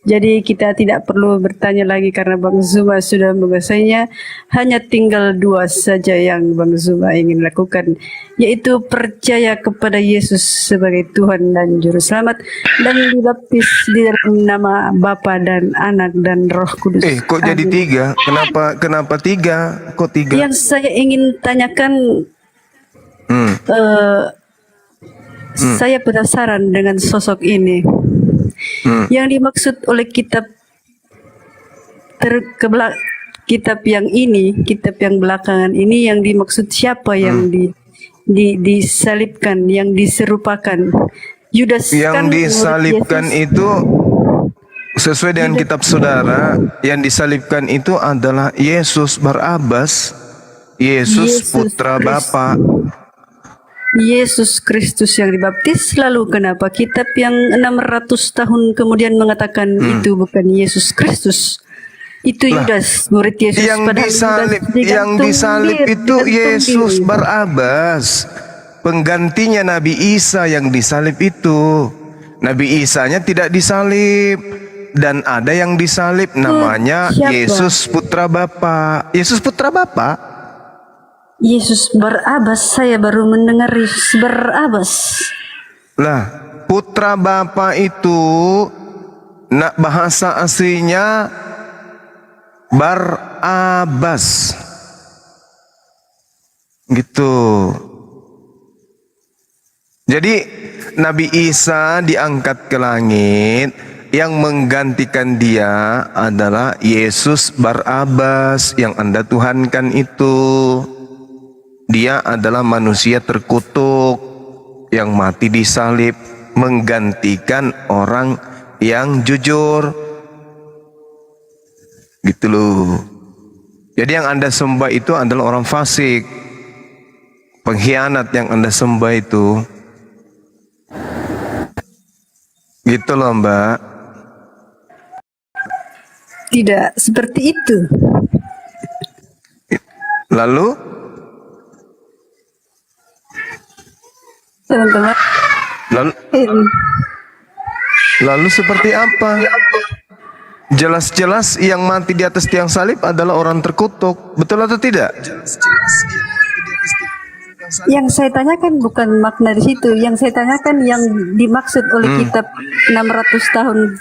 Jadi kita tidak perlu bertanya lagi karena Bang Zuma sudah menguasainya. Hanya tinggal dua saja yang Bang Zuma ingin lakukan, yaitu percaya kepada Yesus sebagai Tuhan dan Juru Selamat dan dibaptis di dalam nama Bapa dan Anak dan Roh Kudus. Kok jadi tiga? Kenapa tiga? Kok tiga? Yang saya ingin tanyakan, saya penasaran dengan sosok ini. Yang dimaksud oleh kitab kitab yang belakangan ini, yang dimaksud siapa yang disalibkan, yang diserupakan? Yudas yang kan disalibkan itu sesuai dengan kitab saudara, yang disalibkan itu adalah Yesus Barabas, Yesus putra Bapa. Yesus Kristus yang dibaptis. Lalu kenapa kitab yang 600 tahun kemudian mengatakan itu bukan Yesus Kristus? Itu Yudas, murid Yesus. Yang disalib itu Yesus Barabas, penggantinya Nabi Isa yang disalib itu. Nabi Isanya tidak disalib, dan ada yang disalib namanya Yesus putra Bapa. Yesus putra Bapa. Yesus Barabas, saya baru mendengar Yesus Barabas. Lah, putra Bapa itu bahasa aslinya Barabas. Gitu. Jadi Nabi Isa diangkat ke langit, yang menggantikan dia adalah Yesus Barabas yang Anda tuhankan itu. Dia adalah manusia terkutuk yang mati disalib, menggantikan orang yang jujur. Gitu loh. Jadi yang Anda sembah itu adalah orang fasik, pengkhianat yang Anda sembah itu. Gitu loh Mbak. Tidak seperti itu. Lalu Teman-teman. Lalu seperti apa? Jelas-jelas yang mati di atas tiang salib adalah orang terkutuk. Betul atau tidak? Yang saya tanyakan bukan makna di situ. Yang saya tanyakan yang dimaksud oleh kitab 600 tahun.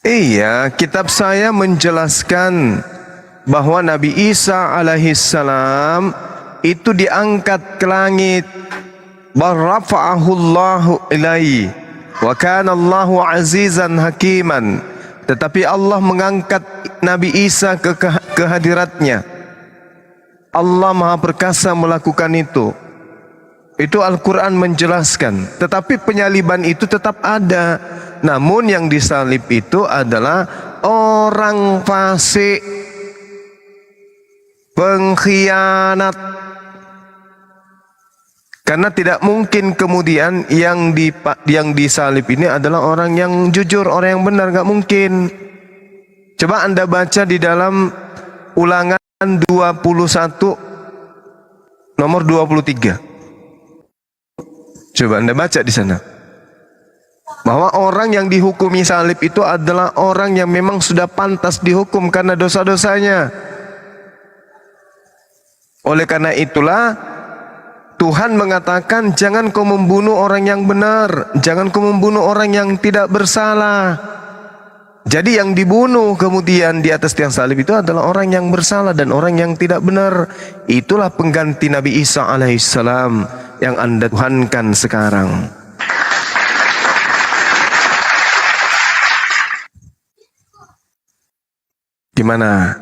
Iya, kitab saya menjelaskan bahwa Nabi Isa alaihissalam itu diangkat ke langit. Barrafa'ahullahu ilaihi wa kana Allahu azizan hakiman. Tetapi Allah mengangkat Nabi Isa ke hadiratnya. Allah Maha Perkasa melakukan itu. Itu Al-Quran menjelaskan. Tetapi penyaliban itu tetap ada. Namun yang disalib itu adalah orang fasik, pengkhianat. Karena tidak mungkin kemudian yang disalib ini adalah orang yang jujur, orang yang benar, nggak mungkin. Coba Anda baca di dalam Ulangan 21 nomor 23. Coba Anda baca di sana. Bahwa orang yang dihukumi salib itu adalah orang yang memang sudah pantas dihukum karena dosa-dosanya. Oleh karena itulah Tuhan mengatakan jangan kau membunuh orang yang benar, jangan kau membunuh orang yang tidak bersalah. Jadi yang dibunuh kemudian di atas tiang salib itu adalah orang yang bersalah dan orang yang tidak benar. Itulah pengganti Nabi Isa alaihissalam yang Anda tuhankan sekarang. Gimana?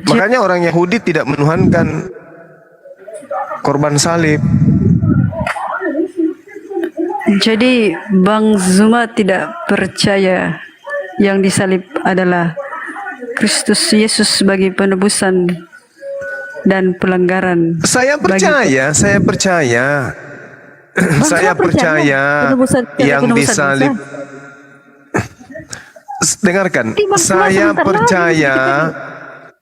Makanya orang Yahudi tidak menuhankan korban salib. Jadi Bang Zuma tidak percaya yang disalib adalah Kristus Yesus sebagai penebusan dan pelanggaran. Saya percaya, saya percaya. Saya percaya yang disalib. Dengarkan, saya percaya.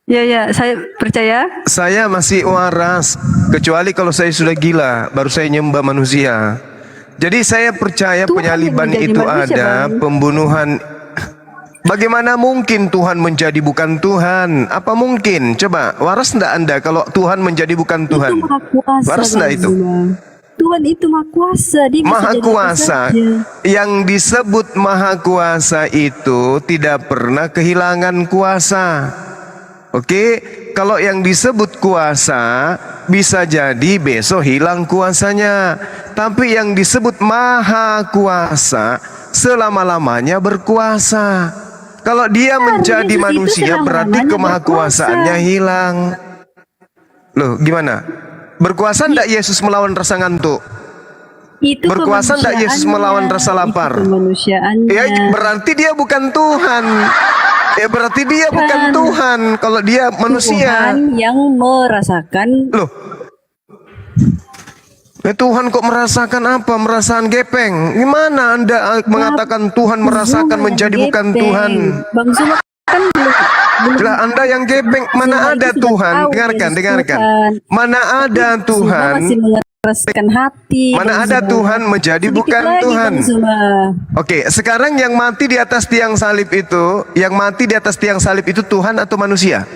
Ya, saya percaya. Saya masih waras, kecuali kalau saya sudah gila, baru saya nyembah manusia. Jadi saya percaya penyaliban itu ada, pembunuhan. Bagaimana mungkin Tuhan menjadi bukan Tuhan? Apa mungkin? Coba, waras enggak Anda kalau Tuhan menjadi bukan Tuhan? Itu maha kuasa, waras enggak itu? Tuhan itu maha kuasa. Dia bisa Maha jadi apa kuasa. saja. Yang disebut maha kuasa itu tidak pernah kehilangan kuasa. Oke, kalau yang disebut kuasa bisa jadi besok hilang kuasanya. Tapi yang disebut maha kuasa selama-lamanya berkuasa. Kalau dia menjadi manusia berarti kemahakuasaannya hilang. Loh, gimana? Berkuasa ndak Yesus melawan rasa ngantuk? Itu berkuasa ndak Yesus melawan rasa lapar? Ya, berarti dia bukan Tuhan. Ya berarti dia bukan Tuhan kalau dia manusia. Tuhan yang merasakan. Loh. Tuhan kok merasakan apa? Merasakan gepeng. Gimana Anda mengatakan Tuhan merasakan menjadi bukan Tuhan? Bang Zuma kan lah Anda yang gepeng. Mana ada Tuhan? Dengarkan. Mana ada Tuhan? Merasakan hati. Mana ada Tuhan menjadi bukan Tuhan? Oke, sekarang yang mati di atas tiang salib itu, Tuhan atau manusia?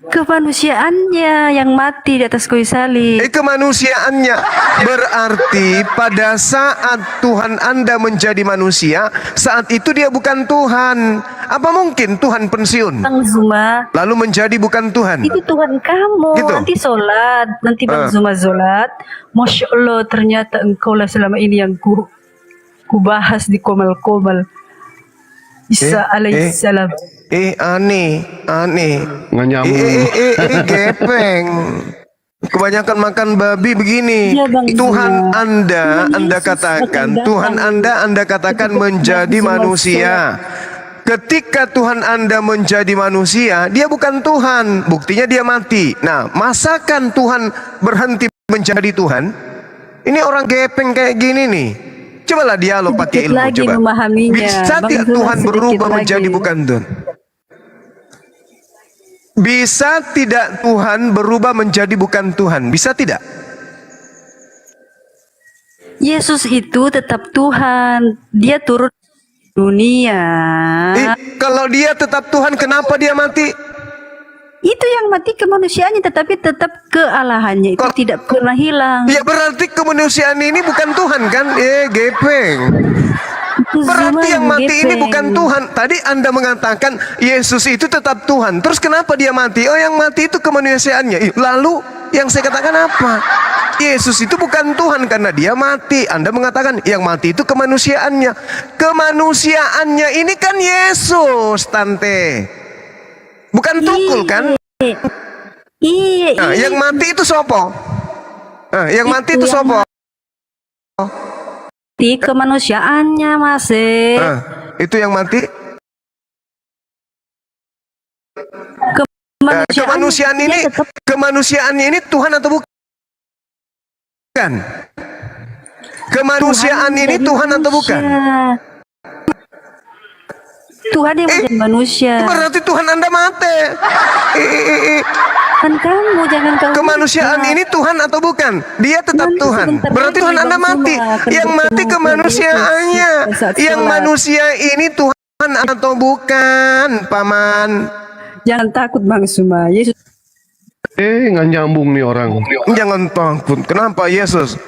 Kemanusiaannya yang mati di atas kayu salib. Kemanusiaannya berarti pada saat Tuhan Anda menjadi manusia, saat itu dia bukan Tuhan. Apa mungkin Tuhan pensiun? Bang Zuma. Lalu menjadi bukan Tuhan. Itu Tuhan kamu. Gitu? Nanti sholat, nanti Bang Zuma sholat. Masya Allah, ternyata engkau lah selama ini yang ku bahas di komal-komal. Isa alaihissalam. Aneh. Nggak nyambung. Gepeng. Kebanyakan makan babi begini. Ya, Tuhan Anda katakan, Tuhan Anda katakan menjadi manusia. Ketika Tuhan Anda menjadi manusia, dia bukan Tuhan. Buktinya dia mati. Nah, masakan Tuhan berhenti menjadi Tuhan? Ini orang gepeng kayak gini nih. Cobalah dialog pakai Sedikit ilmu lagi coba. memahaminya. Bisa Bang tidak Zuma, Tuhan sedikit berubah lagi. menjadi bukan Tuhan? Bisa tidak Tuhan berubah menjadi bukan Tuhan? Bisa tidak? Yesus itu tetap Tuhan. Dia turun dunia. Kalau dia tetap Tuhan, kenapa dia mati? Itu yang mati kemanusiaannya, tetapi tetap kealahannya itu tidak pernah hilang. Ya berarti kemanusiaan ini bukan Tuhan kan? Gepeng. Berarti yang mati ini bukan Tuhan. Tadi Anda mengatakan Yesus itu tetap Tuhan. Terus kenapa dia mati? Oh, yang mati itu kemanusiaannya. Lalu yang saya katakan apa? Yesus itu bukan Tuhan karena dia mati. Anda mengatakan yang mati itu kemanusiaannya. Kemanusiaannya ini kan Yesus, Tante. Bukan tukul kan? Iya. Nah, yang mati itu sopo? Nah, yang mati itu sopo? Di kemanusiaannya masih. Itu yang mati? Kemanusiaannya ini Tuhan atau bukan? Kemanusiaan ini Tuhan atau bukan? Tuhan yang menjadi manusia. Berarti Tuhan Anda mati. Kan kamu jangan kamu. Kemanusiaan ini Tuhan atau bukan? Dia tetap Tuhan. Berarti Tuhan Anda mati. Yang mati kemanusiaannya. Yang manusia ini Tuhan atau bukan, Paman? Jangan takut Bang Zuma. Yesus. Nggak nyambung nih orang. Jangan takut. Kenapa Yesus?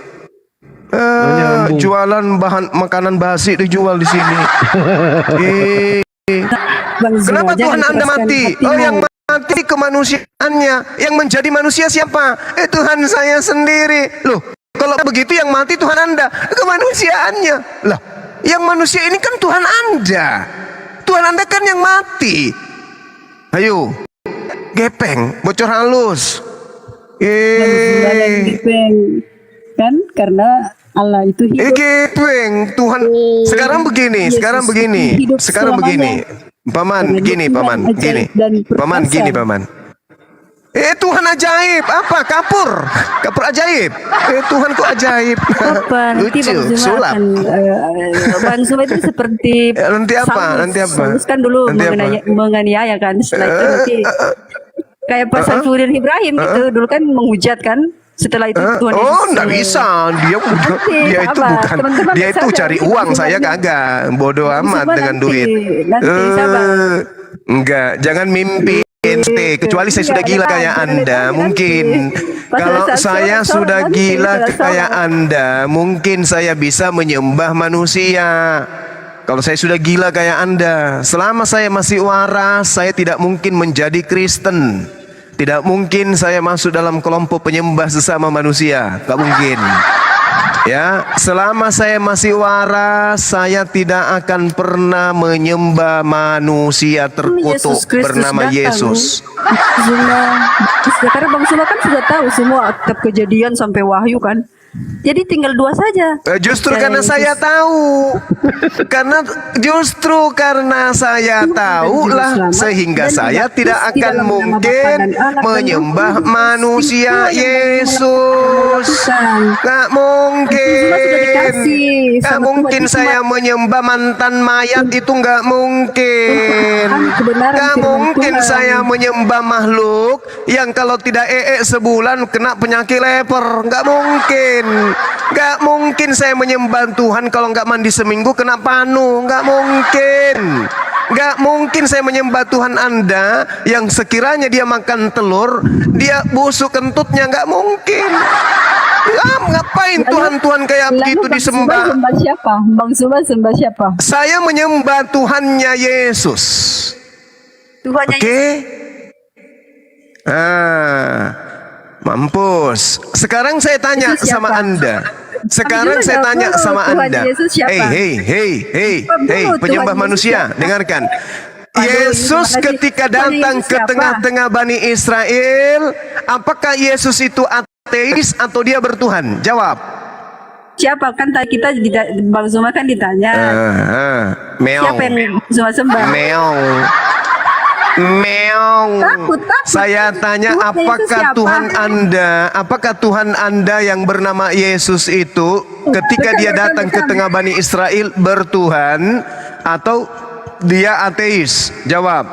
Jualan bahan makanan basi dijual di sini. Kenapa Tuhan Anda mati? Oh, yang mati kemanusiaannya. Yang menjadi manusia siapa? Tuhan saya sendiri. Loh, kalau begitu yang mati Tuhan Anda, kemanusiaannya. Lah, yang manusia ini kan Tuhan Anda. Tuhan Anda kan yang mati. Ayo, gepeng, bocor halus. Kan karena Allah itu hidup. Gepeng, Tuhan. Sekarang begini, sekarang begini. Paman, gini, Paman, gini. Paman, gini, Paman. Tuhan ajaib, apa? Kapur ajaib. Tuhan kok ajaib. Apa? Nanti Lucu, Bang Zuma sulap. Bang Zuma itu seperti Nanti apa? Saulus kan dulu menganiaya kan. Setelah itu nanti kayak Pak Saifuddin Ibrahim gitu. Dulu kan menghujat kan. Setelah itu Tuhan Yesus. Enggak bisa. Dia itu bukan. Dia itu cari uang, saya kagak. Bodoh amat dengan duit. Enggak, jangan mimpi. Kecuali saya sudah gila kayak Anda, mungkin. Kalau saya sudah gila kayak Anda, mungkin saya bisa menyembah manusia. Kalau saya sudah gila kayak Anda, selama saya masih waras, saya tidak mungkin menjadi Kristen. Tidak mungkin saya masuk dalam kelompok penyembah sesama manusia. Gak mungkin. Ya, selama saya masih waras, saya tidak akan pernah menyembah manusia terkutuk bernama Yesus. Karena Bang Zuma kan sudah tahu semua kitab Kejadian sampai Wahyu kan. Jadi tinggal 2 saja. Justru karena saya tahu. Justru karena saya tahulah sehingga saya tidak akan mungkin menyembah manusia Yesus. Gak mungkin. Gak mungkin saya menyembah mantan mayat, itu gak mungkin. Gak mungkin saya menyembah makhluk yang kalau tidak sebulan kena penyakit leper. Gak mungkin. Gak mungkin saya menyembah Tuhan kalau gak mandi seminggu kena panu. Gak mungkin. Gak mungkin saya menyembah Tuhan Anda yang sekiranya dia makan telur, dia busuk kentutnya. Gak mungkin. Ngapain Tuhan-Tuhan kayak begitu disembah? Bang Zuma sembah siapa? Saya menyembah Tuhannya Yesus. Oke? Mampus. Sekarang saya tanya sama Anda. Hei, penyembah manusia, dengarkan. Yesus ketika datang ke tengah-tengah Bani Israel, apakah Yesus itu ateis atau dia bertuhan? Jawab. Siapa kan kita Bang Zuma kan ditanya. Meong. Siapa yang Zuma sembah? Meong. Meong. Takut. Saya tanya, Tuhan Yesus siapa? apakah Tuhan Anda yang bernama Yesus itu ketika dia datang ke tengah Bani Israel bertuhan atau dia ateis? Jawab.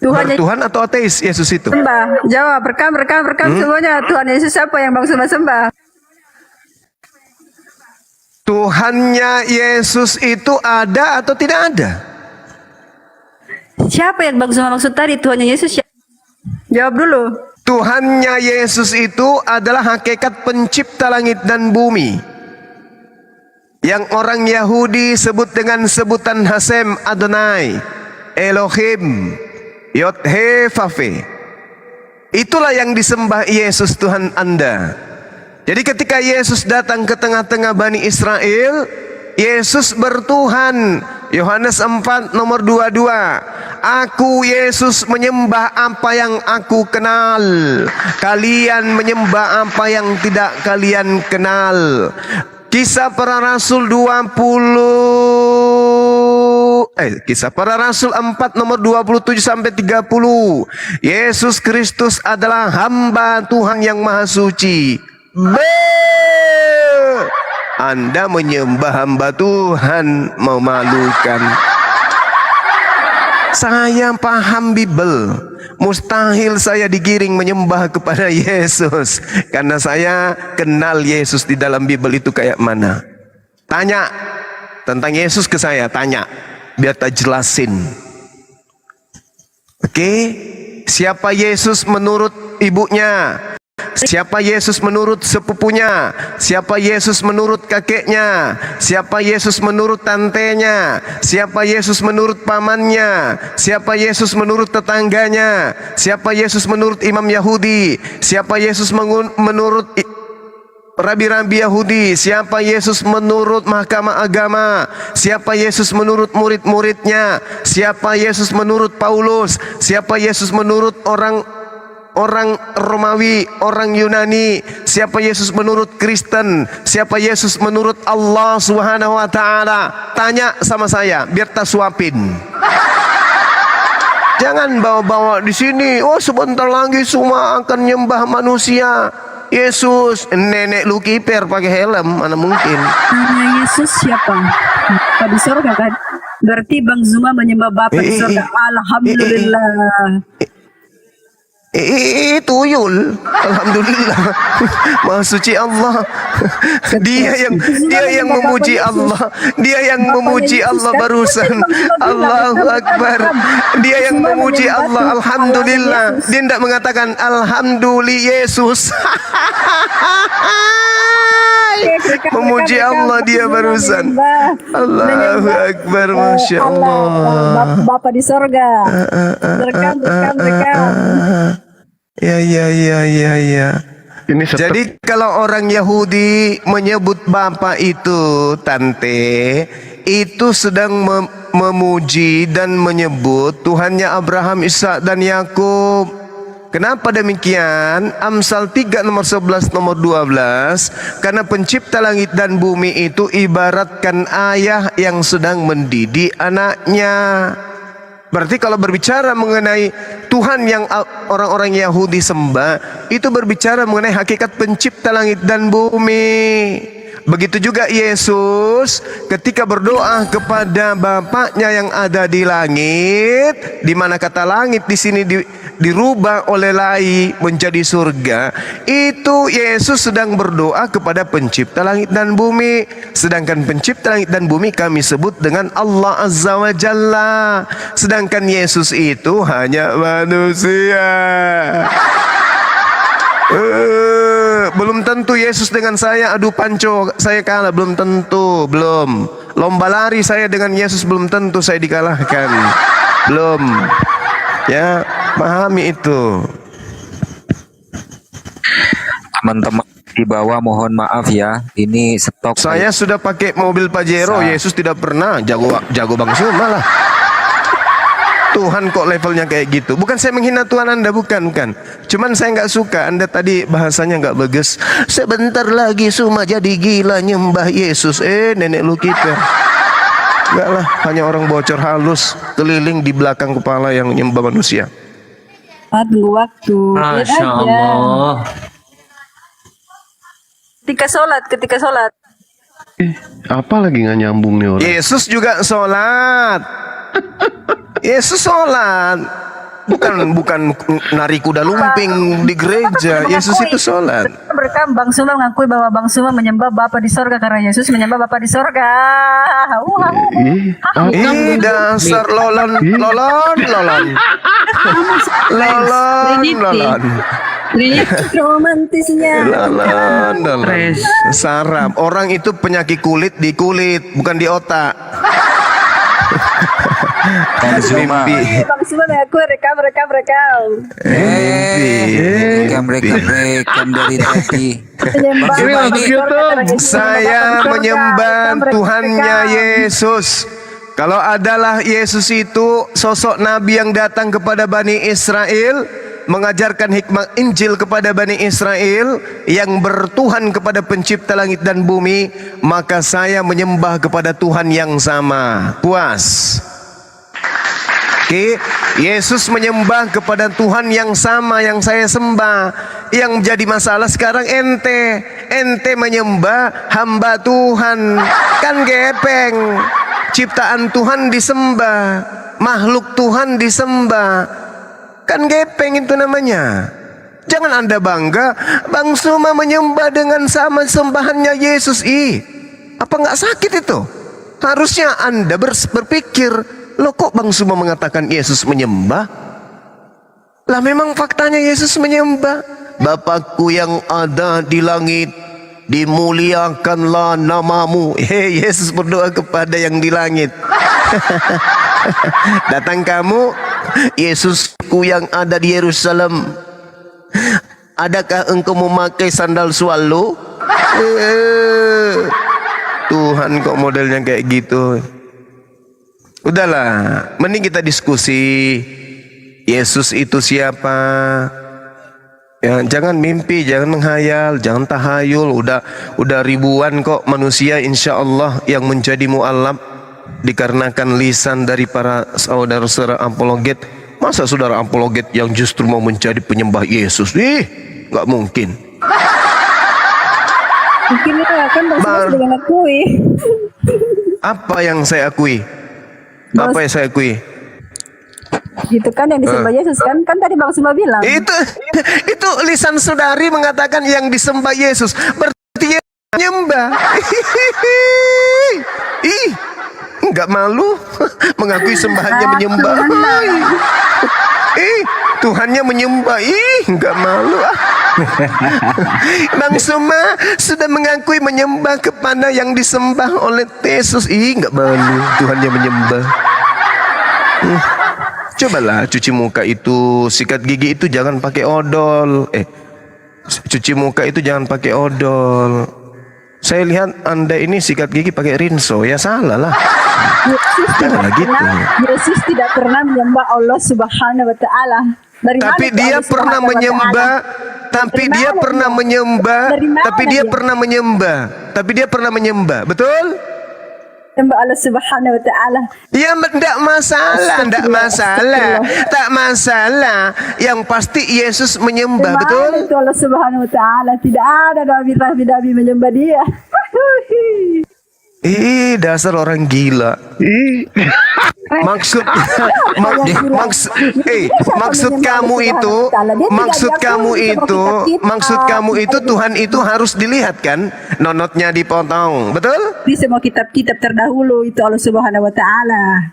Bertuhan atau ateis Yesus itu? Sembah. Jawab. Rekam semuanya. Tuhan Yesus siapa yang Bang Zuma sembah? Tuhannya Yesus itu ada atau tidak ada? Siapa yang Bang Zuma maksud tadi? Tuhannya Yesus siapa? Jawab dulu. Tuhannya Yesus itu adalah hakikat pencipta langit dan bumi. Yang orang Yahudi sebut dengan sebutan Hasem Adonai, Elohim, Yod-He Vav-He. Itulah yang disembah Yesus Tuhan Anda. Jadi ketika Yesus datang ke tengah-tengah Bani Israel, Yesus bertuhan. Yohanes 4 nomor 22. Aku Yesus menyembah apa yang aku kenal. Kalian menyembah apa yang tidak kalian kenal. Kisah Para Rasul 4 nomor 27 sampai 30. Yesus Kristus adalah hamba Tuhan yang Maha Suci. Anda menyembah hamba Tuhan, memalukan. Saya paham Bible. Mustahil saya digiring menyembah kepada Yesus, karena saya kenal Yesus di dalam Bible itu kayak mana. Tanya tentang Yesus ke saya, tanya, biar tak jelasin. Oke? Siapa Yesus menurut ibunya? Siapa Yesus menurut sepupunya? Siapa Yesus menurut kakeknya? Siapa Yesus menurut tantenya? Siapa Yesus menurut pamannya? Siapa Yesus menurut tetangganya? Siapa Yesus menurut imam Yahudi? Siapa Yesus menurut rabi-rabi Yahudi? Siapa Yesus menurut mahkamah agama? Siapa Yesus menurut murid-muridnya? Siapa Yesus menurut Paulus? Siapa Yesus menurut orang Romawi, orang Yunani? Siapa Yesus menurut Kristen? Siapa Yesus menurut Allah Subhanahu wa taala? Tanya sama saya biar tak suapin. Jangan bawa-bawa di sini. Oh, sebentar lagi semua akan nyembah manusia. Yesus, nenek lu kiper pakai helm, mana mungkin? Nama Yesus siapa? Bapak di surga kan? Berarti Bang Zuma menyembah Bapak di surga. Alhamdulillah. Tuyul, alhamdulillah. Maha suci Allah. Dia yang memuji Allah. Dia yang memuji Allah barusan. Allahu Akbar. Dia yang memuji Allah. Alhamdulillah. Dia tidak mengatakan alhamdulillah Yesus. Memuji Allah dia barusan. Allahu Akbar, Masya Allah. Bapak di surga. Rekam. Ya. Jadi kalau orang Yahudi menyebut Bapa itu tante, itu sedang memuji dan menyebut Tuhannya Abraham, Ishak dan Yakub. Kenapa demikian? Amsal 3 nomor 11 nomor 12. Karena pencipta langit dan bumi itu ibaratkan ayah yang sedang mendidik anaknya. Berarti kalau berbicara mengenai Tuhan yang orang-orang Yahudi sembah, itu berbicara mengenai hakikat pencipta langit dan bumi. Begitu juga Yesus ketika berdoa kepada Bapaknya yang ada di langit, di mana kata langit di sini dirubah oleh lai menjadi surga. Itu Yesus sedang berdoa kepada pencipta langit dan bumi. Sedangkan pencipta langit dan bumi kami sebut dengan Allah Azza wa Jalla. Sedangkan Yesus itu hanya manusia. Belum tentu Yesus dengan saya adu panco saya kalah, belum tentu, belum. Lomba lari saya dengan Yesus belum tentu saya dikalahkan, belum. Ya, pahami itu. Teman-teman di bawah mohon maaf ya, ini stok. Saya sudah pakai mobil Pajero, Yesus tidak pernah. Jago Bang Zuma lah. Tuhan kok levelnya kayak gitu. Bukan saya menghina Tuhan Anda, bukan. Cuman saya nggak suka Anda tadi bahasanya nggak bagus. Sebentar lagi Suma jadi gila nyembah Yesus. Nenek lu kiper. Enggak lah, hanya orang bocor halus keliling di belakang kepala yang menyembah manusia. Tunggu waktu. Lihat Masya aja. Allah. Ketika sholat. Apa lagi nggak nyambung nih orang? Yesus juga sholat. Yesus sholat. Bukan nari kuda lumping di gereja. Yesus itu sholat. Mereka Bang Suma mengakui bahwa Bang Suma menyembah Bapa di sorga karena Yesus menyembah Bapa di sorga. Dasar lolon. Romantisnya. Lolon. Sarap. Orang itu penyakit kulit di kulit, bukan di otak. Mimpi. Bang Suma mengakui rekam. Rekam dari tadi. Saya menyembah Tuhannya Yesus. Kalau adalah Yesus itu sosok Nabi yang datang kepada Bani Israel, mengajarkan hikmah Injil kepada Bani Israel, yang bertuhan kepada pencipta langit dan bumi, maka saya menyembah kepada Tuhan yang sama. Puas? Oke, Yesus menyembah kepada Tuhan yang sama yang saya sembah. Yang menjadi masalah sekarang ente menyembah hamba Tuhan, kan gepeng. Ciptaan Tuhan disembah, makhluk Tuhan disembah, kan gepeng itu namanya. Jangan Anda bangga Bang Suma menyembah dengan sama sembahannya Yesus. Apa nggak sakit itu? Harusnya Anda berpikir, loh kok Bang Suma mengatakan Yesus menyembah? Lah memang faktanya Yesus menyembah. Bapakku yang ada di langit, dimuliakanlah namamu. Yesus berdoa kepada yang di langit. Datang kamu, Yesusku yang ada di Yerusalem, adakah engkau memakai sandal swallow? Tuhan kok modelnya kayak gitu. Udahlah, mending kita diskusi. Yesus itu siapa? Ya, jangan mimpi, jangan menghayal, jangan tahayul. Udah ribuan kok manusia insya Allah yang menjadi mu'alaf dikarenakan lisan dari para saudara-saudara apologet. Masa saudara apologet yang justru mau menjadi penyembah Yesus? Nggak mungkin. Mungkin itu kan Bang Suma sudah mengakui. Apa yang saya akui? Apa yang saya akui? Gitu kan yang disembah Yesus kan tadi Bang Suma bilang. Itu lisan saudari mengatakan yang disembah Yesus, berarti Yesus menyembah. Enggak malu mengakui sembahannya menyembah. Tuhannya menyembah. Enggak malu. Bang Suma sudah mengakui menyembah kepada yang disembah oleh Yesus. Enggak malu Tuhannya menyembah. Cobalah cuci muka itu, sikat gigi itu jangan pakai odol. Cuci muka itu jangan pakai odol. Saya lihat Anda ini sikat gigi pakai rinso, ya salah lah. Janganlah gitu. Yesus tidak pernah menyembah Allah Subhanahu wa taala. Tapi dia pernah menyembah, tapi dia pernah menyembah. Betul? Menyembah Allah Subhanahu wa taala. Ya tidak masalah. Yang pasti Yesus menyembah, betul? Itu Allah Subhanahu wa taala, tidak ada nabi menyembah dia. Dasar orang gila. Maksud kamu itu Tuhan itu harus dilihat kan, nonotnya dipotong, betul? Di semua kitab-kitab terdahulu itu Allah Subhanahu wa taala.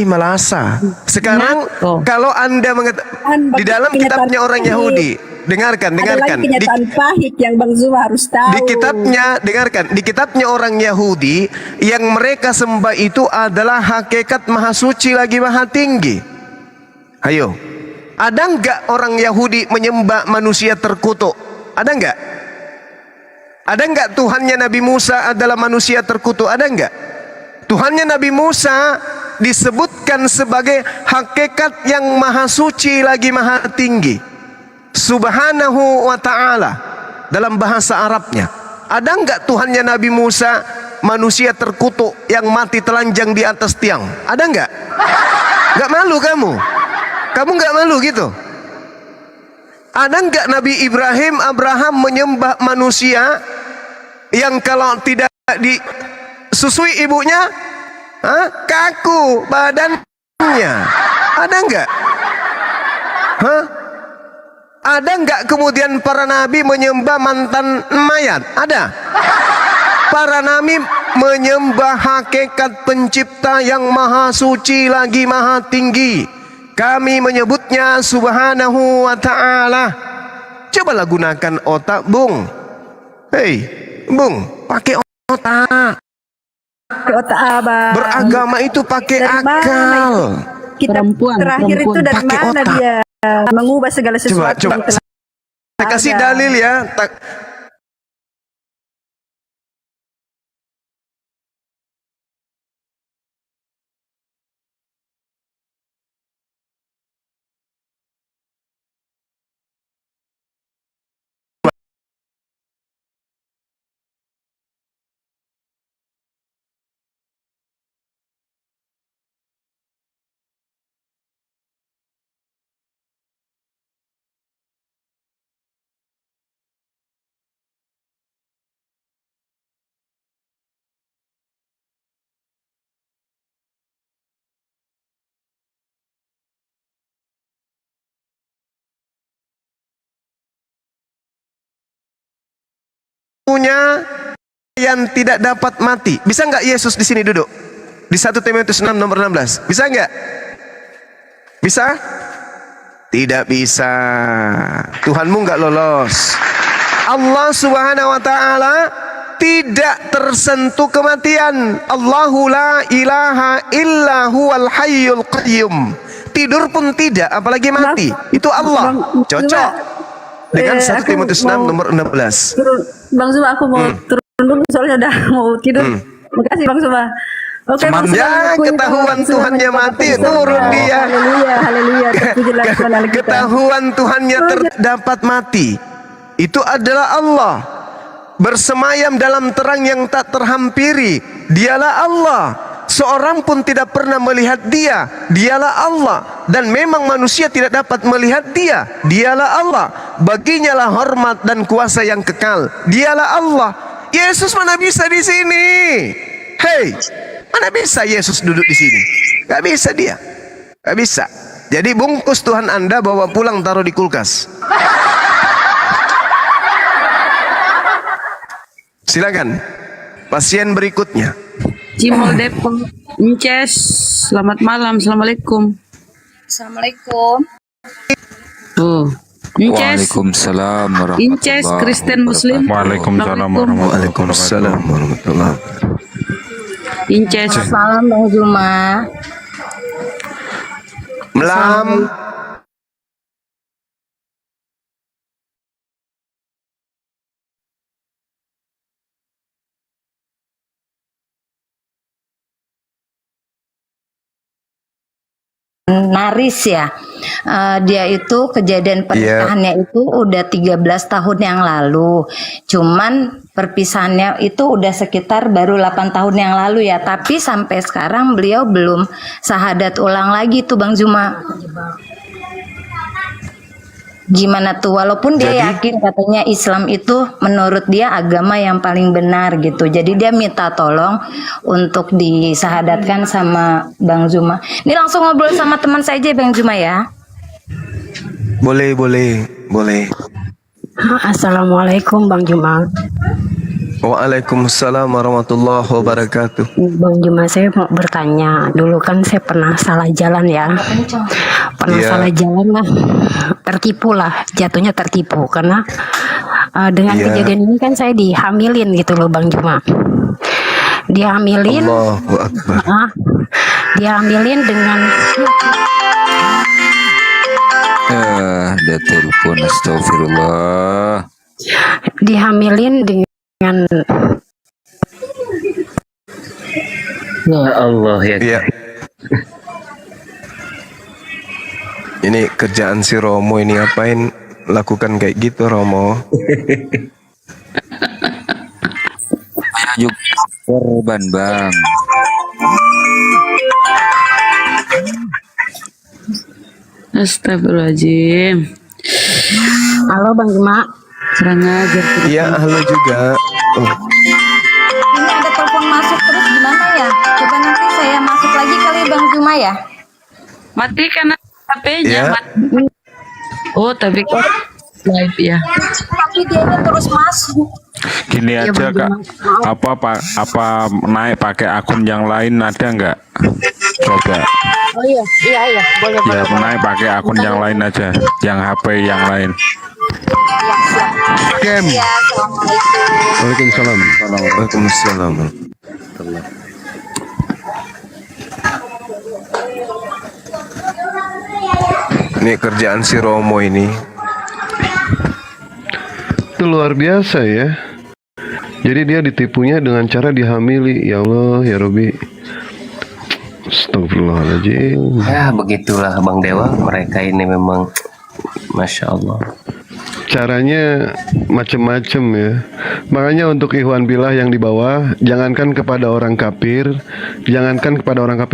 Malasa. Sekarang kalau Anda mengatakan di dalam kitabnya orang Yahudi, dengarkan. Kenyataan pahit yang Bang Zuma harus tahu. Di kitabnya orang Yahudi yang mereka sembah itu adalah hakikat maha suci lagi maha tinggi. Ayo, ada enggak orang Yahudi menyembah manusia terkutuk? Ada enggak? Ada enggak Tuhannya Nabi Musa adalah manusia terkutuk? Ada enggak? Tuhannya Nabi Musa disebutkan sebagai hakikat yang maha suci lagi maha tinggi, Subhanahu wa ta'ala dalam bahasa Arabnya. Ada enggak Tuhannya Nabi Musa manusia terkutuk yang mati telanjang di atas tiang? Ada nggak? Nggak malu kamu? Kamu nggak malu gitu? Ada nggak Nabi Abraham menyembah manusia yang kalau tidak disusui ibunya, kaku badannya? Ada nggak? Ada nggak kemudian para nabi menyembah mantan mayat? Ada. Para nabi menyembah hakikat pencipta yang maha suci lagi maha tinggi. Kami menyebutnya subhanahu wa ta'ala. Cobalah gunakan otak, Bung. Hei, Bung, pakai otak. Otak abang. Beragama itu pakai akal. Kita terakhir itu dari Pakai mana otak. dia mengubah segala sesuatu? Coba. yang telah Saya kasih ada. dalil ya. Punya yang tidak dapat mati. Bisa nggak Yesus di sini duduk? Di 1 Timotius 6 nomor 16. Bisa nggak? Bisa? Tidak bisa. Tuhanmu nggak lolos. Allah Subhanahu wa ta'ala tidak tersentuh kematian. Allahu la ilaha illa huwal hayyul qayyum. Tidur pun tidak, apalagi mati. Itu Allah. Cocok dengan 1 Timotius 6 nomor 16. Bang Zuma, aku mau turun dulu soalnya udah mau tidur. Makasih Bang Zuma. Oke, Bang Zuma. Ya, ketahuan Tuhannya mati, turun dia. Haleluya, haleluya. Terpujilah Tuhan Allah kita. Ketahuan Tuhannya terdapat mati. Itu adalah Allah. Bersemayam dalam terang yang tak terhampiri. Dialah Allah. Seorang pun tidak pernah melihat dia. Dialah Allah. Dan memang manusia tidak dapat melihat dia. Dialah Allah. Baginya lah hormat dan kuasa yang kekal. Dialah Allah. Yesus mana bisa di sini? Hei, mana bisa Yesus duduk di sini? Gak bisa dia. Gak bisa. Jadi bungkus Tuhan Anda, bawa pulang, taruh di kulkas. Silakan. Pasien berikutnya. Cimol Depok, Inces, selamat malam, assalamualaikum. Assalamualaikum. Tuh, Inces, Waalaikumsalam warahmatullahi Inces, Kristen Muslim. Waalaikumsalam Waalaikumsalam warahmatullahi Inces. Selamat malam Bang Zuma. Melam. Naris ya. Dia itu kejadian pernikahannya itu udah 13 tahun yang lalu. Cuman perpisahannya itu udah sekitar baru 8 tahun yang lalu ya. Tapi sampai sekarang beliau belum syahadat ulang lagi tuh Bang Zuma. Gimana tuh, walaupun dia yakin katanya Islam itu menurut dia agama yang paling benar gitu. Jadi dia minta tolong untuk disahadatkan sama Bang Zuma. Ini langsung ngobrol sama teman saya aja Bang Zuma ya. Boleh. Assalamualaikum Bang Zuma. Waalaikumsalam warahmatullahi wabarakatuh. Bang Zuma, saya mau bertanya. Dulu kan saya pernah salah jalan ya. Salah jalan lah. Tertipu lah. Jatuhnya tertipu. Karena dengan kejadian ini kan saya dihamilin gitu loh Bang Zuma. Dihamilin. Allahu Akbar. Dihamilin dengan... Ada telepon, astagfirullah. Dihamilin dengan Ya Allah ya. Iya. Ini kerjaan si Romo ini ngapain lakukan kayak gitu Romo? Saya juga korban, Bang. Astagfirullahaladzim. Halo Bang Juma. Kurang ajar. Iya, halo juga. Ini ada telepon masuk terus gimana ya? Coba nanti saya masuk lagi kali Bang Juma ya. Matikan HP-nya. Ya. Oh, tapi kok live ya. Tapi dia terus masuk. Gini Iya, aja Bang Kak, Juma. apa naik pakai akun yang lain ada nggak? Coba. Oh iya, iya, boleh, Ya, boleh. naik pakai akun yang lain aja, yang HP yang lain. Kem. Ya, assalamualaikum. Waalaikumsalam. Waalaikumsalam. Ini kerjaan si Romo ini. Itu luar biasa ya. Jadi dia ditipunya dengan cara dihamili. Ya Allah, ya Robi. Astagfirullahaladzim. Ya begitulah Bang Dewa, mereka ini memang Masya Allah. Caranya macem-macem ya. Makanya untuk ikhwan billah yang di bawah, jangankan kepada orang kafir,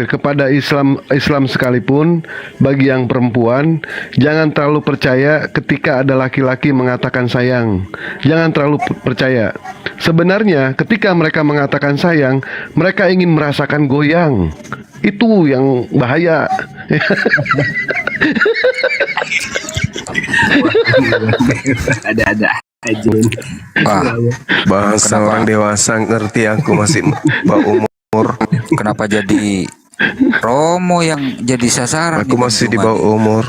kepada Islam sekalipun, bagi yang perempuan, jangan terlalu percaya ketika ada laki-laki mengatakan sayang. Jangan terlalu percaya. Sebenarnya ketika mereka mengatakan sayang, mereka ingin merasakan goyang. Itu yang bahaya. Ada aja. Wah, Bahasa orang dewasa ngerti, aku masih bawah umur. kenapa jadi Romo yang jadi sasaran? Aku nih, Bang masih di Juma? bawah umur.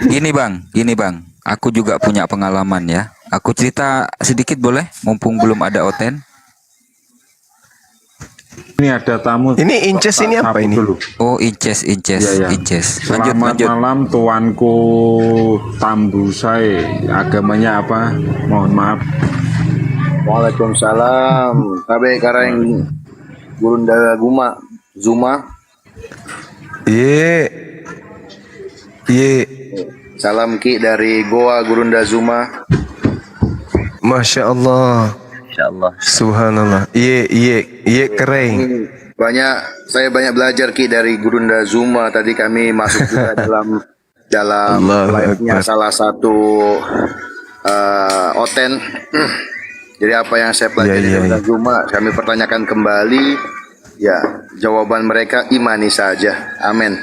Gini bang, aku juga punya pengalaman ya. Aku cerita sedikit boleh, mumpung belum ada Oten. Ini ada tamu. Ini Inces ini apa ini? Oh, Inces. Iya, iya. Lanjut, Selamat lanjut. malam tuanku Tambusai. Agamanya apa? Mohon maaf. Waalaikumsalam. Tabe karang Gurunda Zuma. Ye. Salam Ki dari Goa Gurunda Zuma. Masya Allah. Masya Allah. Subhanallah. Ye keren. Saya banyak belajar Ki dari Gurunda Zuma. Tadi kami masuk juga dalam Allahu live-nya Akbar. salah satu Oten. Jadi apa yang saya pelajari dari Gurunda Zuma kami pertanyakan kembali. Ya, jawaban mereka imani saja. Amin.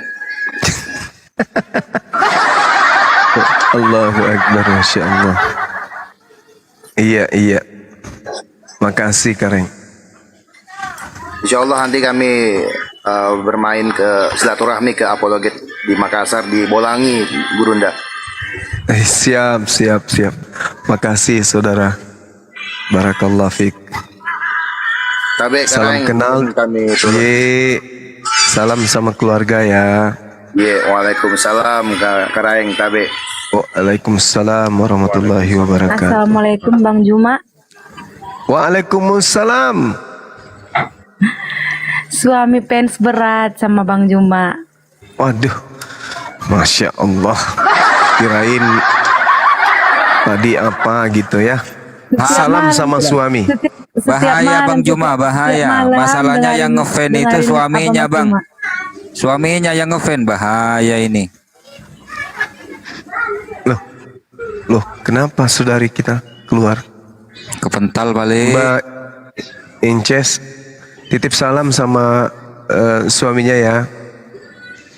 Allahu Akbar. Masya Allah. Iya. Makasih keren. Insya Allah nanti kami bermain ke silaturahmi ke Apologet di Makassar, di Bolangi, Gurunda. Siap. Makasih saudara. Barakallah fiq. Tabe Salam kenal. kami. Salam sama keluarga ya. Waalaikumsalam Karaeng Tabe. Waalaikumsalam warahmatullahi wabarakatuh. Assalamualaikum Bang Juma. Waalaikumsalam. Suami fans berat sama Bang Juma. Waduh, Masya Allah. Kirain tadi apa gitu ya. Salam sama suami. Bahaya Bang Juma, bahaya. Masalahnya yang ngefan itu suaminya Bang. Suaminya yang ngefan, bahaya ini. Loh, kenapa saudari kita keluar? Kepental balik. Mbak Inces, titip salam sama suaminya ya.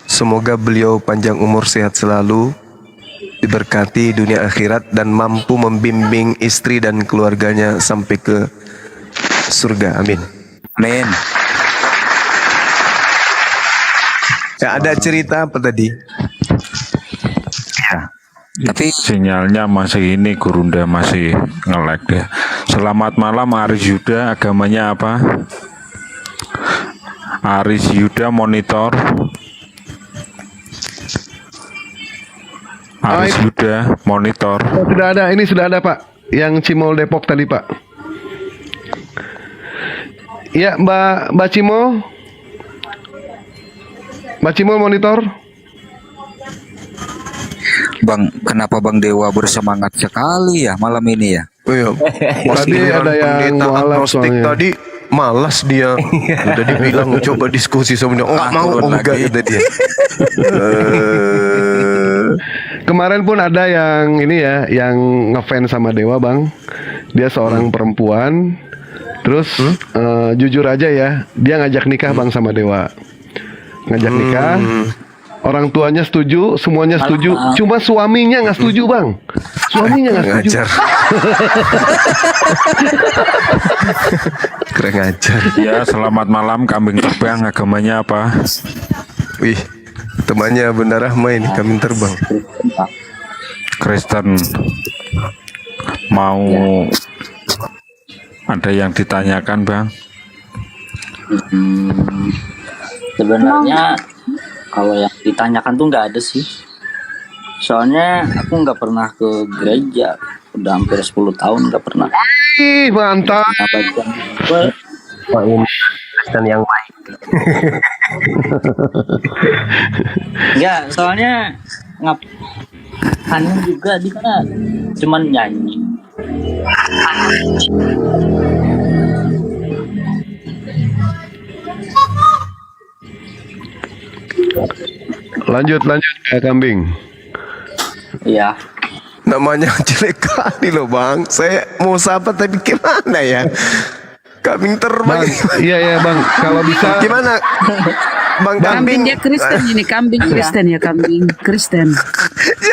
Semoga beliau panjang umur, sehat selalu, diberkati dunia akhirat, dan mampu membimbing istri dan keluarganya sampai ke surga. Amin. Amin. Ya, ada cerita apa tadi? Tapi sinyalnya masih ini, Gurunda masih nge-lag deh. Selamat malam Aris Yuda, agamanya apa? Aris Yuda monitor. Aris Yuda monitor. Oh, sudah ada Pak. Yang Cimol Depok tadi Pak. Ya Mbak Cimol. Mbak Cimol monitor. Bang, kenapa Bang Dewa bersemangat sekali ya malam ini ya? Oh iya. Pas Tadi giliran ada yang pendeta mualaf agnostik soalnya. tadi malas dia. Udah dibilang coba diskusi sama dia. Enggak mau, turun enggak lagi. kata dia. Kemarin pun ada yang ini ya, yang ngefans sama Dewa, Bang. Dia seorang perempuan. Terus jujur aja ya, dia ngajak nikah Bang sama Dewa. Ngajak nikah. Orang tuanya setuju, semuanya setuju. Cuma suaminya nggak setuju, Bang. Suaminya nggak setuju. Ngajar. Kurang ajar. Ya, selamat malam kambing terbang, agamanya apa? Wih, temannya Bunda Rahma ini kambing terbang. Kristen. Mau ada yang ditanyakan, Bang? Sebenarnya kalau yang ditanyakan tuh nggak ada sih. Soalnya aku nggak pernah ke gereja. Udah hampir 10 tahun nggak pernah. Ih, mantap. Wah, ini Kristen yang baik. Enggak, soalnya juga dia kan cuman nyanyi. Lanjut Kak Kambing. Iya. Namanya jelek kali loh Bang. Saya mau sapa tapi gimana ya? Kambing terbang. Bang, iya Bang. Kalau bisa gimana? Bang Kambing Kambing. dia Kristen ini, kambing Kristen ya, kambing Kristen.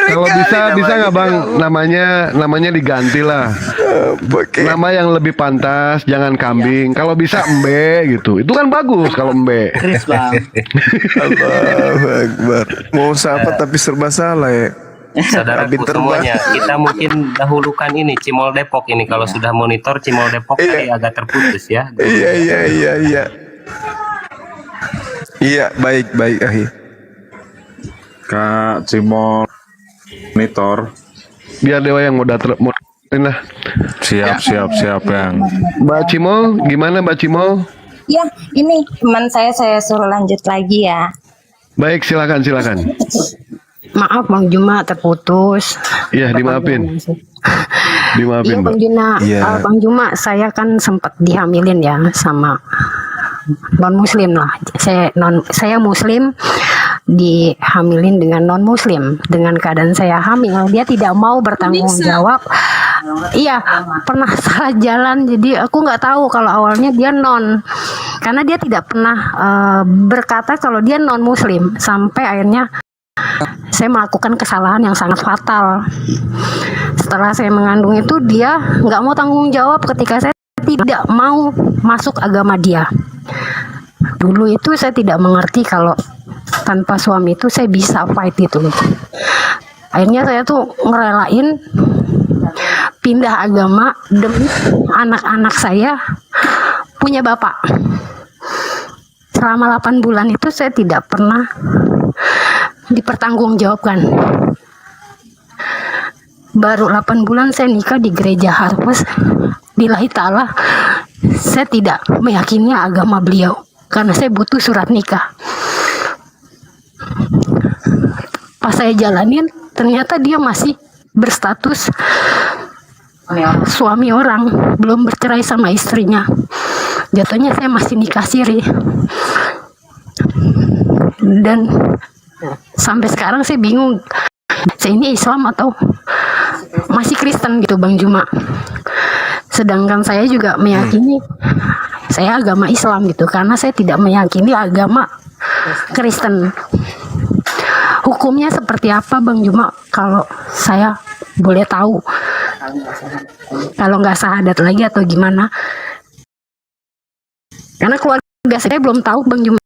Kalau bisa nggak Bang, namanya diganti lah. Nama yang lebih pantas, jangan kambing. Kalau bisa Embe gitu. Itu kan bagus kalau Embe. Chris Bang. Allahu Akbar. Mau sapa tapi serba salah ya. Saudaraku semuanya, kita mungkin dahulukan ini Cimol Depok ini. Kalau sudah monitor Cimol Depok tadi agak terputus ya. Iya. Iya, baik Ahi. Kak Cimol monitor. Biar Dewa yang moderator lah. Siap Bang. Mbak Cimol, gimana Mbak Cimol? Ya, ini teman saya suruh lanjut lagi ya. Baik, silakan. Maaf Bang Juma terputus. Iya, dimaafin. Iya Bang Juna, Bang Juma, saya kan sempat dihamilin ya sama non Muslim lah. Saya Muslim dihamilin dengan non Muslim. Dengan keadaan saya hamil, dia tidak mau bertanggung jawab. Iya, pernah salah jalan. Jadi aku nggak tahu kalau awalnya dia non, karena dia tidak pernah berkata kalau dia non Muslim. Sampai akhirnya saya melakukan kesalahan yang sangat fatal. Setelah saya mengandung itu, dia nggak mau tanggung jawab ketika saya tidak mau masuk agama dia. Dulu itu saya tidak mengerti kalau tanpa suami itu saya bisa fight itu. Akhirnya saya tuh ngerelain pindah agama demi anak-anak saya punya bapak. Selama 8 bulan itu saya tidak pernah dipertanggungjawabkan. Baru 8 bulan saya nikah di gereja Harvest. Billahi ta'ala, saya tidak meyakini agama beliau karena saya butuh surat nikah. Pas saya jalanin, ternyata dia masih berstatus suami orang, belum bercerai sama istrinya. Jatuhnya saya masih nikah siri. Dan sampai sekarang saya bingung, saya ini Islam atau masih Kristen gitu Bang Juma. Sedangkan saya juga meyakini saya agama Islam gitu, karena saya tidak meyakini agama Kristen. Hukumnya seperti apa Bang Juma kalau saya boleh tahu? Kalau nggak syahadat lagi atau gimana? Karena keluarga saya belum tahu Bang Juma.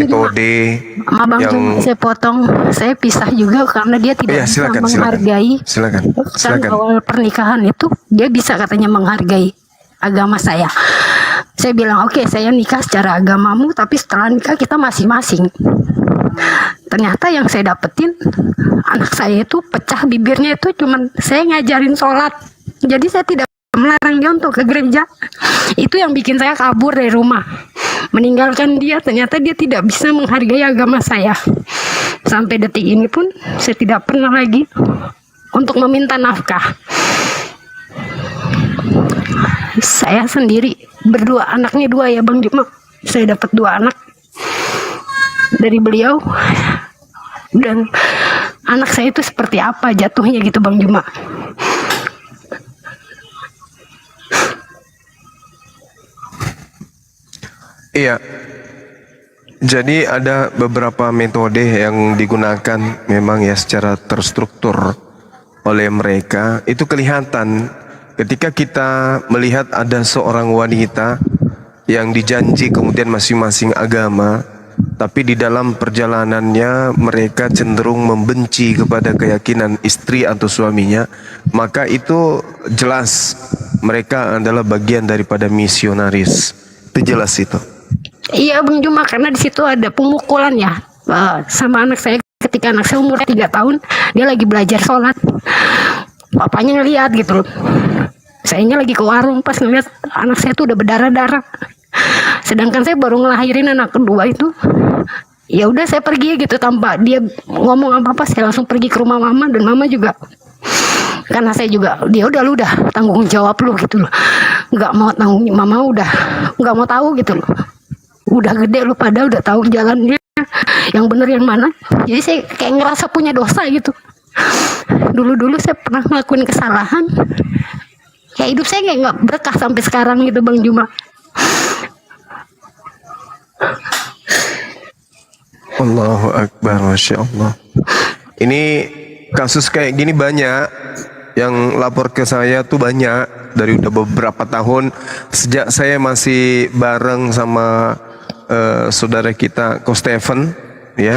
metode Ma Bang yang Juma, saya potong, saya pisah juga karena dia tidak ya, bisa silakan menghargai. silakan Kan awal pernikahan itu dia bisa katanya menghargai agama saya. Saya bilang oke, saya nikah secara agamamu, tapi setelah nikah kita masing-masing. Ternyata yang saya dapetin, anak saya itu pecah bibirnya itu cuman saya ngajarin sholat. Jadi saya tidak melarang dia untuk ke gereja. Itu yang bikin saya kabur dari rumah, meninggalkan dia. Ternyata dia tidak bisa menghargai agama saya. Sampai detik ini pun saya tidak pernah lagi untuk meminta nafkah. Saya sendiri berdua, anaknya dua ya Bang Juma. Saya dapat 2 anak dari beliau, dan anak saya itu seperti apa jatuhnya gitu Bang Juma. Iya. Jadi ada beberapa metode yang digunakan memang ya secara terstruktur oleh mereka. Itu kelihatan ketika kita melihat ada seorang wanita yang dijanji kemudian masing-masing agama, tapi di dalam perjalanannya mereka cenderung membenci kepada keyakinan istri atau suaminya, maka itu jelas mereka adalah bagian daripada misionaris. Itu jelas itu. Iya Bang Juma, karena di situ ada pemukulan ya sama anak saya. Ketika anak saya umur 3 tahun, dia lagi belajar sholat, papanya ngeliat gitu loh. Sayanya lagi ke warung, pas ngeliat anak saya tuh udah berdarah-darah. Sedangkan saya baru ngelahirin anak kedua itu. Ya udah saya pergi gitu tanpa dia ngomong apa-apa, saya langsung pergi ke rumah mama, dan mama juga, karena saya juga, dia udah lu udah tanggung jawab lu gitu loh, nggak mau tanggung, mama udah nggak mau tahu gitu loh, udah gede lu pada udah tahu jalannya yang bener yang mana. Jadi saya kayak ngerasa punya dosa gitu. Dulu saya pernah ngelakuin kesalahan, kayak hidup saya kayak nggak berkah sampai sekarang gitu Bang Juma. Allahu Akbar, Masya Allah. Ini kasus kayak gini banyak, yang lapor ke saya tuh banyak dari udah beberapa tahun. Sejak saya masih bareng sama saudara kita Ko Stephen, ya,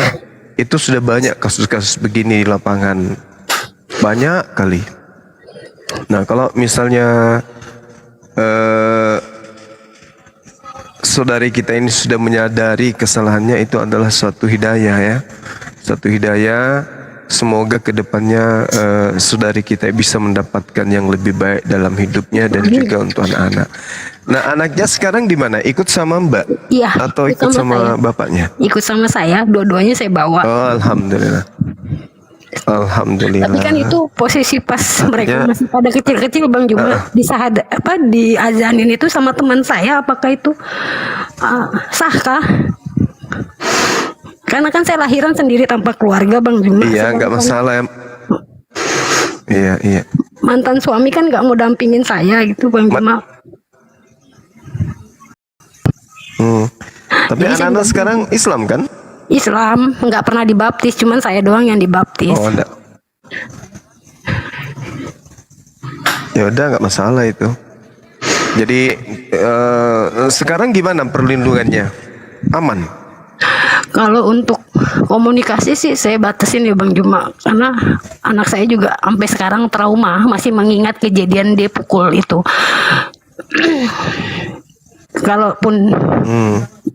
itu sudah banyak kasus-kasus begini di lapangan, banyak kali. Nah kalau misalnya saudari kita ini sudah menyadari kesalahannya, itu adalah suatu hidayah ya, suatu hidayah. Semoga kedepannya saudari kita bisa mendapatkan yang lebih baik dalam hidupnya dan juga untuk anak-anak. Nah anaknya sekarang di mana? Ikut sama Mbak? Iya. Atau ikut sama bapaknya? Ikut sama saya, dua-duanya saya bawa. Oh, alhamdulillah. Alhamdulillah. Tapi kan itu posisi pas mereka masih pada kecil-kecil Bang Juma, diazanin itu sama teman saya. Apakah itu sahkah? Karena kan saya lahiran sendiri tanpa keluarga Bang Juma. Iya, nggak masalah. Iya. Mantan suami kan nggak mau dampingin saya gitu Bang Juma. Tapi anak-anak sekarang Islam kan? Islam, nggak pernah dibaptis, cuman saya doang yang dibaptis. Oh, enggak. Ya udah, nggak masalah itu. Jadi sekarang gimana perlindungannya? Aman? Kalau untuk komunikasi sih saya batasin ya Bang Juma, karena anak saya juga sampai sekarang trauma, masih mengingat kejadian dia pukul itu. Kalaupun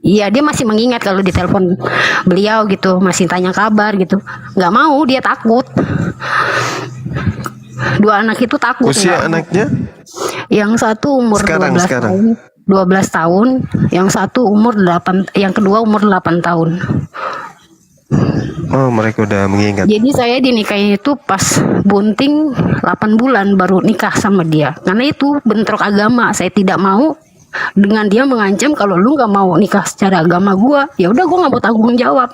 iya dia masih mengingat kalau ditelepon beliau gitu, masih tanya kabar gitu, nggak mau, dia takut. 2 anak itu takut. Usia anaknya? Yang satu umur sekarang. tahun, 12 tahun, yang satu umur 8, yang kedua umur 8 tahun. Oh, mereka udah mengingat. Jadi saya dinikahin itu pas bunting 8 bulan baru nikah sama dia. Karena itu bentrok agama, saya tidak mau. Dengan dia mengancam kalau lu nggak mau nikah secara agama gua, ya udah gua nggak mau tanggung jawab.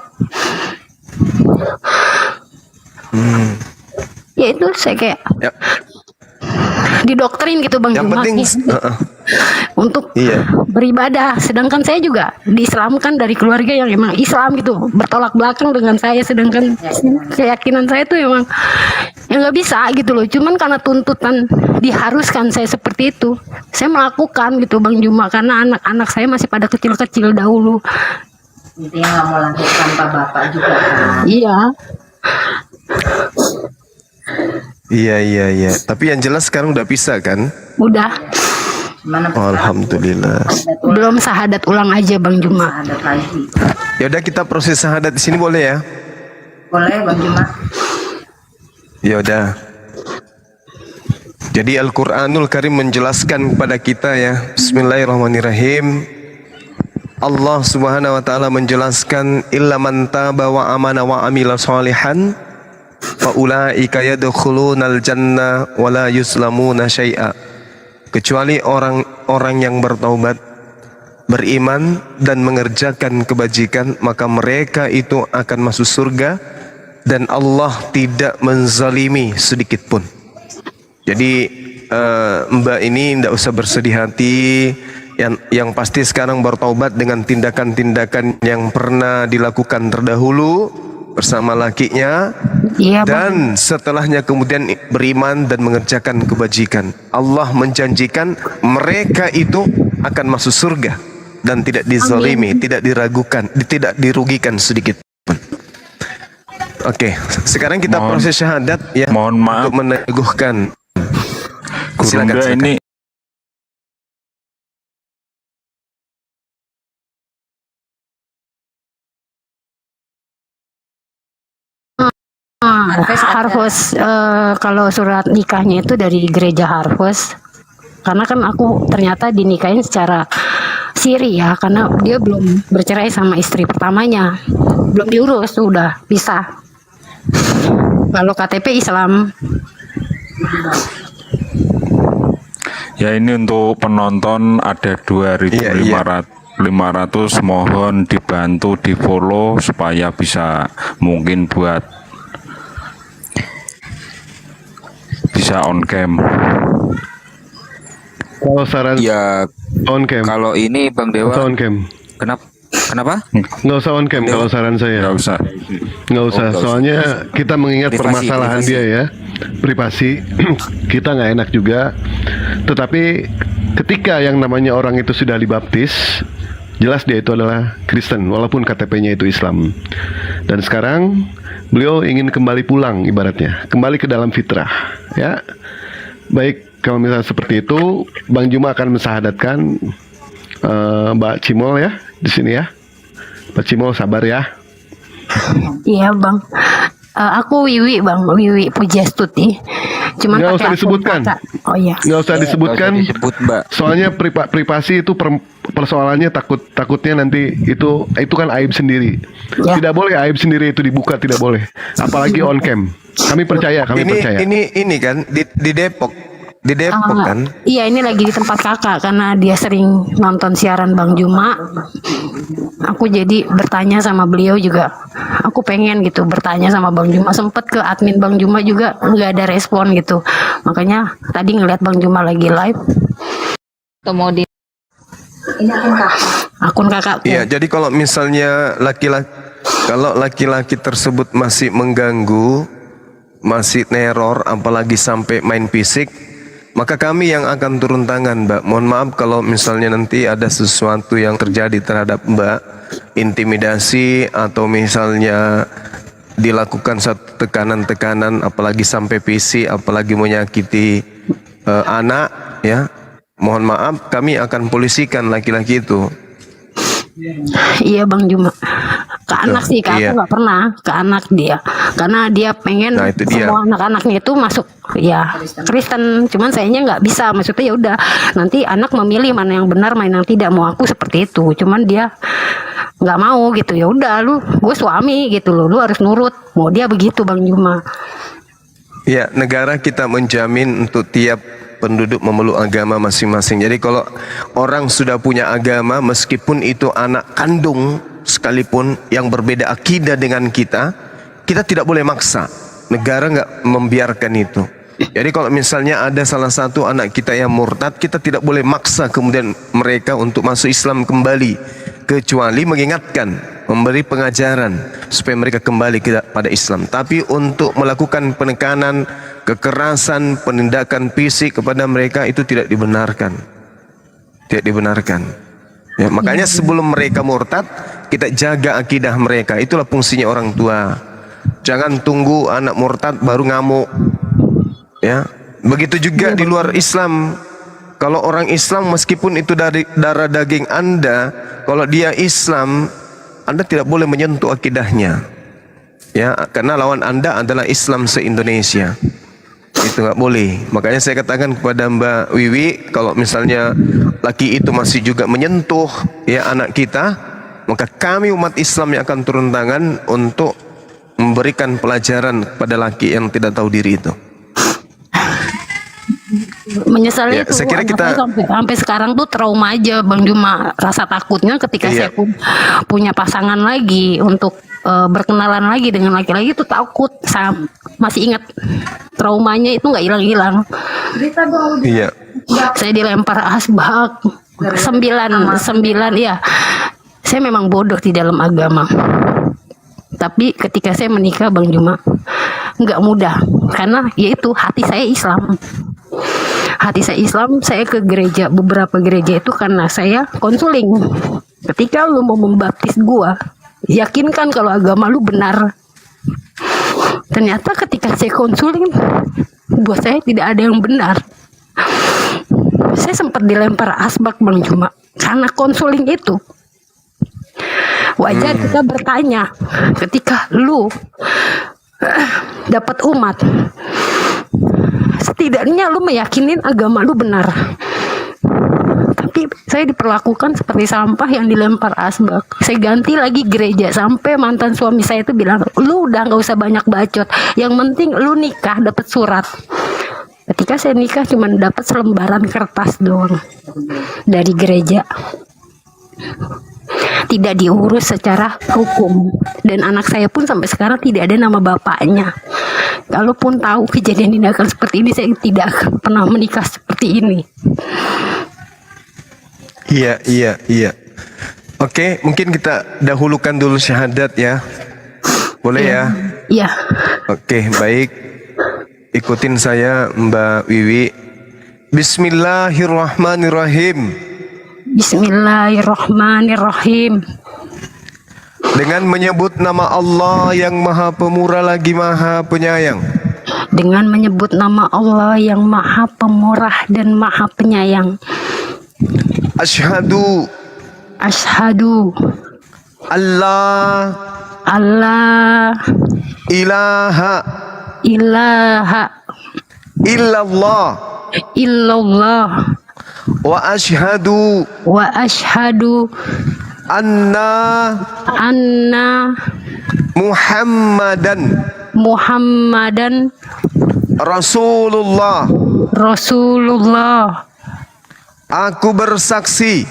Ya itu saya kayak didoktrin gitu Bang Juma, untuk beribadah. Sedangkan saya juga diislamkan dari keluarga yang emang Islam gitu, bertolak belakang dengan saya. Sedangkan keyakinan saya tuh emang yang nggak bisa gitu loh. Cuman karena tuntutan diharuskan saya seperti itu, saya melakukan gitu Bang Juma, karena anak-anak saya masih pada kecil-kecil dahulu. Intinya nggak mau lanjut tanpa bapak juga kan. Iya. Iya. Tapi yang jelas sekarang udah bisa kan? Udah. Alhamdulillah. Belum sahadat ulang aja Bang Juma. Ada lagi. Ya udah kita proses syahadat di sini boleh ya? Boleh Bang Juma. Ya udah. Jadi Al-Qur'anul Karim menjelaskan kepada kita ya. Bismillahirrahmanirrahim. Allah Subhanahu wa taala menjelaskan illa man taba wa amana wa amila sholihan fa ulaika yadkhulunal jannah wa la yuslamuna syai'a. Kecuali orang-orang yang bertaubat, beriman dan mengerjakan kebajikan, maka mereka itu akan masuk surga dan Allah tidak menzalimi sedikit pun. Jadi Mbak ini tidak usah bersedih hati. Yang pasti sekarang bertaubat dengan tindakan-tindakan yang pernah dilakukan terdahulu bersama lakinya, dan setelahnya kemudian beriman dan mengerjakan kebajikan. Allah menjanjikan mereka itu akan masuk surga dan tidak dizalimi, tidak diragukan, tidak dirugikan sedikit pun. Oke, sekarang kita proses syahadat ya. Mohon maaf untuk meneguhkan. Silakan. Ini Harvest, kalau surat nikahnya itu dari gereja Harvest, karena kan aku ternyata dinikahin secara siri ya, karena dia belum bercerai sama istri pertamanya, belum diurus, udah pisah. Kalau KTP Islam. ya ini untuk penonton ada 2.500, mohon dibantu di follow supaya bisa mungkin buat bisa on cam. Kalau saran ya on cam. Kalau ini Bang Dewa on cam. Kenapa? Nggak usah on cam kalau saran saya. Nggak usah. Soalnya kita mengingat permasalahan dia ya, privasi. Kita nggak enak juga. Tetapi ketika yang namanya orang itu sudah dibaptis, jelas dia itu adalah Kristen walaupun KTP-nya itu Islam. Dan sekarang beliau ingin kembali pulang, ibaratnya kembali ke dalam fitrah ya. Baik, kalau misalnya seperti itu, Bang Juma akan mensahadatkan Mbak Cimol ya di sini ya. Mbak Cimol sabar ya. Iya Bang. Aku Wiwi Bang, Wiwi Pujastuti. Cuman nggak usah pakai akun disebutkan. kakak. Oh iya. Nggak usah disebutkan. Mbak. Soalnya privasi itu persoalannya takutnya nanti itu kan aib sendiri. Ya. Tidak boleh aib sendiri itu dibuka, tidak boleh. Apalagi on cam. Kami percaya. Ini kan di Depok. Di Depok kan? Iya, ini lagi di tempat kakak karena dia sering nonton siaran Bang Juma. Aku jadi bertanya sama beliau juga. Aku pengen gitu bertanya sama Bang Juma. Sempet ke admin Bang Juma juga nggak ada respon gitu. Makanya tadi ngeliat Bang Juma lagi live. Atau mau di Ini akun kakak. Iya, jadi kalau misalnya laki-laki tersebut masih mengganggu, masih neror, apalagi sampai main fisik, maka kami yang akan turun tangan, Mbak. Mohon maaf kalau misalnya nanti ada sesuatu yang terjadi terhadap Mbak, intimidasi atau misalnya dilakukan satu tekanan-tekanan, apalagi sampai fisik, apalagi menyakiti anak, ya. Mohon maaf, kami akan polisikan laki-laki itu. Iya Bang Juma. Ke anak sih, ke aku nggak pernah. Ke anak dia, karena dia pengen semua anak-anaknya itu masuk ya Kristen. Cuman sayanya nggak bisa. Maksudnya ya udah, nanti anak memilih mana yang benar, mana yang tidak. Mau aku seperti itu. Cuman dia nggak mau gitu. Ya udah, gue suami gitu loh. Lu harus nurut. Mau dia begitu Bang Juma. Ya, negara kita menjamin untuk tiap penduduk memeluk agama masing-masing. Jadi kalau orang sudah punya agama, meskipun itu anak kandung sekalipun yang berbeda akidah dengan kita tidak boleh maksa. Negara nggak membiarkan itu. Jadi kalau misalnya ada salah satu anak kita yang murtad, kita tidak boleh maksa kemudian mereka untuk masuk Islam kembali, kecuali mengingatkan, memberi pengajaran supaya mereka kembali pada Islam. Tapi untuk melakukan penekanan, kekerasan, penindakan fisik kepada mereka itu tidak dibenarkan. Tidak dibenarkan. Ya, makanya sebelum mereka murtad, kita jaga akidah mereka. Itulah fungsinya orang tua. Jangan tunggu anak murtad baru ngamuk. Ya, begitu juga di luar Islam. Kalau orang Islam meskipun itu dari darah daging Anda, kalau dia Islam, Anda tidak boleh menyentuh akidahnya. Ya, karena lawan Anda adalah Islam se-Indonesia. Itu nggak boleh. Makanya saya katakan kepada Mbak Wiwi, kalau misalnya laki itu masih juga menyentuh ya anak kita, maka kami umat Islam yang akan turun tangan untuk memberikan pelajaran kepada laki yang tidak tahu diri itu. Menyesal Ya, itu saya kira anak kita- saya sampai sekarang tuh trauma aja Bang Juma, rasa takutnya ketika Iya. saya punya pasangan lagi untuk berkenalan lagi dengan laki-laki itu takut. Saya masih ingat traumanya itu nggak hilang-hilang. Iya. Saya dilempar asbak 9 ya. Saya memang bodoh di dalam agama. Tapi ketika saya menikah Bang Juma nggak mudah karena yaitu hati saya Islam. Hati saya Islam, saya ke gereja, beberapa gereja itu karena saya konseling. Ketika lu mau membaptis gua, yakinkan kalau agama lu benar. Ternyata ketika saya konseling, buat saya tidak ada yang benar. Saya sempat dilempar asbak Bang Juma karena konseling itu. Wajar kita bertanya ketika lu dapat umat, setidaknya lu meyakinin agama lu benar. Tapi saya diperlakukan seperti sampah yang dilempar asbak. Saya ganti lagi gereja sampai mantan suami saya itu bilang, lu udah nggak usah banyak bacot, yang penting lu nikah dapat surat. Ketika saya nikah cuma dapat selembaran kertas doang dari gereja. Tidak diurus secara hukum, dan anak saya pun sampai sekarang tidak ada nama bapaknya. Kalaupun tahu kejadian ini akan seperti ini, saya tidak akan pernah menikah seperti ini. Iya. Oke, mungkin kita dahulukan dulu syahadat ya. Boleh ya? Iya. Oke, baik. Ikutin saya Mbak Wiwi. Bismillahirrahmanirrahim. Bismillahirrahmanirrahim. Dengan menyebut nama Allah yang Maha Pemurah lagi Maha Penyayang. Dengan menyebut nama Allah yang Maha Pemurah dan Maha Penyayang. Asyhadu Allah ilaha illallah wa asyhadu anna Muhammadan Rasulullah. Aku bersaksi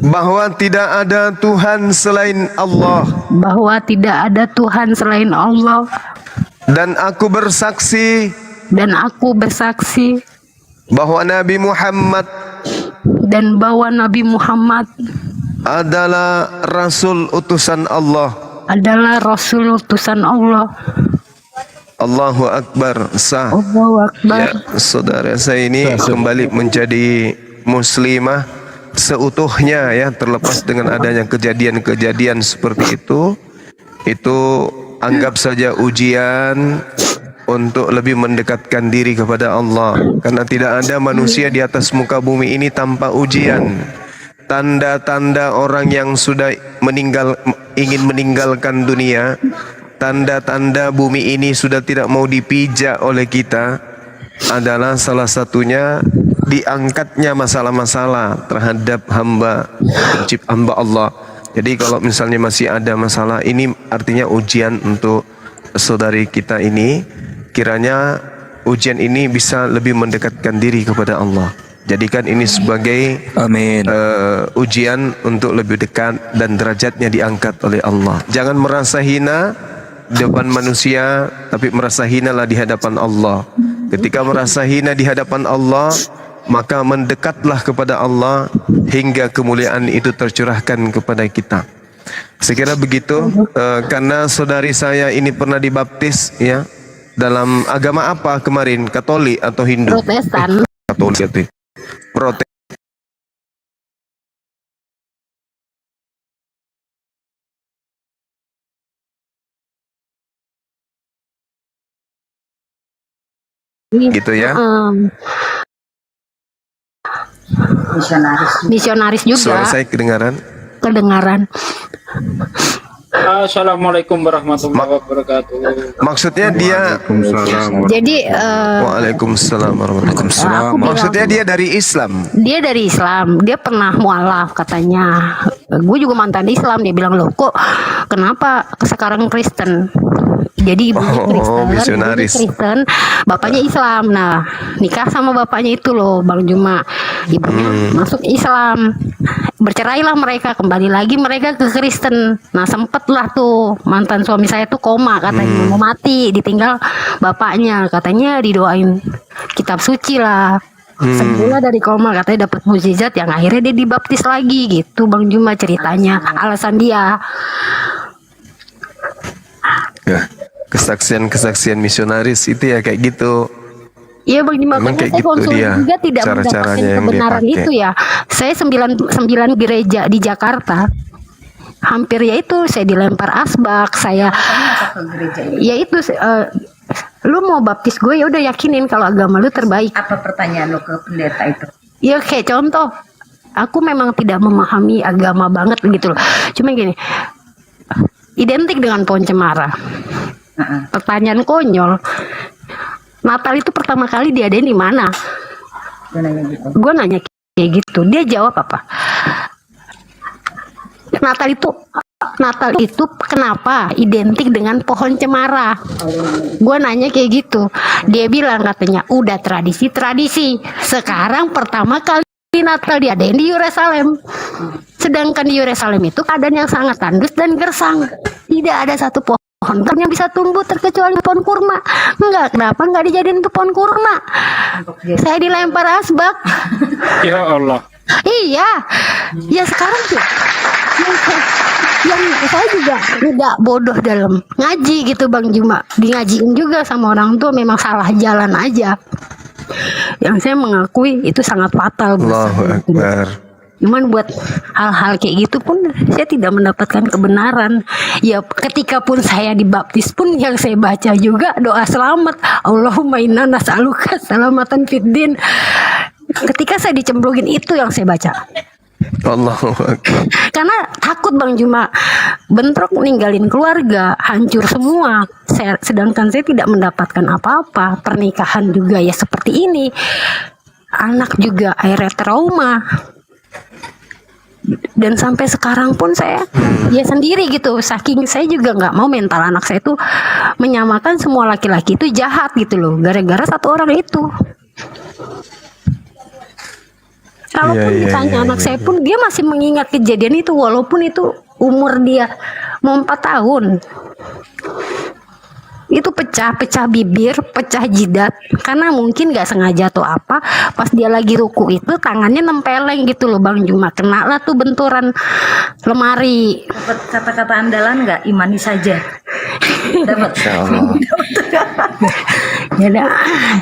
bahwa tidak ada Tuhan selain Allah. Dan aku bersaksi bahwa Nabi Muhammad adalah Rasul utusan Allah. Allahu Akbar. Sah. Ya, saudara saya ini kembali menjadi muslimah seutuhnya ya, terlepas dengan adanya kejadian-kejadian seperti itu anggap saja ujian untuk lebih mendekatkan diri kepada Allah, karena tidak ada manusia di atas muka bumi ini tanpa ujian. Tanda-tanda orang yang sudah ingin meninggalkan dunia, tanda-tanda bumi ini sudah tidak mau dipijak oleh kita, adalah salah satunya diangkatnya masalah-masalah terhadap hamba Allah. Jadi kalau misalnya masih ada masalah, ini artinya ujian untuk saudari kita ini. Kiranya ujian ini bisa lebih mendekatkan diri kepada Allah. Jadikan ini sebagai ujian untuk lebih dekat dan derajatnya diangkat oleh Allah. Jangan merasa hina di depan manusia, tapi merasa hinalah di hadapan Allah. Ketika merasa hina di hadapan Allah, maka mendekatlah kepada Allah hingga kemuliaan itu tercurahkan kepada kita. Sekira begitu. Karena saudari saya ini pernah dibaptis ya, dalam agama apa kemarin? Katolik atau Hindu? Protestan. Katolik. Protestan. gitu ya. Misionaris Suara juga saya kedengaran. kedengaran. Assalamualaikum warahmatullahi wabarakatuh. Maksudnya dia Jadi Waalaikumsalam warahmatullahi wabarakatuh. Maksudnya dia dari Islam. dia dari Islam, dia pernah mualaf katanya. Gue juga mantan Islam, dia bilang loh kok kenapa sekarang Kristen? Jadi ibunya Kristen, misionaris. ibunya Kristen, bapaknya Islam. Nah, nikah sama bapaknya itu loh, Bang Juma. Ibunya masuk Islam. Bercerailah mereka, kembali lagi mereka ke Kristen. Nah, sempet lah tuh mantan suami saya tuh koma katanya, mau mati, ditinggal bapaknya. Katanya didoain kitab suci lah. Sembuhlah dari koma, katanya dapat mukjizat yang akhirnya dia dibaptis lagi gitu, Bang Juma ceritanya. Alasan dia. Ya, kesaksian misionaris itu ya kayak gitu. Iya Bang Juma, Memang makanya kayak saya gitu konsul dia, juga tidak cara-caranya mendapatkan yang dia kebenaran pakai. itu ya. Saya 9 gereja di Jakarta, hampir ya itu saya dilempar asbak, saya ya itu lu mau baptis gue ya udah yakinin kalau agama lu terbaik. Apa pertanyaan lo ke pendeta itu? Ya kayak contoh, aku memang tidak memahami agama banget gitu loh. Cuma gini, identik dengan pohon cemara. Pertanyaan konyol. Natal itu pertama kali diadain di mana? Gue nanya kayak gitu, dia jawab apa? Natal itu kenapa identik dengan pohon cemara? Gue nanya kayak gitu, dia bilang katanya udah tradisi. Sekarang pertama kali Natal diadain di Yerusalem. Sedangkan di Yerusalem itu keadaan yang sangat tandus dan gersang. Tidak ada satu pohon yang bisa tumbuh terkecuali pohon kurma. Enggak, kenapa enggak dijadiin itu pohon kurma? Saya dilempar asbak. Ya Allah. Iya, ya sekarang tuh yang saya juga tidak bodoh dalam ngaji gitu Bang Juma, di ngajiin juga sama orang tua, memang salah jalan aja. Yang saya mengakui itu sangat fatal. Allahu Akbar. Cuman buat hal-hal kayak gitu pun saya tidak mendapatkan kebenaran. Ya ketika pun saya dibaptis pun yang saya baca juga doa selamat. Allahumma inna nas'aluka salamatan fid din. Ketika saya dicemplungin itu yang saya baca. Allahu Akbar. Karena takut Bang Juma, bentrok ninggalin keluarga, hancur semua. Sedangkan saya tidak mendapatkan apa-apa. Pernikahan juga ya seperti ini. Anak juga akhirnya trauma. Dan sampai sekarang pun saya ya sendiri gitu, saking saya juga nggak mau mental anak saya itu menyamakan semua laki-laki itu jahat gitu loh, gara-gara satu orang itu. Kalaupun ditanya anak saya pun dia masih mengingat kejadian itu walaupun itu umur dia mau 4 tahun. Itu pecah bibir, pecah jidat karena mungkin nggak sengaja atau apa, pas dia lagi ruku itu tangannya nempeleng gitu loh Bang Juma, kena lah tuh benturan lemari. Dapat kata-kata andalan nggak? Imani saja. Dapat.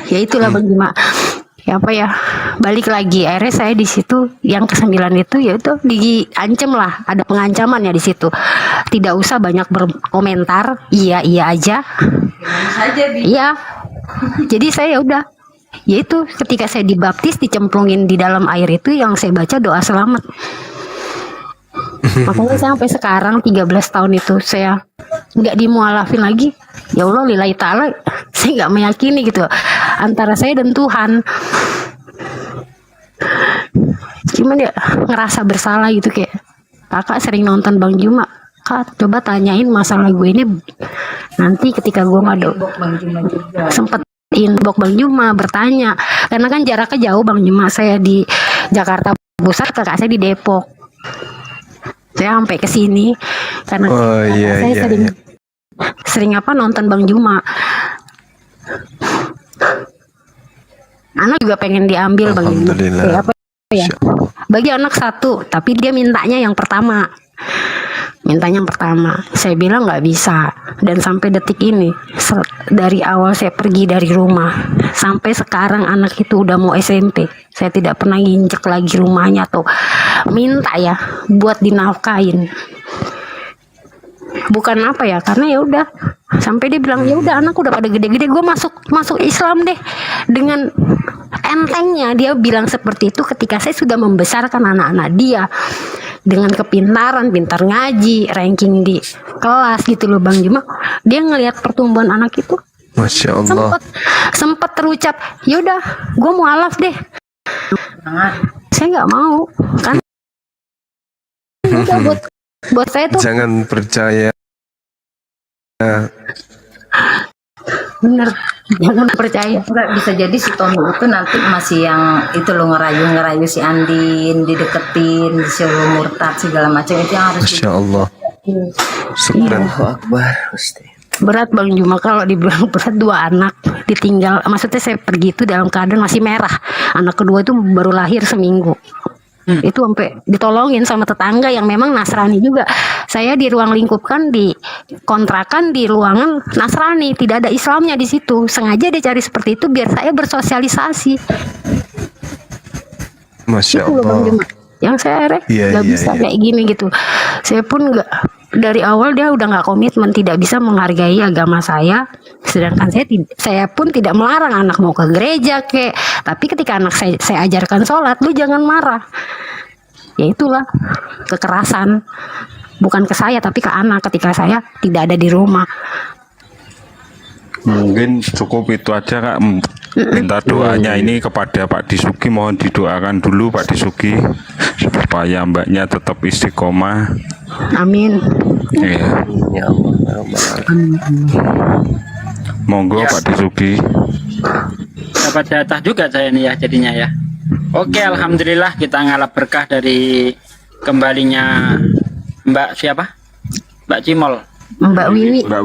Ya itulah Bang Juma. Ya apa ya, balik lagi akhirnya saya di situ yang ke-9 itu yaitu diancam lah, ada pengancaman ya di situ, tidak usah banyak berkomentar, iya aja, iya. Jadi saya udah yaitu ketika saya dibaptis dicemplungin di dalam air itu yang saya baca doa selamat. Makanya sampai sekarang 13 tahun itu saya nggak dimualafin lagi. Ya Allah lillahi ta'ala, saya nggak meyakini gitu antara saya dan Tuhan. Cuman ya ngerasa bersalah gitu, kayak kakak sering nonton Bang Juma, Kak coba tanyain masalah gue ini nanti ketika gue nggak ada sempet inbox Bang Juma bertanya, karena kan jaraknya jauh Bang Juma, saya di Jakarta Pusat, kakak saya di Depok. Saya sampai ke sini karena saya sering nonton Bang Juma. Anak juga pengen diambil Bang Juma. Apa ya? Bagi anak 1, tapi dia mintanya yang pertama. Saya bilang nggak bisa. Dan sampai detik ini, dari awal saya pergi dari rumah sampai sekarang anak itu udah mau SMP, saya tidak pernah nginjek lagi rumahnya atau minta ya buat dinafkain. bukan apa ya, karena ya udah sampai dia bilang ya udah anak udah pada gede-gede, gue masuk Islam deh. Dengan entengnya dia bilang seperti itu ketika saya sudah membesarkan anak-anak dia dengan kepintaran, pintar ngaji, ranking di kelas gitu loh Bang Juma. Dia ngelihat pertumbuhan anak itu, Masya Allah. sempat terucap, yaudah gue mualaf deh. Saya nggak mau kan. Udah, buat saya tuh Jangan percaya. bener, jangan percaya. Enggak, bisa jadi si Tommy itu nanti masih yang itu lo ngerayu si Andin, dideketin, disuruh murtad segala macam, itu yang harus Masya Allah. Iya. Akbar, Gusti. Berat Bang Juma kalau dibilang berat, 2 anak ditinggal. Maksudnya saya pergi itu dalam keadaan masih merah. Anak kedua itu baru lahir seminggu. Itu sampai ditolongin sama tetangga yang memang Nasrani juga. Saya di ruang lingkup kan, di kontrakan di ruangan Nasrani, tidak ada Islamnya di situ. Sengaja dia cari seperti itu biar saya bersosialisasi. Masya Itu loh Bang Allah. Juma. Yang saya akhirnya Iya, nggak iya, bisa iya. kayak gini gitu. Saya pun nggak, dari awal dia udah nggak komitmen, tidak bisa menghargai agama saya. Sedangkan saya pun tidak melarang anak mau ke gereja kek. Tapi ketika anak saya ajarkan sholat, lu jangan marah. Ya itulah kekerasan, bukan ke saya tapi ke anak ketika saya tidak ada di rumah. Mungkin cukup itu aja Kak. Minta doanya ini kepada Pak Disuki, mohon didoakan dulu Pak Disuki supaya mbaknya tetap istiqomah. Amin. Iya. Ya Allah, ya Rabbal Alamin. Monggo Ya. Pak Disuki. Dapat jatah juga saya nih ya jadinya ya. Oke, alhamdulillah kita ngalap berkah dari kembalinya Mbak siapa? Mbak Cimol. Mbak Wiwi. Mbak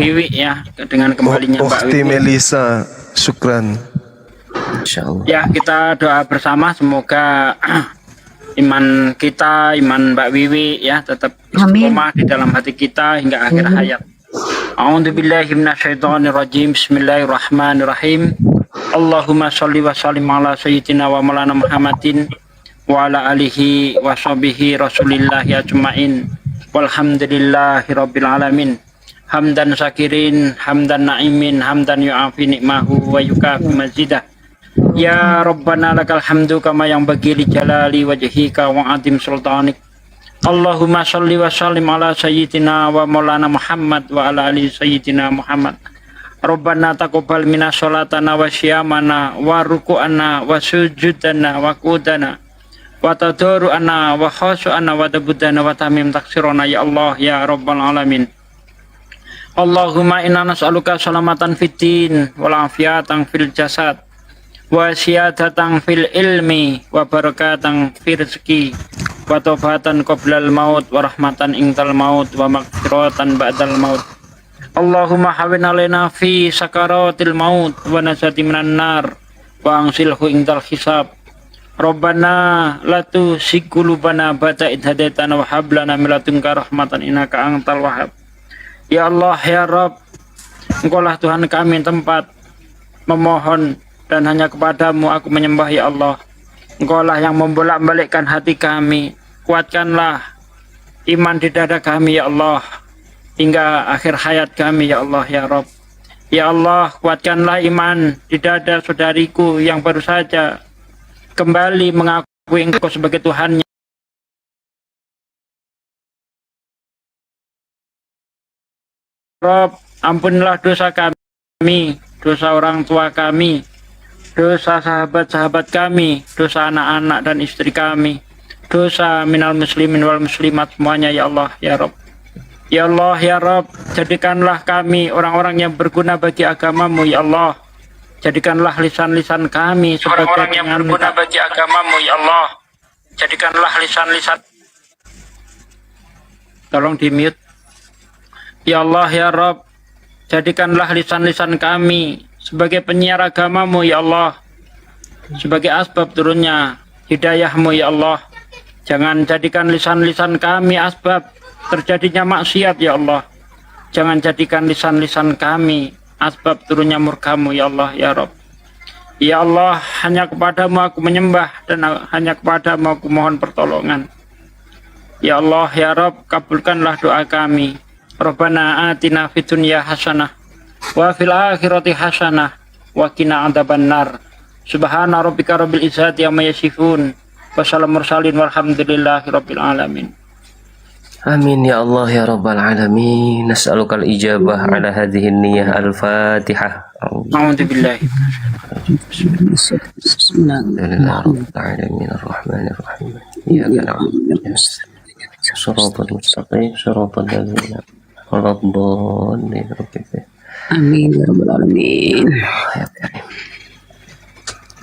Wiwi Ya, dengan kembalinya Mbak Ukhti Wiwi. Melisa, syukran. Ya, kita doa bersama semoga iman kita, iman Mbak Wiwi ya tetap istiqomah di dalam hati kita hingga akhir hayat. A'udzubillahi minasyaitonirrajim. Bismillahirrahmanirrahim. Allahumma sholli wa sallim ala sayyidina wa maulana Muhammadin wa ala alihi wa sahbihi rasulillahi ajmain. Walhamdulillahi rabbil alamin. Hamdan syakirin, hamdan na'imin, hamdan yu'afi ni'mahu wa yukafi mazidah. Ya Rabbana lakal hamdu kama yang bagi li jalali wajhika wa adim sultanik. Allahumma sholli wa sallim ala sayyidina wa maulana Muhammad wa ala ali sayyidina Muhammad. Rabbana taqabbal minna sholatana wa syiyamana wa ruku'ana wa sujudana wa qudana wa tadaru'ana wa khashu'ana wa tabudana wa tamim taksirona ya Allah ya Rabbal Alamin. Allahumma inna nas'aluka salamatan fid din wal afiyatan fil jasad wa siyadatan fil ilmi wa barakatan fil rizki wa taubatan qoblal maut wa rahmatan ingtal maut wa maghfiratan ba'dal maut. Allahumma hawin alaina fi sakaratil maut wa najati minan nar wa angsilhu ingtal hisab. Rabbana la tuzigh qulubana ba'da idh hadaitana wa hab lana min ladunka rahmatan innaka antal wahhab. Ya Allah ya Rabb, Engkaulah Tuhan kami tempat memohon dan hanya kepadamu aku menyembah ya Allah. Engkaulah yang membolak-balikkan hati kami. Kuatkanlah iman di dada kami ya Allah hingga akhir hayat kami ya Allah ya Rabb. Ya Allah, kuatkanlah iman di dada saudariku yang baru saja kembali mengakui Engkau sebagai Tuhannya. Rabb, ampunilah dosa kami, dosa orang tua kami, dosa sahabat-sahabat kami, dosa anak-anak dan istri kami, dosa minal muslimin wal muslimat semuanya ya Allah ya Rabb. Ya Allah ya Rabb, jadikanlah kami orang-orang yang berguna bagi agamamu ya Allah. Jadikanlah lisan-lisan kami sebagai orang-orang yang berguna bagi agamamu ya Allah. Jadikanlah lisan-lisan. Tolong di mute. Ya Allah ya Rabb, jadikanlah lisan-lisan kami sebagai penyiar agamamu ya Allah, sebagai asbab turunnya hidayahmu ya Allah. Jangan jadikan lisan-lisan kami asbab terjadinya maksiat ya Allah. Jangan jadikan lisan-lisan kami asbab turunnya murkamu ya Allah ya Rabb. Ya Allah, hanya kepadamu aku menyembah dan hanya kepadamu aku mohon pertolongan. Ya Allah, ya Rabb, kabulkanlah doa kami. Rabbana atina fid dunya hasanah wa fil akhirati hasanah wa qina adzabannar. Subhana rabbika rabbil izzati amma yasifun. Wassalamu mursalin walhamdulillahi rabbil alamin. Amin ya Allah ya Rabbal Alamin. Nas'alukal ijabah ala hadhihi niyyah al-Fatihah. A'udzu billahi. Bismillahirrahmanirrahim. Ar-Rahmanir-Rahim. Iyyaka na'budu wa iyyaka shiratal mustaqim, shiratal ladzina an'amta 'alaihim. Amin ya rabbal alamin.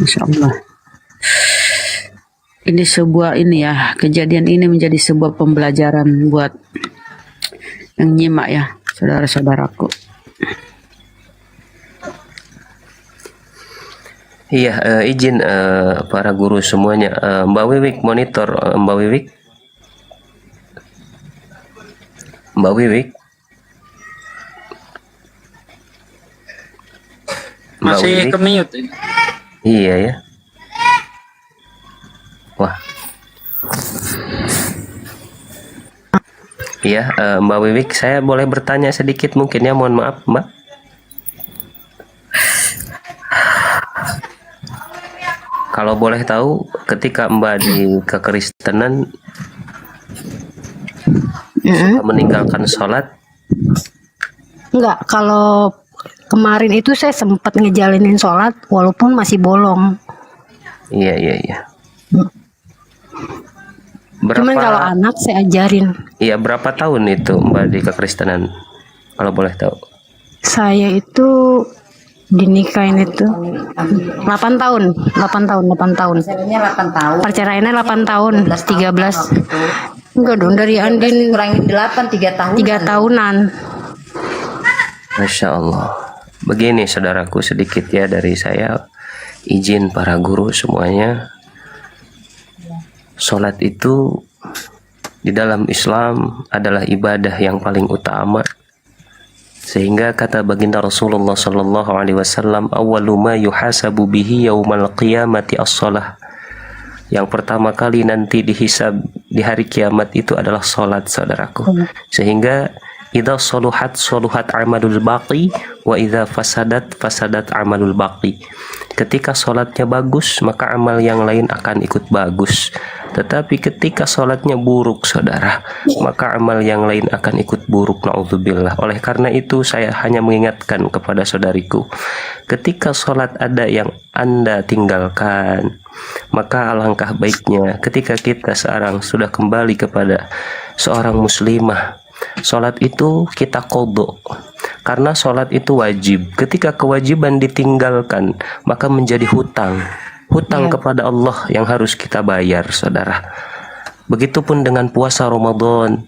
Insyaallah. Ini sebuah kejadian ini menjadi sebuah pembelajaran buat yang nyimak ya, saudara-saudaraku. Iya, izin para guru semuanya. Mbak Wiwik monitor, Mbak Wiwik. Mbak Wiwik. Masih ke-mute. Iya ya. Wah. Iya, Mbak Wiwik, saya boleh bertanya sedikit mungkin ya, mohon maaf, Mbak. Kalau boleh tahu, ketika Mbak di kekristenan suka meninggalkan sholat? Enggak, kalau kemarin itu saya sempat ngejalinin sholat walaupun masih bolong. Iya. Cuman kalau anak saya ajarin. Iya, berapa tahun itu Mbak di kekristenan? Kalau boleh tahu. Saya itu dinikahin itu 8 tahun. Perceraiannya 8 tahun. Perceraiannya 8 tahun, 13. Enggak dong, dari Andin kurangin 8, 3 tahun. 3 tahunan. Masya Allah. Begini saudaraku, sedikit ya dari saya, izin para guru semuanya. Sholat itu di dalam Islam adalah ibadah yang paling utama, sehingga kata baginda Rasulullah sallallahu alaihi wasallam, awwalu ma yuhasabu bihi yaumal qiyamati as-shalah. Yang pertama kali nanti dihisab di hari kiamat itu adalah sholat, saudaraku. Sehingga idza saluhat amalul baqi wa idza fasadat amalul baqi. Ketika sholatnya bagus, maka amal yang lain akan ikut bagus. Tetapi ketika sholatnya buruk, saudara, maka amal yang lain akan ikut buruk. Na'udzubillah. Oleh karena itu saya hanya mengingatkan kepada saudariku, ketika sholat ada yang Anda tinggalkan, maka alangkah baiknya ketika kita sekarang sudah kembali kepada seorang muslimah, sholat itu kita qadha, karena sholat itu wajib. Ketika kewajiban ditinggalkan, maka menjadi hutang kepada Allah yang harus kita bayar, saudara. Begitupun dengan puasa Ramadan,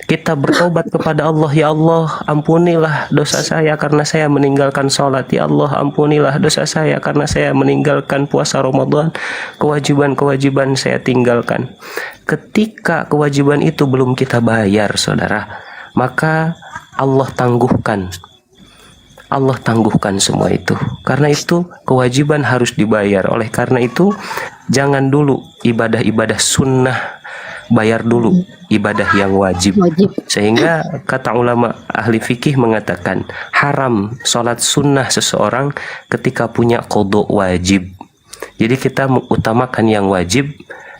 kita bertobat kepada Allah, ya Allah ampunilah dosa saya karena saya meninggalkan sholat, ya Allah ampunilah dosa saya karena saya meninggalkan puasa Ramadan, kewajiban-kewajiban saya tinggalkan. Ketika kewajiban itu belum kita bayar, saudara, maka Allah tangguhkan semua itu. Karena itu kewajiban harus dibayar. Oleh karena itu jangan dulu ibadah-ibadah sunnah, bayar dulu ibadah yang wajib. Sehingga kata ulama ahli fikih mengatakan haram sholat sunnah seseorang ketika punya qadha wajib. Jadi kita mengutamakan yang wajib.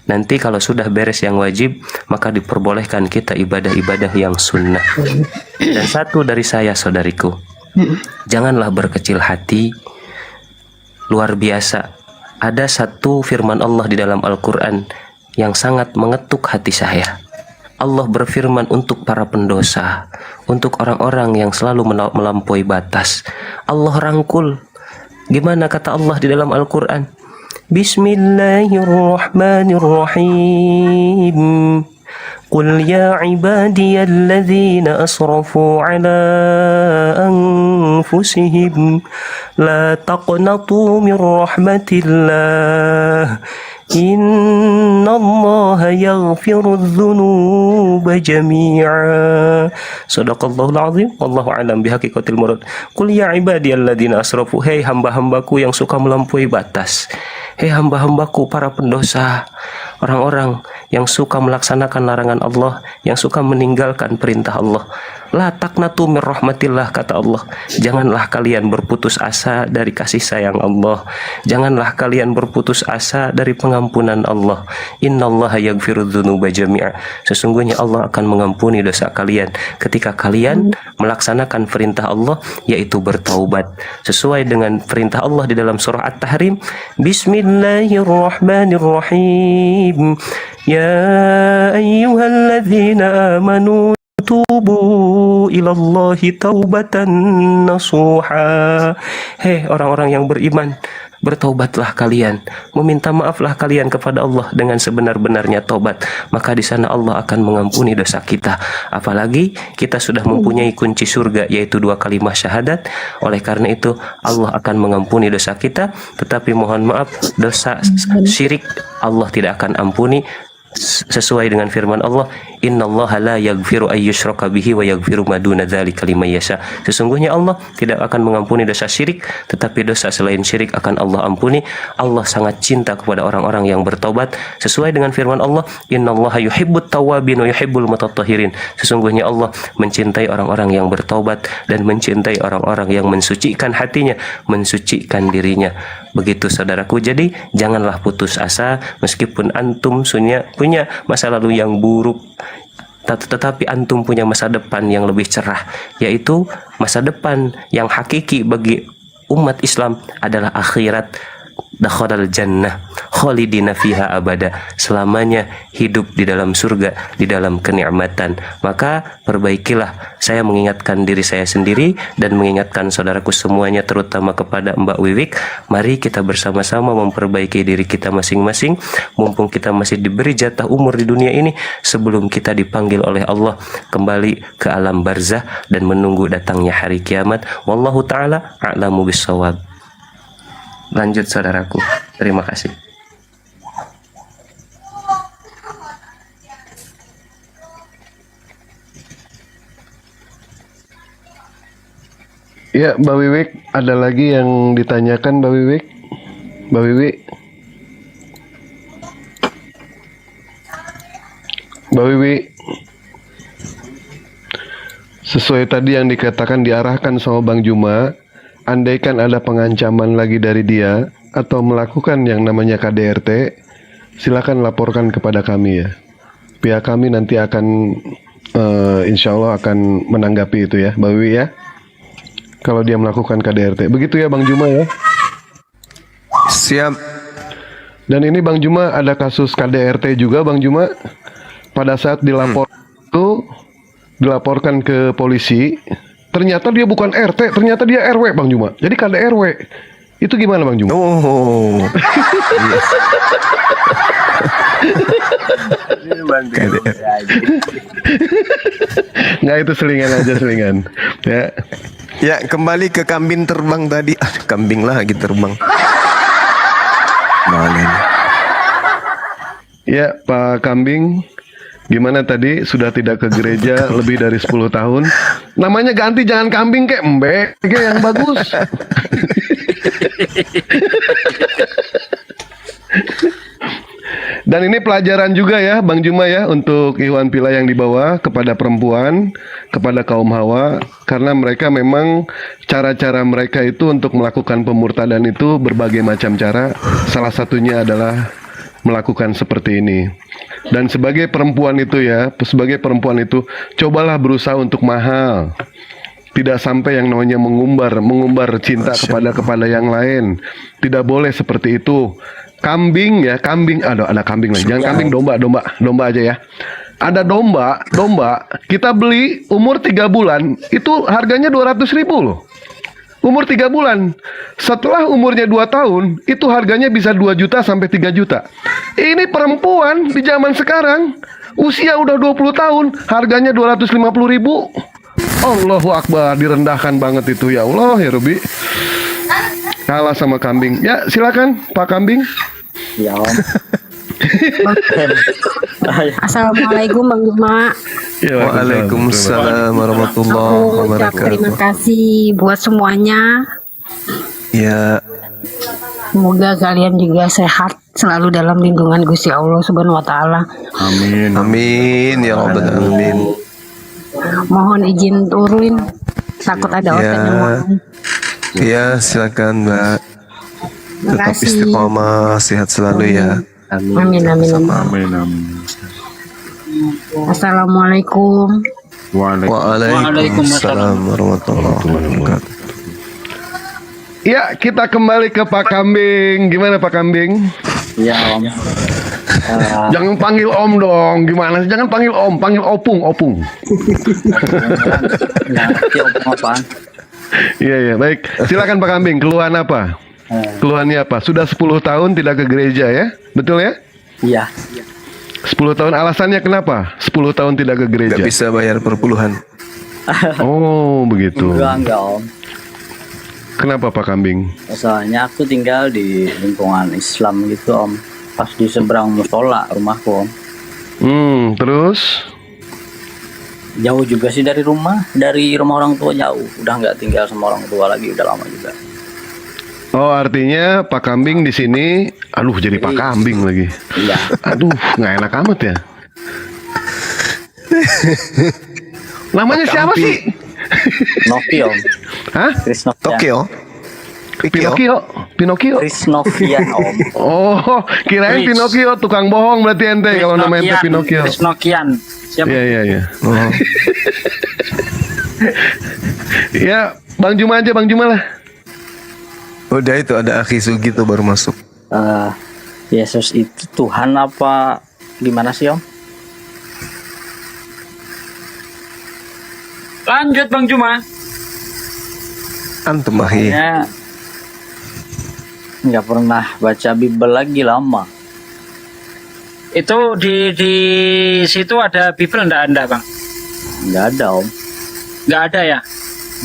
Nanti kalau sudah beres yang wajib, maka diperbolehkan kita ibadah-ibadah yang sunnah. Dan satu dari saya, saudariku, janganlah berkecil hati. Luar biasa. Ada satu firman Allah di dalam Al-Quran yang sangat mengetuk hati saya. Allah berfirman untuk para pendosa, untuk orang-orang yang selalu melampaui batas. Allah rangkul. Gimana kata Allah di dalam Al-Quran? Bismillahirrahmanirrahim. Qul ya ibadiyalladzina asrafu ala anfusihim la taqnatu min rahmatillah. Innallaha yaghfirudz dzunuba jami'a. Shadaqallahul azim. Wallahu a'lam bihaqiqatil murad. Qul ya ibadiyalladzina asrafu, hei hamba-hambaku yang suka melampaui batas, hei hamba-hambaku para pendosa, orang-orang yang suka melaksanakan larangan Allah, yang suka meninggalkan perintah Allah. La taqnatu min rahmatillah, kata Allah. Janganlah kalian berputus asa dari kasih sayang Allah. Janganlah kalian berputus asa dari pengampunan Allah. Innallaha yaghfiru dzunuba jami'a. Sesungguhnya Allah akan mengampuni dosa kalian ketika kalian melaksanakan perintah Allah, yaitu bertaubat sesuai dengan perintah Allah di dalam surah At-Tahrim. Bismillahirrahmanirrahim. Ya ayyuhalladzina amanu tubu ilallahi taubatan nasuha. Hei orang-orang yang beriman, bertaubatlah kalian, meminta maaflah kalian kepada Allah dengan sebenar-benarnya taubat, maka di sana Allah akan mengampuni dosa kita. Apalagi kita sudah mempunyai kunci surga, yaitu 2 kalimat syahadat. Oleh karena itu Allah akan mengampuni dosa kita. Tetapi mohon maaf, dosa syirik Allah tidak akan ampuni, sesuai dengan firman Allah, innallaha la yaghfiru ayyushraka bihi wa yaghfiru ma duna dzalika liman yasha. Sesungguhnya Allah tidak akan mengampuni dosa syirik, tetapi dosa selain syirik akan Allah ampuni. Allah sangat cinta kepada orang-orang yang bertobat, sesuai dengan firman Allah, innallaha yuhibbut tawwabin wa yuhibbul mutatahhirin. Sesungguhnya Allah mencintai orang-orang yang bertobat dan mencintai orang-orang yang mensucikan hatinya, mensucikan dirinya. Begitu saudaraku, jadi janganlah putus asa meskipun antum punya masa lalu yang buruk, tetapi antum punya masa depan yang lebih cerah, yaitu masa depan yang hakiki bagi umat Islam adalah akhirat. Dakhalal jannah khalidina fiha abada, selamanya hidup di dalam surga, di dalam kenikmatan. Maka perbaikilah. Saya mengingatkan diri saya sendiri dan mengingatkan saudaraku semuanya, terutama kepada Mbak Wiwik. Mari kita bersama-sama memperbaiki diri kita masing-masing, mumpung kita masih diberi jatah umur di dunia ini, sebelum kita dipanggil oleh Allah kembali ke alam barzah dan menunggu datangnya hari kiamat. Wallahu ta'ala a'lamu bissawab. Lanjut saudaraku, terima kasih. Ya, Mbak Wiwik, ada lagi yang ditanyakan Mbak Wiwik? Mbak Wiwik? Mbak Wiwik? Sesuai tadi yang dikatakan, diarahkan sama Bang Juma, andaikan ada pengancaman lagi dari dia atau melakukan yang namanya KDRT, silakan laporkan kepada kami ya. Pihak kami nanti akan insya Allah akan menanggapi itu ya, Mbak Wiwi ya. Kalau dia melakukan KDRT, begitu ya Bang Juma ya. Siap. Dan ini Bang Juma ada kasus KDRT juga Bang Juma. Pada saat dilaporkan ke polisi, ternyata dia bukan RT, ternyata dia RW Bang Juma. Jadi KDRW. Itu gimana Bang Juma? Oh. Nggak, itu selingan aja, selingan. Ya. Ya, kembali ke kambing terbang tadi. Kambing lagi terbang. Mana? Ya, Pak Kambing, gimana tadi? Sudah tidak ke gereja lebih dari 10 tahun. Namanya ganti, jangan Kambing kayak Mbek, kayak yang bagus. Dan ini pelajaran juga ya Bang Juma ya, untuk Ikhwan Pila yang dibawa kepada perempuan, kepada kaum hawa, karena mereka memang cara-cara mereka itu untuk melakukan pemurtadan itu berbagai macam cara. Salah satunya adalah melakukan seperti ini. Dan sebagai perempuan itu ya, cobalah berusaha untuk mahal. Tidak sampai yang namanya mengumbar cinta kepada yang lain. Tidak boleh seperti itu. Kambing ya, ada kambing lagi. Jangan kambing, domba aja ya. Ada domba, kita beli umur 3 bulan, itu harganya 200.000 loh. Umur 3 bulan. Setelah umurnya 2 tahun, itu harganya bisa 2 juta sampai 3 juta. Ini perempuan di zaman sekarang, usia udah 20 tahun, harganya 250.000. Allahu Akbar, direndahkan banget itu, ya Allah ya Robi. Kalah sama kambing. Ya, silakan Pak Kambing. Ya. Assalamualaikum Bang Juma. Waalaikumsalam warahmatullahi wabarakatuh. Terima kasih buat semuanya. Ya. Semoga kalian juga sehat selalu dalam lindungan Gusti Allah Subhanahu wa taala. Amin. Amin ya rabbal alamin. Mohon izin turun, takut ada organ yang mau. Ya, silakan Mbak. Tetap Makasih. istiqomah, sehat selalu ya. Amin amin amin. Assalamualaikum. Waalaikumsalam warahmatullahi wabarakatuh. Ya, kita kembali ke Pak Kambing. Gimana Pak Kambing? Iya Om. Jangan panggil Om dong. Gimana sih? Jangan panggil Om, panggil Opung. Ngerti Om apaan? Iya, baik. Silakan Pak Kambing, keluhan apa? Keluhannya apa? Sudah 10 tahun tidak ke gereja ya? Betul ya? Iya. 10 tahun, alasannya kenapa? 10 tahun tidak ke gereja. Gak bisa bayar perpuluhan. Oh, begitu. Enggak Om. Kenapa Pak Kambing? Soalnya aku tinggal di lingkungan Islam gitu Om. Pas di seberang musola rumahku Om. Terus? Jauh juga sih dari rumah orang tua jauh. Udah nggak tinggal sama orang tua lagi, udah lama juga. Oh, artinya Pak Kambing di sini, aduh jadi Pak Kambing lagi. Iya. Aduh, nggak enak amat ya. Namanya siapa sih? Novi Om. Hah? Chris Novian. Pinocchio. Chris Novian Om. Oh, kirain Chris. Pinocchio tukang bohong berarti ente kalau namanya ente Pinocchio. Chris Nokian. Siapa? Iya. Oh. Ya, Bang Juma aja, Bang Juma lah. Udah itu ada Aki Sugi tuh baru masuk. Yesus itu Tuhan apa gimana sih Om? Lanjut Bang Juma. Antum Ahi. Saya nggak pernah baca Bible lagi lama. Itu di situ ada Bible enggak Bang? Nggak ada Om. Nggak ada ya?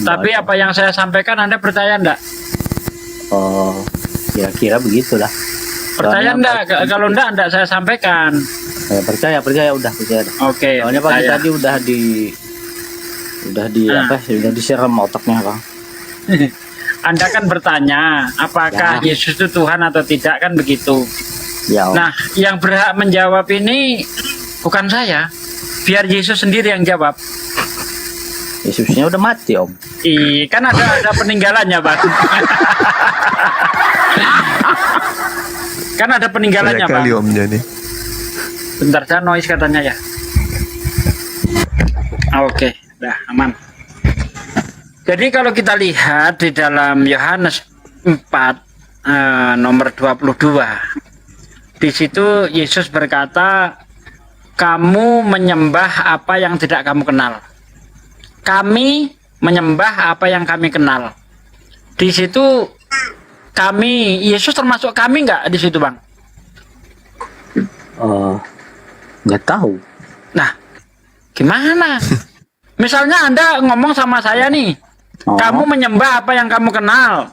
Tapi apa yang saya sampaikan Anda percaya enggak? Oh, kira-kira begitulah. Percaya enggak? Kalau enggak saya sampaikan. Percaya udah percaya. Oke. Soalnya pagi percaya. tadi udah disiram otaknya Bang. Anda kan bertanya apakah Yesus itu Tuhan atau tidak, kan begitu. Ya, Om. Nah, yang berhak menjawab ini bukan saya, biar Yesus sendiri yang jawab. Yesusnya udah mati Om. Kan ada peninggalannya Bang. Kan ada peninggalannya Banyak Bang. kali Om jadi. Bentar, saya noise katanya ya. Oke, udah aman. Jadi kalau kita lihat di dalam Yohanes 4 nomor 22, di situ Yesus berkata, kamu menyembah apa yang tidak kamu kenal. Kami menyembah apa yang kami kenal. Di situ kami, Yesus termasuk kami nggak di situ Bang? Nggak tahu. Nah, gimana? Misalnya Anda ngomong sama saya nih, kamu menyembah apa yang kamu kenal,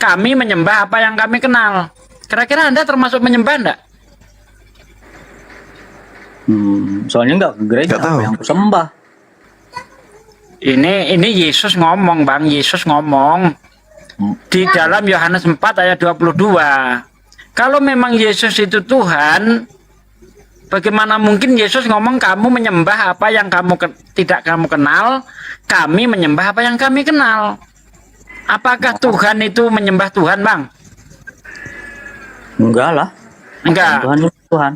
kami menyembah apa yang kami kenal. Kira-kira Anda termasuk menyembah enggak? Soalnya nggak ke gereja, apa yang aku sembah. Ini Yesus ngomong Bang, Yesus ngomong di dalam Yohanes 4 ayat 22. Kalau memang Yesus itu Tuhan, bagaimana mungkin Yesus ngomong kamu menyembah apa yang tidak kamu kenal, kami menyembah apa yang kami kenal. Apakah Tuhan itu menyembah Tuhan Bang? Enggak lah. Enggak. Tuhan.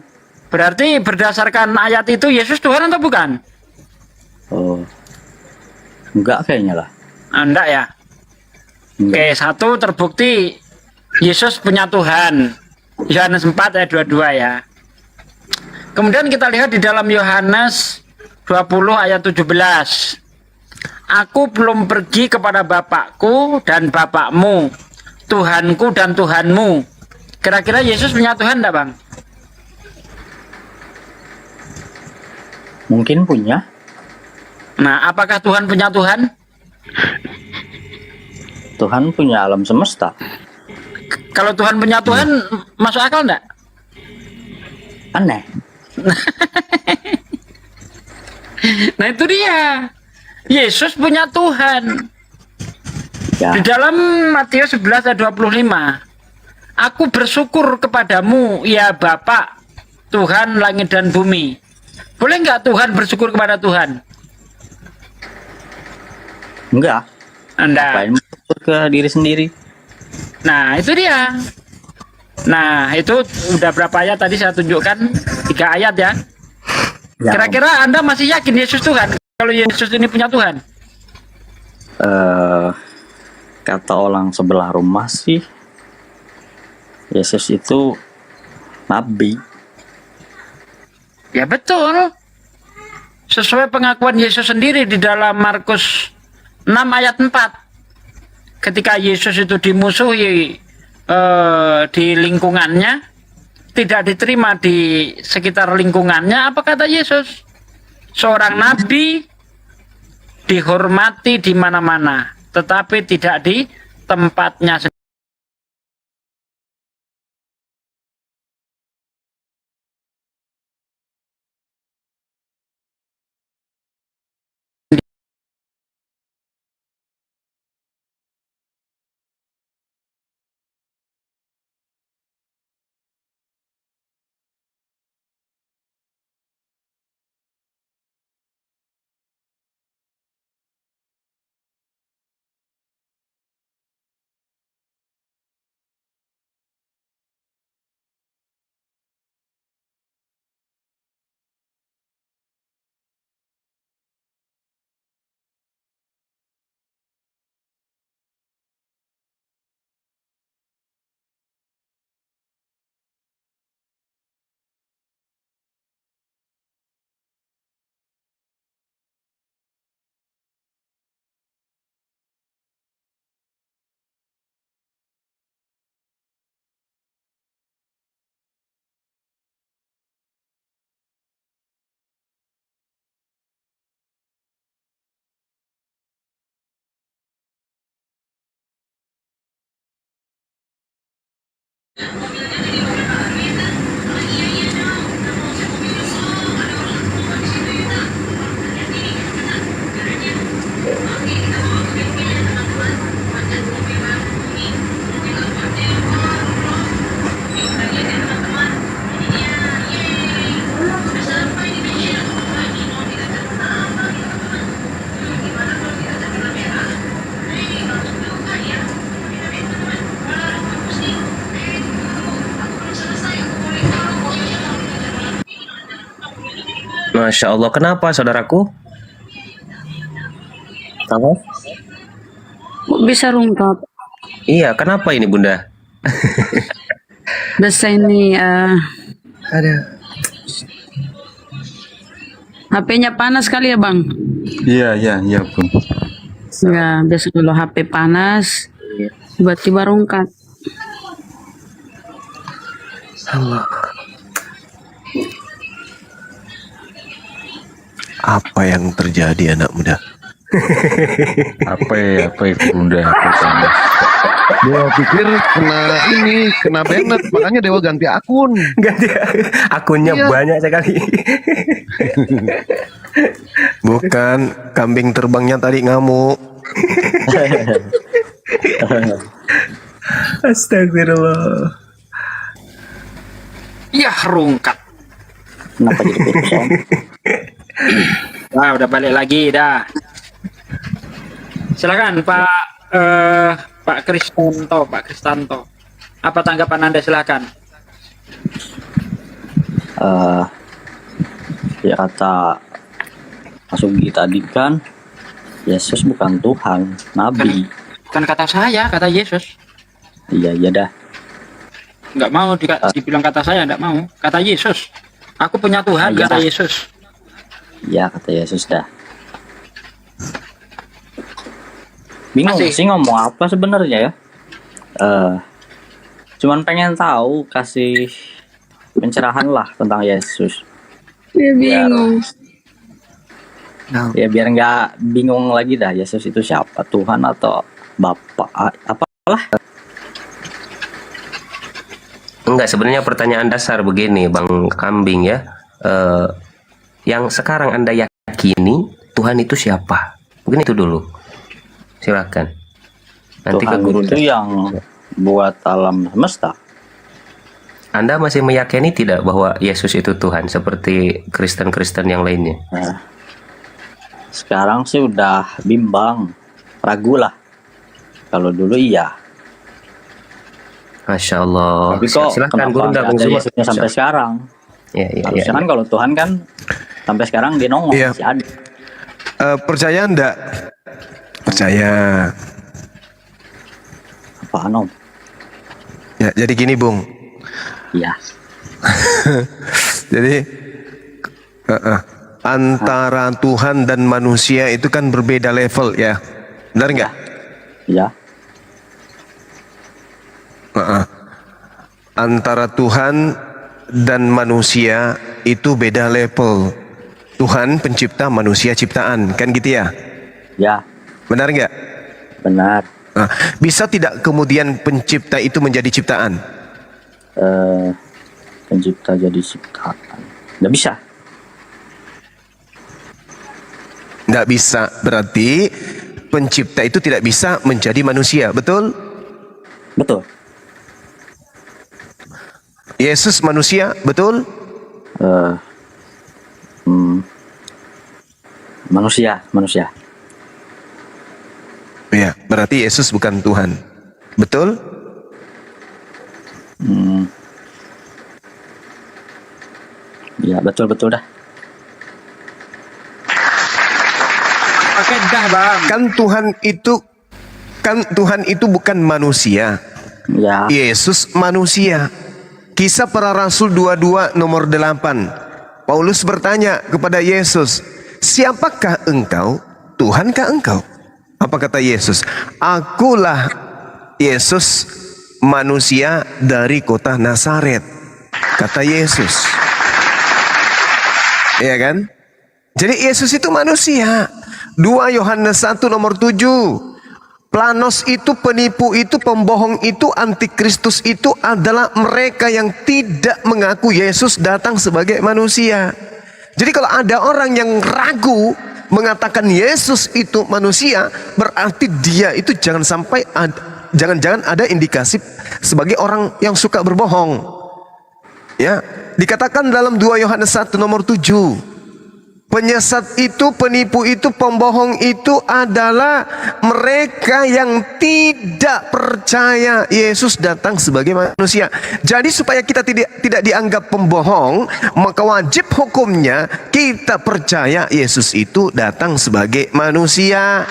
Berarti berdasarkan ayat itu Yesus Tuhan atau bukan? Enggak kayaknya lah. Enggak ya? Oke, satu terbukti Yesus punya Tuhan. Yohanes 4 ayat 22 ya. Kemudian kita lihat di dalam Yohanes 20 ayat 17. Aku belum pergi kepada Bapakku dan Bapakmu, Tuhanku dan Tuhanmu. Kira-kira Yesus punya Tuhan enggak Bang? Mungkin punya. Nah, apakah Tuhan punya Tuhan? Tuhan punya alam semesta. Kalau Tuhan punya Tuhan, masuk akal enggak? Aneh. Nah itu dia, Yesus punya Tuhan. Ya. Di dalam Matius 11 ayat 25, aku bersyukur kepadamu ya Bapak Tuhan langit dan bumi. Boleh nggak Tuhan bersyukur kepada Tuhan? Enggak. Anda Ngapain bersyukur ke diri sendiri? Nah itu dia. Nah itu udah berapa ayat tadi saya tunjukkan, 3 ayat ya. Ya. Kira-kira Anda masih yakin Yesus Tuhan? Kalau Yesus ini punya Tuhan? Kata orang sebelah rumah sih, Yesus itu nabi. Ya betul. Sesuai pengakuan Yesus sendiri di dalam Markus 6 ayat 4. Ketika Yesus itu dimusuhi di lingkungannya, tidak diterima di sekitar lingkungannya, apa kata Yesus? Seorang nabi dihormati di mana-mana, tetapi tidak di tempatnya sendiri. Masya Allah, kenapa saudaraku? Apa? Bisa rungkap. Iya, kenapa ini Bunda? Biasa ini Ada. HP-nya panas kali ya Bang? Iya Bun. Ya, biasa kalau HP panas, tiba-tiba rungkat. Allah. Apa yang terjadi anak muda? Apa itu Bunda? Dewa pikir kena banned, makanya Dewa ganti akun. Ganti akunnya Iya. banyak sekali. Bukan, kambing terbangnya tadi ngamuk. Astagfirullah. Ya rungkat. Kenapa jadi perusahaan? Wah, udah balik lagi dah. Silakan Pak Kristanto. Apa tanggapan Anda, silakan. Ya kata Mas Ugi tadi kan, Yesus bukan Tuhan, Nabi. Bukan kata saya, kata Yesus. Iya dah. Nggak mau dibilang kata saya, nggak mau. Kata Yesus. Aku punya Tuhan, Iya. kata Yesus. Ya kata Yesus dah. Bingung Masih. sih ngomong apa sebenarnya ya. Cuman pengen tahu, kasih pencerahan lah tentang Yesus. Ya bingung. Ya biar nggak bingung lagi dah, Yesus itu siapa, Tuhan atau Bapak, apalah. Enggak, sebenarnya pertanyaan dasar begini Bang Kambing ya. Yang sekarang Anda yakini Tuhan itu siapa? Mungkin itu dulu. Silakan. Nanti Tuhan ke guru itu yang buat alam semesta. Anda masih meyakini tidak bahwa Yesus itu Tuhan seperti Kristen-Kristen yang lainnya? Nah, sekarang sih udah bimbang, ragu lah. Kalau dulu iya. Masya Allah. Tapi kok Silahkan kenapa Guru nggak ada Yesusnya sampai sekarang? Harusnya kan kalau Tuhan kan sampai sekarang dia nongol masih ada. Percaya enggak? Percaya. Apaan Om? Ya, jadi gini Bung. Iya. Jadi antara Tuhan dan manusia itu kan berbeda level ya. Benar nggak? Iya. Antara Tuhan dan manusia itu beda level. Tuhan pencipta, manusia ciptaan, kan gitu ya? Ya. Benar nggak? Benar. Nah, bisa tidak kemudian pencipta itu menjadi ciptaan? Pencipta jadi ciptaan. Nggak bisa. Nggak bisa, berarti pencipta itu tidak bisa menjadi manusia, betul? Betul. Yesus manusia, betul? Manusia. Ya, berarti Yesus bukan Tuhan, betul? Ya, betul dah. Pakai dah Bang. Kan Tuhan itu bukan manusia. Ya. Yesus manusia. Kisah Para Rasul 22 nomor 8. Paulus bertanya kepada Yesus, "Siapakah engkau? Tuhankah engkau?" Apa kata Yesus? "Akulah Yesus, manusia dari kota Nazaret." Kata Yesus. Iya kan? Jadi Yesus itu manusia. 2 Yohanes 1 nomor 7. Planos itu, penipu itu, pembohong itu, antikristus itu adalah mereka yang tidak mengaku Yesus datang sebagai manusia. Jadi kalau ada orang yang ragu mengatakan Yesus itu manusia, berarti dia itu jangan-jangan ada indikasi sebagai orang yang suka berbohong. Ya, dikatakan dalam 2 Yohanes 1 nomor 7. Penyesat itu, penipu itu, pembohong itu adalah mereka yang tidak percaya Yesus datang sebagai manusia. Jadi supaya kita tidak dianggap pembohong, maka wajib hukumnya kita percaya Yesus itu datang sebagai manusia.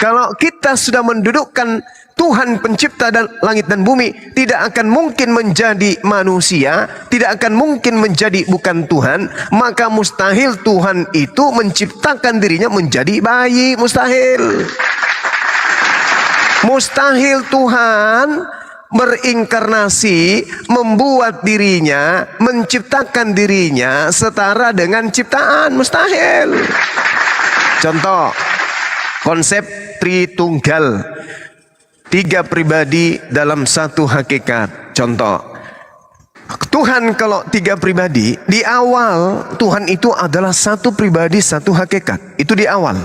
Kalau kita sudah mendudukkan Tuhan pencipta dan langit dan bumi, tidak akan mungkin menjadi manusia, tidak akan mungkin menjadi bukan Tuhan, maka mustahil Tuhan itu menciptakan dirinya menjadi bayi, mustahil. Mustahil Tuhan berinkarnasi, membuat dirinya, menciptakan dirinya setara dengan ciptaan, mustahil. Contoh, konsep Tritunggal. 3 pribadi dalam satu hakikat. Contoh, Tuhan kalau 3 pribadi, di awal Tuhan itu adalah satu pribadi, satu hakikat. Itu di awal.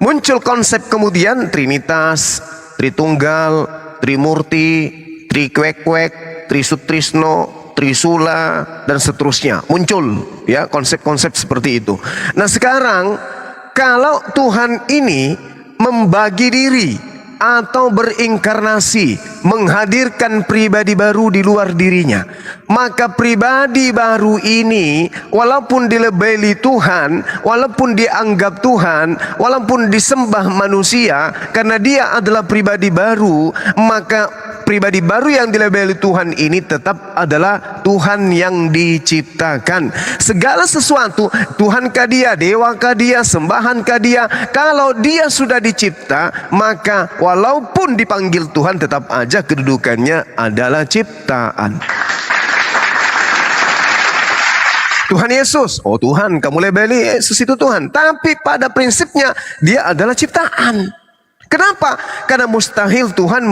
Muncul konsep kemudian Trinitas, Tritunggal, Trimurti, Trikwek-kwek, Trisutrisno, Trisula, dan seterusnya. Muncul ya konsep-konsep seperti itu. Nah sekarang kalau Tuhan ini membagi diri atau berinkarnasi, menghadirkan pribadi baru di luar dirinya, maka pribadi baru ini walaupun dilabeli Tuhan, walaupun dianggap Tuhan, walaupun disembah manusia, karena dia adalah pribadi baru, maka pribadi baru yang dilabeli Tuhan ini tetap adalah Tuhan yang diciptakan. Segala sesuatu, Tuhankah dia, dewakah dia, sembahankah dia, kalau dia sudah dicipta, maka walaupun dipanggil Tuhan, tetap aja kedudukannya adalah ciptaan. Tuhan Yesus, oh Tuhan, kamu labeli Yesus itu Tuhan, tapi pada prinsipnya dia adalah ciptaan. Kenapa? Karena mustahil Tuhan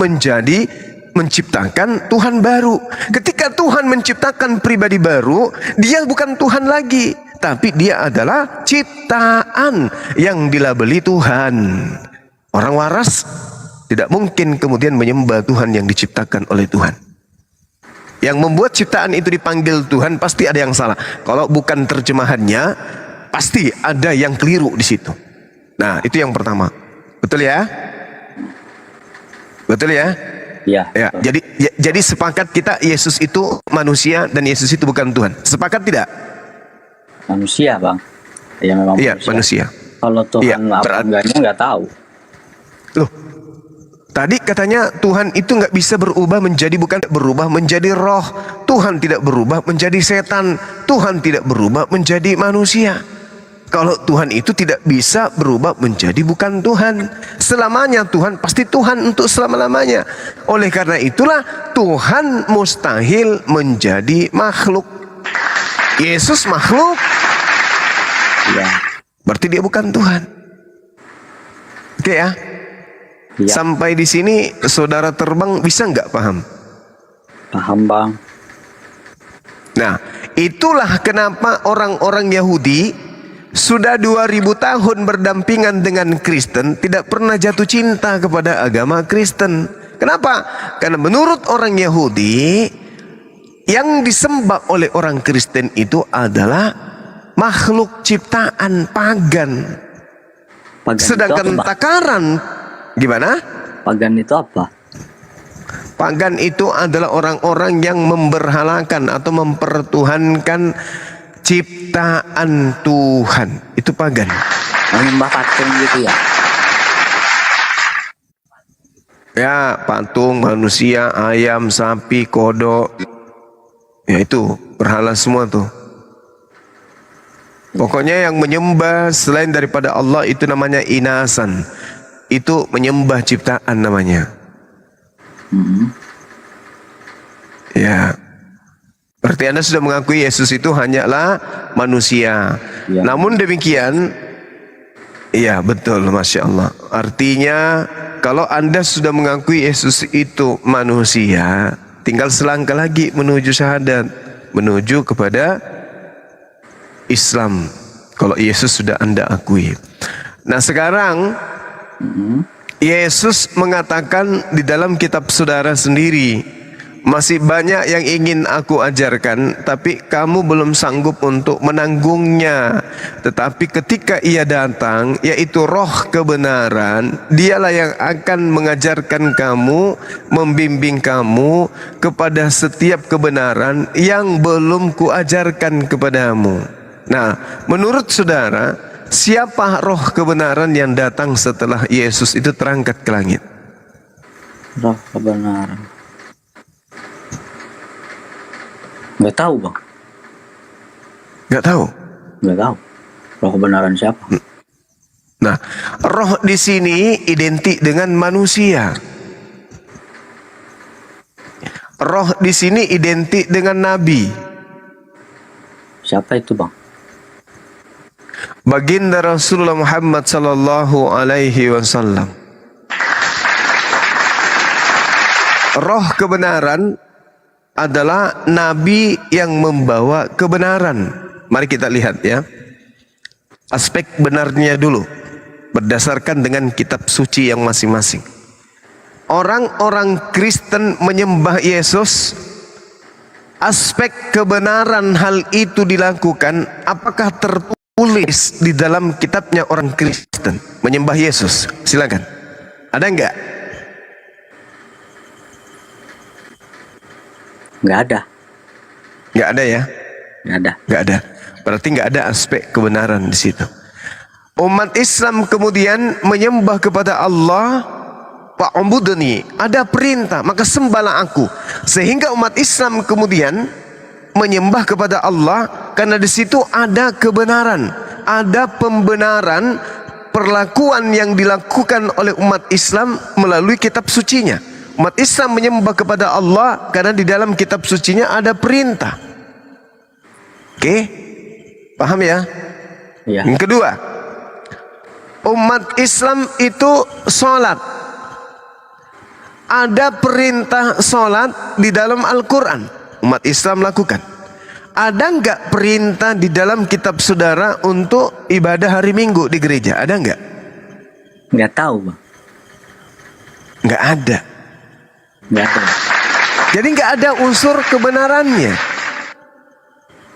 menciptakan Tuhan baru. Ketika Tuhan menciptakan pribadi baru, dia bukan Tuhan lagi, tapi dia adalah ciptaan yang dilabeli Tuhan. Orang waras tidak mungkin kemudian menyembah Tuhan yang diciptakan oleh Tuhan. Yang membuat ciptaan itu dipanggil Tuhan pasti ada yang salah. Kalau bukan terjemahannya, pasti ada yang keliru di situ. Nah, itu yang pertama. Betul ya? Betul ya? Ya. Ya. Jadi sepakat kita Yesus itu manusia dan Yesus itu bukan Tuhan. Sepakat tidak? Manusia, Bang. Ya memang Iya, manusia. Kalau Tuhan apa enggaknya nggak tahu. Loh, tadi katanya Tuhan itu nggak bisa berubah menjadi, bukan berubah menjadi roh. Tuhan tidak berubah menjadi setan. Tuhan tidak berubah menjadi manusia. Kalau Tuhan itu tidak bisa berubah menjadi bukan Tuhan. Selamanya Tuhan pasti Tuhan untuk selama-lamanya. Oleh karena itulah Tuhan mustahil menjadi makhluk. Yesus makhluk. Ya. Berarti dia bukan Tuhan. Oke ya? Ya. Sampai di sini saudara terbang bisa nggak paham? Paham, Bang. Nah, itulah kenapa orang-orang Yahudi sudah 2000 tahun berdampingan dengan Kristen tidak pernah jatuh cinta kepada agama Kristen. Kenapa? Karena menurut orang Yahudi yang disembah oleh orang Kristen itu adalah makhluk ciptaan pagan. Sedangkan takaran gimana? Pagan itu apa? Pagan itu adalah orang-orang yang memberhalakan atau mempertuhankan ciptaan Tuhan. Itu pagan. Menyembah patung gitu ya? Ya, patung, manusia, ayam, sapi, kodok. Ya itu, berhala semua tuh. Pokoknya yang menyembah selain daripada Allah itu namanya inasan. Itu menyembah ciptaan namanya. Ya. Berarti Anda sudah mengakui Yesus itu hanyalah manusia. Ya. Namun demikian, iya betul, Masya Allah. Artinya kalau Anda sudah mengakui Yesus itu manusia, tinggal selangkah lagi menuju syahadat, menuju kepada Islam. Kalau Yesus sudah Anda akui. Nah sekarang Yesus mengatakan di dalam kitab saudara sendiri, masih banyak yang ingin aku ajarkan, tapi kamu belum sanggup untuk menanggungnya. Tetapi ketika ia datang, yaitu roh kebenaran, dialah yang akan mengajarkan kamu, membimbing kamu kepada setiap kebenaran yang belum kuajarkan kepadamu. Nah, menurut saudara, siapa roh kebenaran yang datang setelah Yesus itu terangkat ke langit? Roh kebenaran. Nggak tahu, Bang. Nggak tahu? Nggak tahu. Roh kebenaran siapa? Nah, roh di sini identik dengan manusia. Roh di sini identik dengan nabi. Siapa itu, Bang? Baginda Rasulullah Muhammad sallallahu alaihi wasallam. Roh kebenaran adalah nabi yang membawa kebenaran. Mari kita lihat ya. Aspek benarnya dulu berdasarkan dengan kitab suci yang masing-masing. Orang-orang Kristen menyembah Yesus. Aspek kebenaran hal itu dilakukan apakah tertulis di dalam kitabnya orang Kristen menyembah Yesus? Silakan. Ada enggak? Nggak ada. Nggak ada ya? Nggak ada. Nggak ada. Berarti nggak ada aspek kebenaran di situ. Umat Islam kemudian menyembah kepada Allah. Fa'budni, ada perintah, maka sembahlah aku. Sehingga umat Islam kemudian menyembah kepada Allah karena di situ ada kebenaran, ada pembenaran perlakuan yang dilakukan oleh umat Islam melalui kitab sucinya. Umat Islam menyembah kepada Allah karena di dalam kitab sucinya ada perintah. Oke? Paham ya? Ya. Yang kedua, umat Islam itu sholat. Ada perintah sholat di dalam Al-Quran. Umat Islam lakukan. Ada nggak perintah di dalam kitab saudara untuk ibadah hari Minggu di gereja? Ada nggak? Nggak tahu, Bang. Nggak ada. Nggak ada. Jadi nggak ada unsur kebenarannya.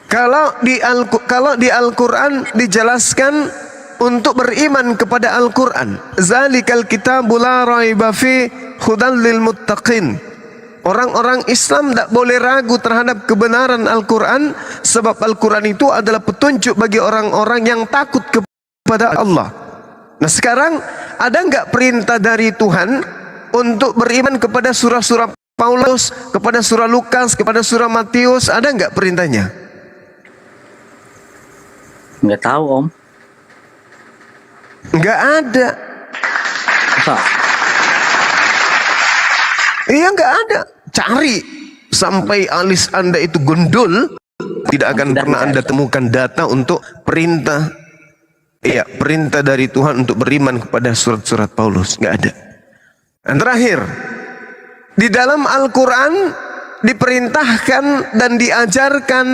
Kalau di Al-Quran dijelaskan untuk beriman kepada Al-Quran. Zalikal kitabu la raiba fi hudan lil muttaqin. Orang-orang Islam tidak boleh ragu terhadap kebenaran Al-Quran, sebab Al-Quran itu adalah petunjuk bagi orang-orang yang takut kepada Allah. Nah sekarang ada nggak perintah dari Tuhan untuk beriman kepada surah-surah Paulus, kepada surah Lukas, kepada surah Matius? Ada nggak perintahnya? Nggak tahu Om. Nggak ada. Iya nggak ada. Cari sampai alis Anda itu gondol, tidak akan pernah Anda temukan data untuk perintah. Iya, perintah dari Tuhan untuk beriman kepada surat-surat Paulus. Nggak ada. Dan terakhir, di dalam Al-Quran diperintahkan dan diajarkan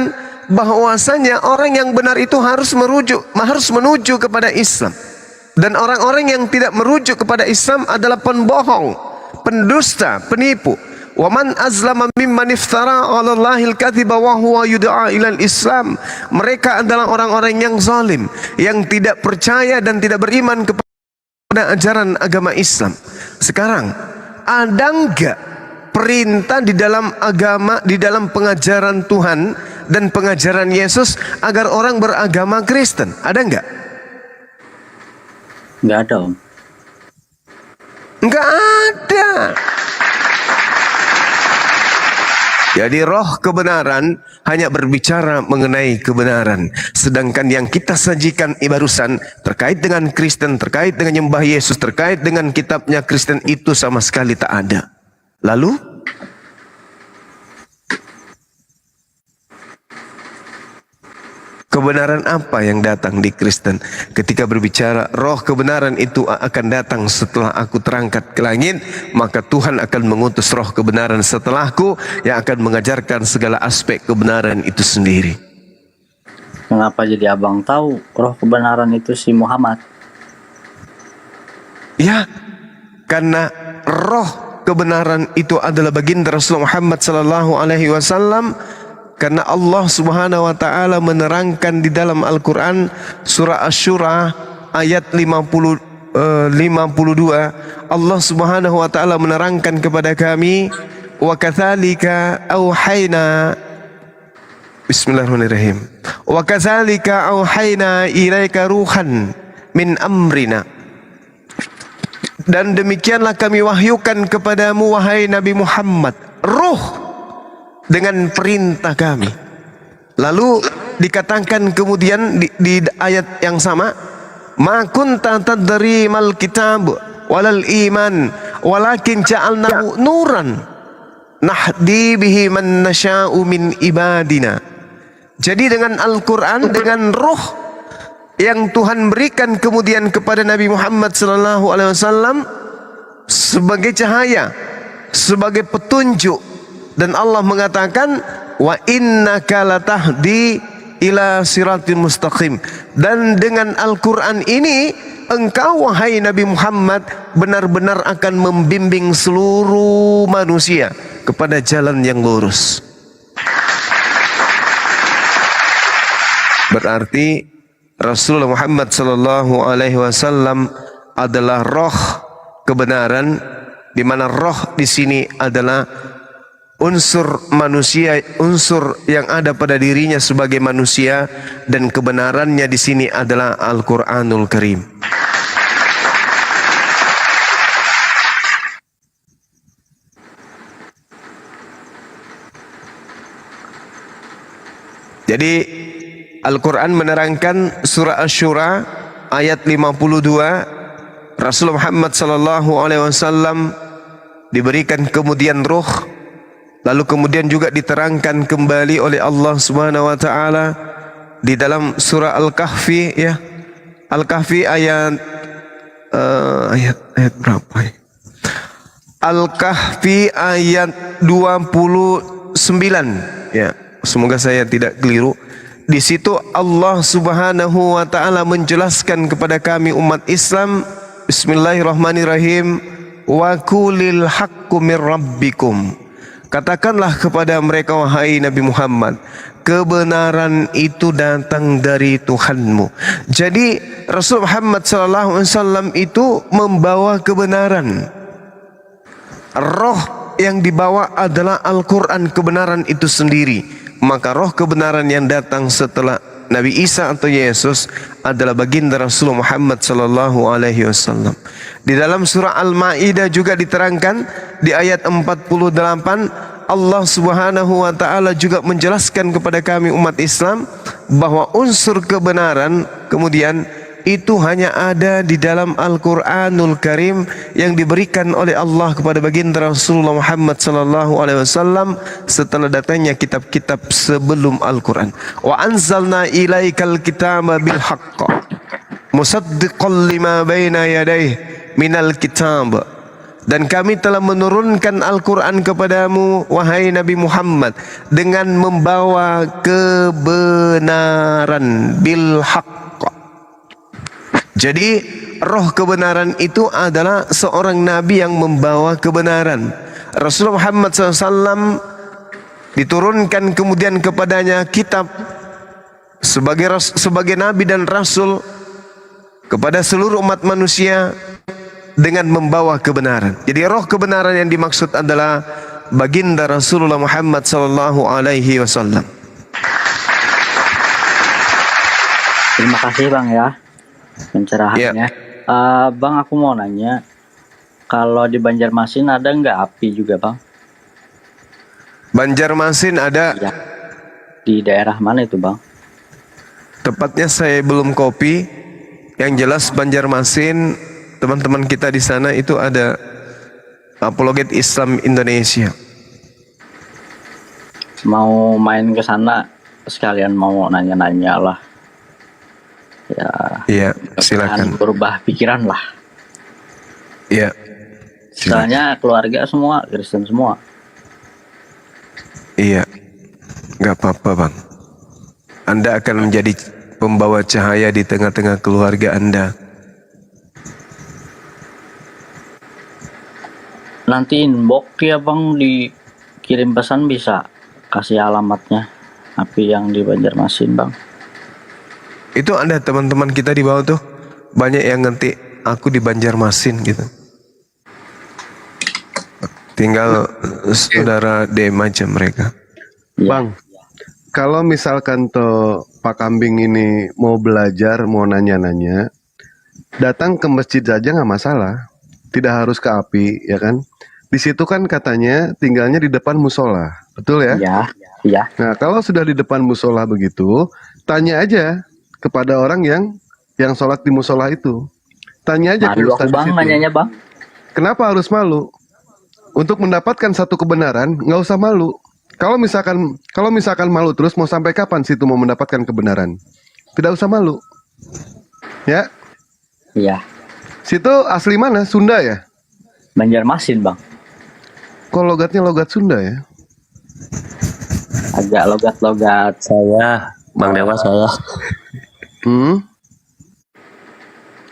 bahwasanya orang yang benar itu harus menuju kepada Islam, dan orang-orang yang tidak merujuk kepada Islam adalah pembohong, pendusta, penipu. Wa man azlama mimman iftara 'ala Allahil kadhiba wa huwa yud'a ilal Islam. Mereka adalah orang-orang yang zalim, yang tidak percaya dan tidak beriman kepada ajaran agama Islam. Sekarang ada enggak perintah di dalam agama, di dalam pengajaran Tuhan dan pengajaran Yesus agar orang beragama Kristen? Ada enggak? Enggak ada Om. Enggak ada. Jadi roh kebenaran hanya berbicara mengenai kebenaran. Sedangkan yang kita sajikan barusan terkait dengan Kristen, terkait dengan nyembah Yesus, terkait dengan kitabnya Kristen itu sama sekali tak ada. Lalu kebenaran apa yang datang di Kristen? Ketika berbicara roh kebenaran itu akan datang setelah aku terangkat ke langit, maka Tuhan akan mengutus roh kebenaran setelahku yang akan mengajarkan segala aspek kebenaran itu sendiri. Kenapa jadi abang tahu roh kebenaran itu si Muhammad? Ya, karena roh kebenaran itu adalah baginda Rasulullah Muhammad sallallahu alaihi wasallam. Karena Allah Subhanahu wa taala menerangkan di dalam Al-Qur'an surah Asy-Syura ayat 52, Allah Subhanahu wa taala menerangkan kepada kami, wa kadzalika auhayna, bismillahirrahmanirrahim, wa kadzalika auhayna ilaika ruhan min amrina, dan demikianlah kami wahyukan kepadamu wahai Nabi Muhammad ruh dengan perintah kami. Lalu dikatakan kemudian di ayat yang sama, ma kunta tadri mal kitab walal iman walakin ja'alnahu nuran nahdi bihi man nasya'u min ibadina. Jadi dengan Al-Quran, dengan roh yang Tuhan berikan kemudian kepada Nabi Muhammad sallallahu alaihi wasallam sebagai cahaya, sebagai petunjuk. Dan Allah mengatakan, wa innaka latahdi ila siratil mustaqim. Dan dengan Al-Quran ini engkau wahai Nabi Muhammad benar-benar akan membimbing seluruh manusia kepada jalan yang lurus. Berarti Rasulullah Muhammad sallallahu alaihi wasallam adalah roh kebenaran, di mana roh di sini adalah unsur manusia, unsur yang ada pada dirinya sebagai manusia, dan kebenarannya di sini adalah Al-Qur'anul Karim. Jadi Al-Quran menerangkan surah Asy-Syura ayat 52, Rasulullah Muhammad sallallahu alaihi wasallam diberikan kemudian ruh. Lalu kemudian juga diterangkan kembali oleh Allah Subhanahu wa taala di dalam surah Al-Kahfi, ya. Al-Kahfi ayat berapa ya? Al-Kahfi ayat 29, ya. Semoga saya tidak keliru. Di situ Allah Subhanahu wa taala menjelaskan kepada kami umat Islam, bismillahirrahmanirrahim, wa qulil haqqu mir rabbikum. Katakanlah kepada mereka, wahai Nabi Muhammad, kebenaran itu datang dari Tuhanmu. Jadi Rasul Muhammad SAW itu membawa kebenaran. Roh yang dibawa adalah Al-Quran, kebenaran itu sendiri. Maka roh kebenaran yang datang setelah Nabi Isa atau Yesus adalah baginda Rasulullah Muhammad SAW. Di dalam surah Al-Ma'idah juga diterangkan di ayat 48, Allah Subhanahu wa taala juga menjelaskan kepada kami umat Islam bahwa unsur kebenaran kemudian itu hanya ada di dalam Al-Qur'anul Karim yang diberikan oleh Allah kepada baginda Rasulullah Muhammad SAW setelah datangnya kitab-kitab sebelum Al-Qur'an. Wa anzalna ilaikal kitaba bil haqq musaddiqan lima baina yadayhi minal kitab. Dan kami telah menurunkan Al-Quran kepadamu, wahai Nabi Muhammad, dengan membawa kebenaran bil haqq. Jadi roh kebenaran itu adalah seorang Nabi yang membawa kebenaran. Rasulullah Muhammad SAW diturunkan kemudian kepadanya kitab sebagai Nabi dan Rasul kepada seluruh umat manusia dengan membawa kebenaran. Jadi roh kebenaran yang dimaksud adalah baginda Rasulullah Muhammad SAW. Terima kasih Bang ya pencerahannya. Bang, aku mau nanya, kalau di Banjarmasin ada nggak api juga Bang? Banjarmasin ada. Ya. Di daerah mana itu Bang? Tepatnya saya belum kopi. Yang jelas Banjarmasin, teman-teman kita di sana itu ada Apologet Islam Indonesia. Mau main ke sana sekalian mau nanya-nanya lah. Ya. Iya, silakan. Berubah pikiran lah. Iya. Soalnya keluarga semua Kristen semua. Iya. Gak apa-apa Bang. Anda akan menjadi pembawa cahaya di tengah-tengah keluarga Anda. Nanti inbox ya Bang, dikirim pesan bisa kasih alamatnya api yang di Banjarmasin Bang. Itu ada teman-teman kita di bawah tuh banyak yang ngerti aku di Banjarmasin gitu. Tinggal saudara DM aja mereka. Bang, kalau misalkan tuh Pak Kambing ini mau belajar, mau nanya-nanya, datang ke masjid saja nggak masalah. Tidak harus ke api, ya kan? Di situ kan katanya tinggalnya di depan musola, betul ya? Iya, iya. Nah, kalau sudah di depan musola begitu, tanya aja kepada orang yang sholat di musola itu. Tanya aja ke Malu ustaz aku di Bang situ. nanyanya Bang. Kenapa harus malu? Untuk mendapatkan satu kebenaran, nggak usah malu. Kalau misalkan malu terus, mau sampai kapan situ mau mendapatkan kebenaran? Tidak usah malu. Ya? Iya. Situ asli mana? Sunda ya? Banjarmasin Bang. Kok logatnya logat Sunda ya? Agak logat-logat. Saya, Bang Dewa saya.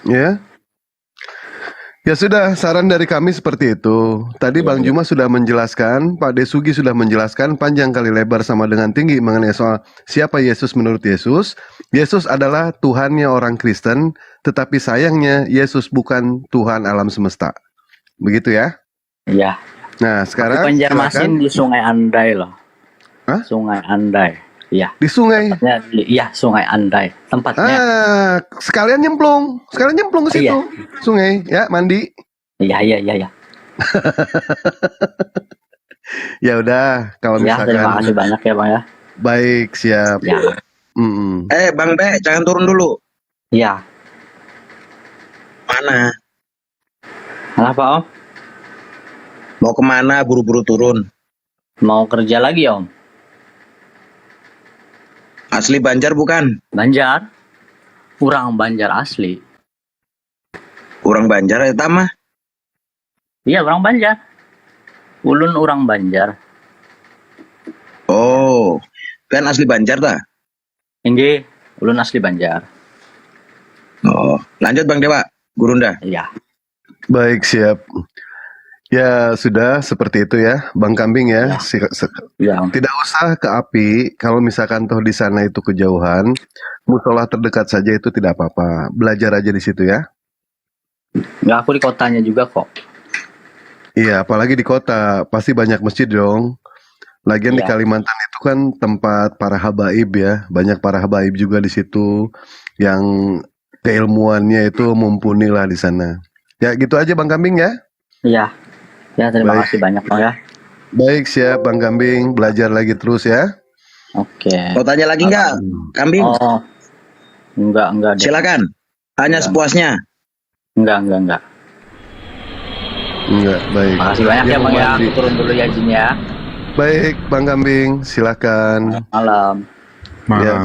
Ya. Ya sudah, saran dari kami seperti itu. Tadi Bang Juma sudah menjelaskan, Pak Desugi sudah menjelaskan panjang kali lebar sama dengan tinggi mengenai soal siapa Yesus menurut Yesus. Yesus adalah Tuhannya orang Kristen, tetapi sayangnya Yesus bukan Tuhan alam semesta. Begitu ya? Iya. Nah, sekarang Banjarmasin di Sungai Andai loh. Hah? Sungai Andai. Iya. Di sungai. Iya, Sungai Andai. Tempatnya. Sekalian nyemplung ke situ. Iya. Sungai, ya, mandi. Iya. Ya udah, kalau Ya, misalkan. terima kasih banyak ya Bang ya. Baik, siap. Ya. Bang Be, jangan turun dulu. Iya. Mana? Kenapa Om? Mau kemana buru-buru turun? Mau kerja lagi Om? Asli Banjar bukan? Banjar. Kurang Banjar asli. Orang Banjar eta mah? Iya, orang Banjar. Ulun orang Banjar. Oh, kan asli Banjar ta? Inggih, ulun asli Banjar. Oh, lanjut Bang Dewa, Gurunda. Iya. Baik, siap. Ya sudah seperti itu ya, Bang Kambing ya. Tidak usah ke API. Kalau misalkan toh di sana itu kejauhan, musola terdekat saja itu tidak apa-apa. Belajar aja di situ ya. Nggak, aku di kotanya juga kok. Iya, apalagi di kota pasti banyak masjid dong. Lagian di Kalimantan itu kan tempat para habaib ya, banyak para habaib juga di situ yang keilmuannya itu mumpuni lah di sana. Ya gitu aja Bang Kambing ya. Iya. Ya, terima kasih banyak Bang ya. Baik, siap Bang Kambing, belajar lagi terus ya. Oke. Mau tanya lagi nggak, Kambing? Oh, enggak deh. Silakan. Tanya sepuasnya. Enggak. Enggak, baik. Makasih banyak ya Bang ya. Aku turun dulu ya Jin ya. Baik, Bang Kambing, silakan. Malam. Ya.